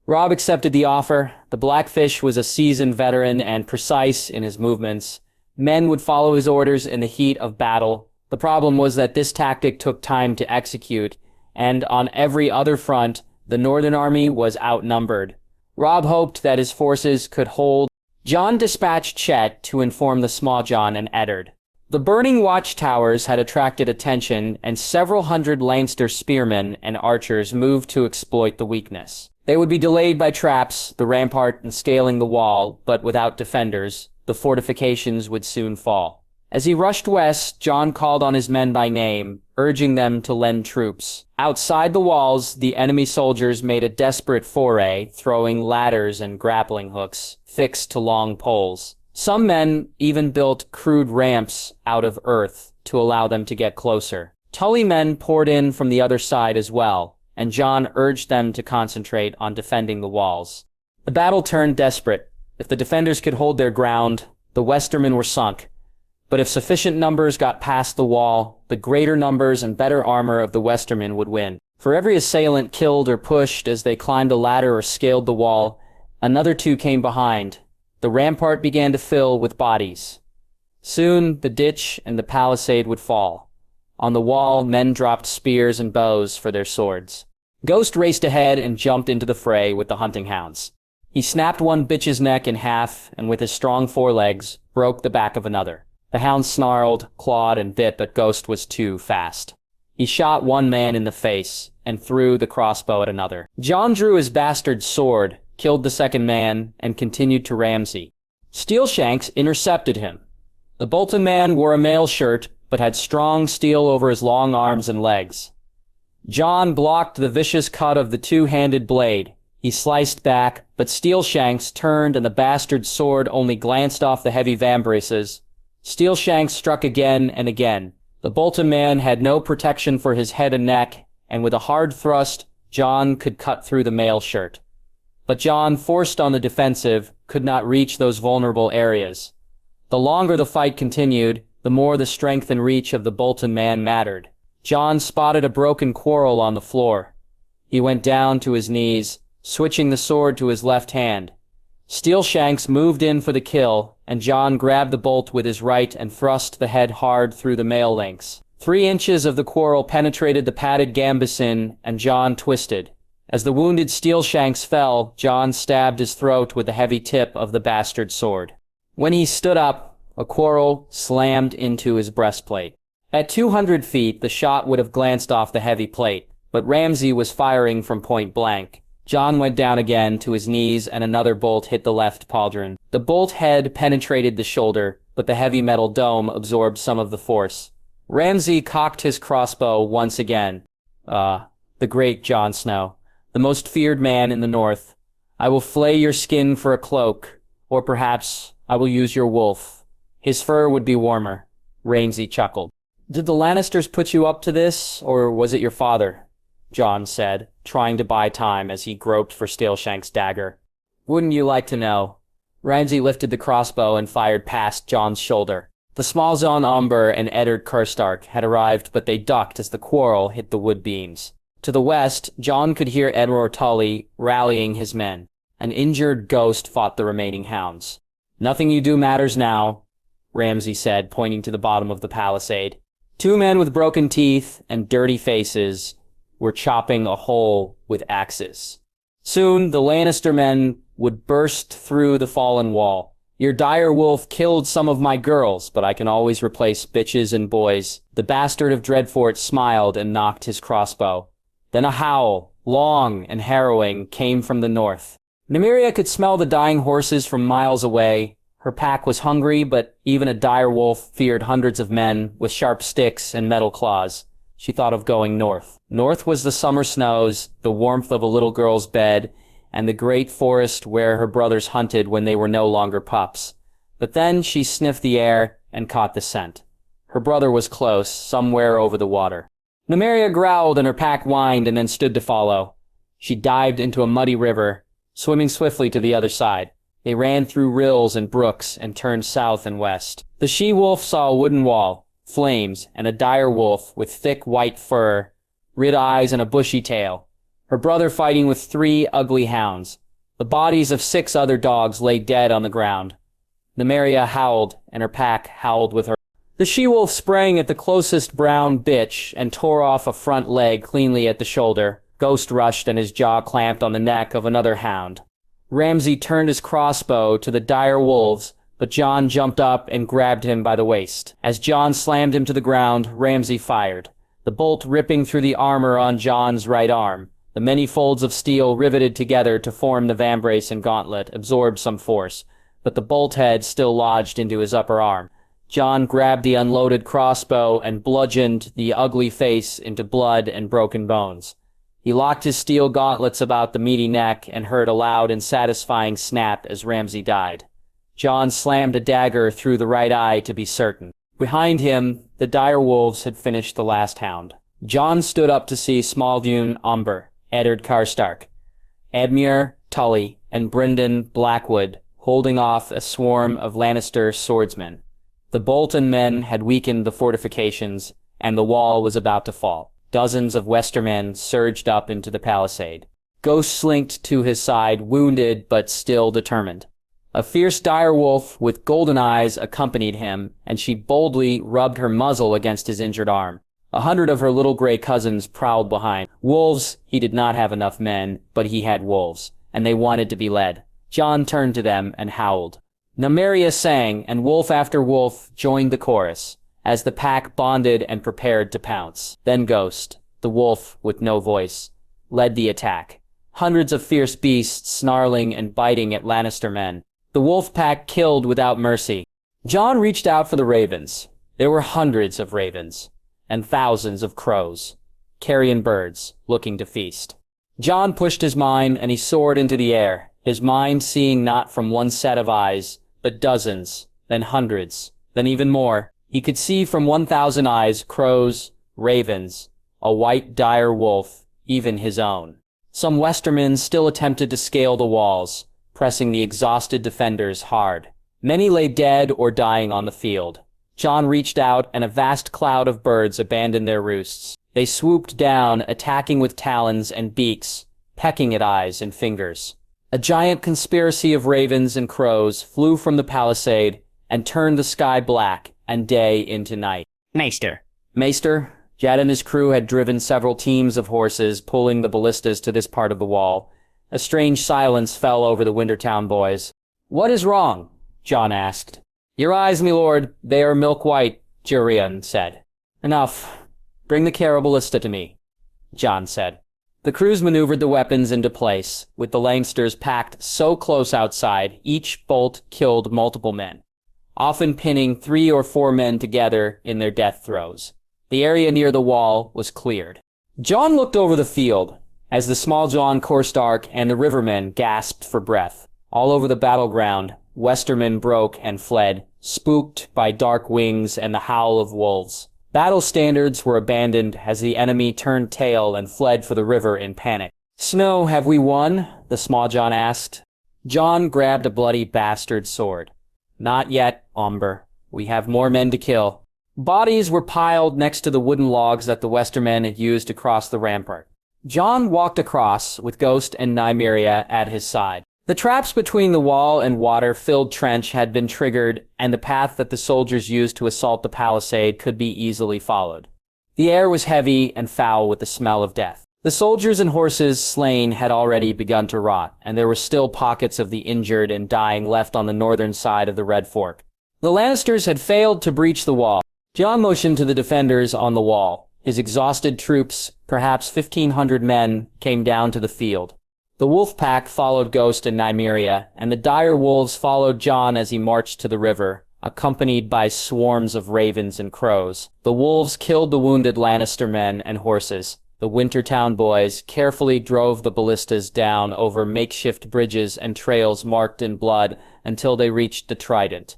Robb accepted the offer. The Blackfish was a seasoned veteran and precise in his movements. Men would follow his orders in the heat of battle. The problem was that this tactic took time to execute, and on every other front, the Northern Army was outnumbered. Robb hoped that his forces could hold. Jon dispatched Chet to inform the Small Jon and Eddard. The burning watchtowers had attracted attention, and several hundred Leinster spearmen and archers moved to exploit the weakness. They would be delayed by traps, the rampart, and scaling the wall, but without defenders, the fortifications would soon fall. As he rushed west, Jon called on his men by name, urging them to lend troops. Outside the walls, the enemy soldiers made a desperate foray, throwing ladders and grappling hooks, fixed to long poles. Some men even built crude ramps out of earth to allow them to get closer. Tully men poured in from the other side as well, and Jon urged them to concentrate on defending the walls. The battle turned desperate. If the defenders could hold their ground, the Westermen were sunk. But if sufficient numbers got past the wall, the greater numbers and better armor of the Westermen would win. For every assailant killed or pushed as they climbed a ladder or scaled the wall, another two came behind. The rampart began to fill with bodies. Soon, the ditch and the palisade would fall. On the wall, men dropped spears and bows for their swords. Ghost raced ahead and jumped into the fray with the hunting hounds. He snapped one bitch's neck in half and with his strong forelegs broke the back of another. The hound snarled, clawed, and bit, but Ghost was too fast. He shot one man in the face and threw the crossbow at another. Jon drew his bastard sword, killed the second man, and continued to Ramsay. Steelshanks intercepted him. The Bolton man wore a mail shirt, but had strong steel over his long arms and legs. Jon blocked the vicious cut of the two-handed blade. He sliced back, but Steelshanks turned and the bastard's sword only glanced off the heavy vambraces. Steelshanks struck again and again. The Bolton man had no protection for his head and neck, and with a hard thrust, Jon could cut through the mail shirt. But Jon, forced on the defensive, could not reach those vulnerable areas. The longer the fight continued, the more the strength and reach of the Bolton man mattered. Jon spotted a broken quarrel on the floor. He went down to his knees, switching the sword to his left hand. Steelshanks moved in for the kill, and Jon grabbed the bolt with his right and thrust the head hard through the mail links. 3 inches of the quarrel penetrated the padded gambeson, and Jon twisted. As the wounded Steelshanks fell, Jon stabbed his throat with the heavy tip of the bastard sword. When he stood up, a quarrel slammed into his breastplate. At 200 feet, the shot would have glanced off the heavy plate, but Ramsay was firing from point blank. Jon went down again to his knees, and another bolt hit the left pauldron. The bolt head penetrated the shoulder, but the heavy metal dome absorbed some of the force. Ramsay cocked his crossbow once again. The great Jon Snow, the most feared man in the north. I will flay your skin for a cloak, or perhaps I will use your wolf. His fur would be warmer. Ramsay chuckled. Did the Lannisters put you up to this, or was it your father? Jon said, trying to buy time as he groped for Steelshanks' dagger. Wouldn't you like to know? Ramsay lifted the crossbow and fired past Jon's shoulder. The small Zon Umber and Eddard Karstark had arrived, but they ducked as the quarrel hit the wood beams. To the west, Jon could hear Eddard Tully rallying his men. An injured Ghost fought the remaining hounds. Nothing you do matters now, Ramsay said, pointing to the bottom of the palisade. 2 men with broken teeth and dirty faces were chopping a hole with axes. Soon, the Lannister men would burst through the fallen wall. Your dire wolf killed some of my girls, but I can always replace bitches and boys. The bastard of Dreadfort smiled and knocked his crossbow. Then a howl, long and harrowing, came from the north. Nymeria could smell the dying horses from miles away. Her pack was hungry, but even a dire wolf feared hundreds of men with sharp sticks and metal claws. She thought of going north. North was the summer snows, the warmth of a little girl's bed, and the great forest where her brothers hunted when they were no longer pups. But then she sniffed the air and caught the scent. Her brother was close, somewhere over the water. Nymeria growled and her pack whined and then stood to follow. She dived into a muddy river, swimming swiftly to the other side. They ran through rills and brooks and turned south and west. The she-wolf saw a wooden wall, flames, and a dire wolf with thick white fur, red eyes, and a bushy tail. Her brother fighting with 3 ugly hounds. The bodies of 6 other dogs lay dead on the ground. Nymeria howled, and her pack howled with her. The she-wolf sprang at the closest brown bitch and tore off a front leg cleanly at the shoulder. Ghost rushed, and his jaw clamped on the neck of another hound. Ramsay turned his crossbow to the dire wolves, but Jon jumped up and grabbed him by the waist. As Jon slammed him to the ground, Ramsay fired, the bolt ripping through the armor on Jon's right arm. The many folds of steel riveted together to form the vambrace and gauntlet absorbed some force, but the bolt head still lodged into his upper arm. Jon grabbed the unloaded crossbow and bludgeoned the ugly face into blood and broken bones. He locked his steel gauntlets about the meaty neck and heard a loud and satisfying snap as Ramsay died. Jon slammed a dagger through the right eye to be certain. Behind him, the dire wolves had finished the last hound. Jon stood up to see Smaldune Umber, Eddard Karstark, Edmure Tully, and Brynden Blackwood holding off a swarm of Lannister swordsmen. The Bolton men had weakened the fortifications, and the wall was about to fall. Dozens of Westermen surged up into the palisade. Ghost slinked to his side, wounded but still determined. A fierce dire wolf with golden eyes accompanied him, and she boldly rubbed her muzzle against his injured arm. 100 of her little gray cousins prowled behind. Wolves, he did not have enough men, but he had wolves, and they wanted to be led. Jon turned to them and howled. Nymeria sang, and wolf after wolf joined the chorus, as the pack bonded and prepared to pounce. Then Ghost, the wolf with no voice, led the attack. Hundreds of fierce beasts snarling and biting at Lannister men. The wolf pack killed without mercy. Jon reached out for the ravens. There were hundreds of ravens, and thousands of crows, carrion birds, looking to feast. Jon pushed his mind, and he soared into the air, his mind seeing not from one set of eyes, but dozens, then hundreds, then even more. He could see from 1,000 eyes, crows, ravens, a white dire wolf, even his own. Some Westermen still attempted to scale the walls, pressing the exhausted defenders hard. Many lay dead or dying on the field. Jon reached out, and a vast cloud of birds abandoned their roosts. They swooped down, attacking with talons and beaks, pecking at eyes and fingers. A giant conspiracy of ravens and crows flew from the palisade and turned the sky black and day into night. Maester, Jed and his crew had driven several teams of horses, pulling the ballistas to this part of the wall. A strange silence fell over the Wintertown boys. "What is wrong?" Jon asked. "Your eyes, my lord, they are milk white," Tyrion said. "Enough. Bring the caraballista to me," Jon said. The crews maneuvered the weapons into place, with the Lannisters packed so close outside, each bolt killed multiple men, often pinning 3 or 4 men together in their death throes. The area near the wall was cleared. Jon looked over the field, as the small Jon Stark and the Rivermen gasped for breath. All over the battleground, Westermen broke and fled, spooked by dark wings and the howl of wolves. Battle standards were abandoned as the enemy turned tail and fled for the river in panic. "Snow, have we won?" the small Jon asked. Jon grabbed a bloody bastard sword. "Not yet, Umber. We have more men to kill." Bodies were piled next to the wooden logs that the Westermen had used to cross the rampart. Jon walked across, with Ghost and Nymeria at his side. The traps between the wall and water-filled trench had been triggered, and the path that the soldiers used to assault the palisade could be easily followed. The air was heavy and foul with the smell of death. The soldiers and horses slain had already begun to rot, and there were still pockets of the injured and dying left on the northern side of the Red Fork. The Lannisters had failed to breach the wall. Jon motioned to the defenders on the wall. His exhausted troops, perhaps 1,500 men, came down to the field. The wolf pack followed Ghost and Nymeria, and the dire wolves followed Jon as he marched to the river, accompanied by swarms of ravens and crows. The wolves killed the wounded Lannister men and horses. The Wintertown boys carefully drove the ballistas down over makeshift bridges and trails marked in blood until they reached the Trident.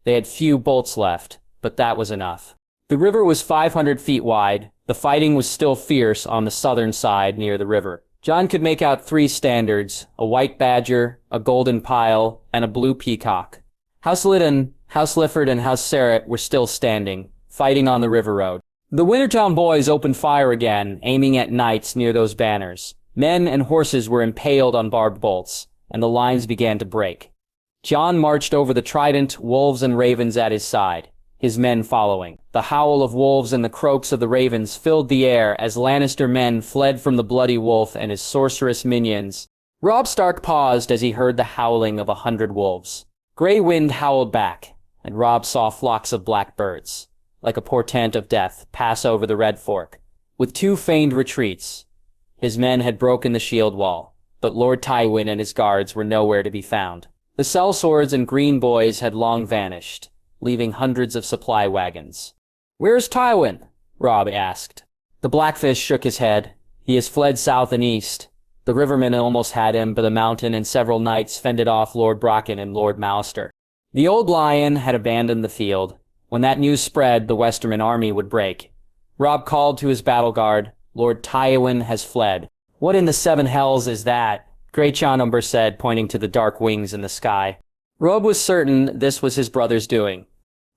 They had few bolts left, but that was enough. The river was 500 feet wide. The fighting was still fierce on the southern side near the river. Jon could make out 3 standards, a white badger, a golden pile, and a blue peacock. House Lyddon, House Lifford, and House Serret were still standing, fighting on the river road. The Wintertown boys opened fire again, aiming at knights near those banners. Men and horses were impaled on barbed bolts, and the lines began to break. Jon marched over the Trident, wolves and ravens at his side, his men following. The howl of wolves and the croaks of the ravens filled the air as Lannister men fled from the bloody wolf and his sorceress minions. Robb Stark paused as he heard the howling of 100 wolves. Grey wind howled back, and Robb saw flocks of black birds, like a portent of death, pass over the Red Fork. With 2 feigned retreats, his men had broken the shield wall, but Lord Tywin and his guards were nowhere to be found. The sellswords and green boys had long vanished, leaving hundreds of supply wagons. "Where's Tywin?" Robb asked. The Blackfish shook his head. "He has fled south and east. The Rivermen almost had him, but the mountain and several knights fended off Lord Bracken and Lord Mallister. The old lion had abandoned the field. When that news spread, the Westermen army would break." Robb called to his battle guard. "Lord Tywin has fled." "What in the 7 hells is that?" Grey Umber said, pointing to the dark wings in the sky. Robb was certain this was his brother's doing.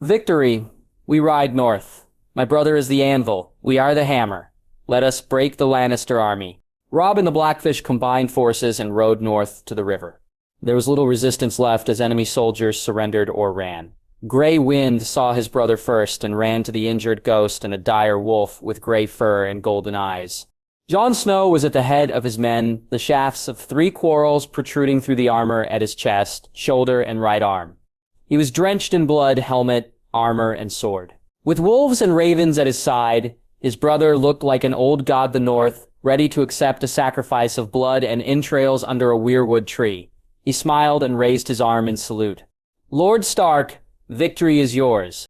"Victory. We ride north. My brother is the anvil. We are the hammer. Let us break the Lannister army." Robb and the Blackfish combined forces and rode north to the river. There was little resistance left as enemy soldiers surrendered or ran. Grey Wind saw his brother first and ran to the injured Ghost and a dire wolf with grey fur and golden eyes. Jon Snow was at the head of his men, the shafts of 3 quarrels protruding through the armor at his chest, shoulder, and right arm. He was drenched in blood, helmet, armor, and sword. With wolves and ravens at his side, his brother looked like an old god the North, ready to accept a sacrifice of blood and entrails under a weirwood tree. He smiled and raised his arm in salute. "Lord Stark, victory is yours."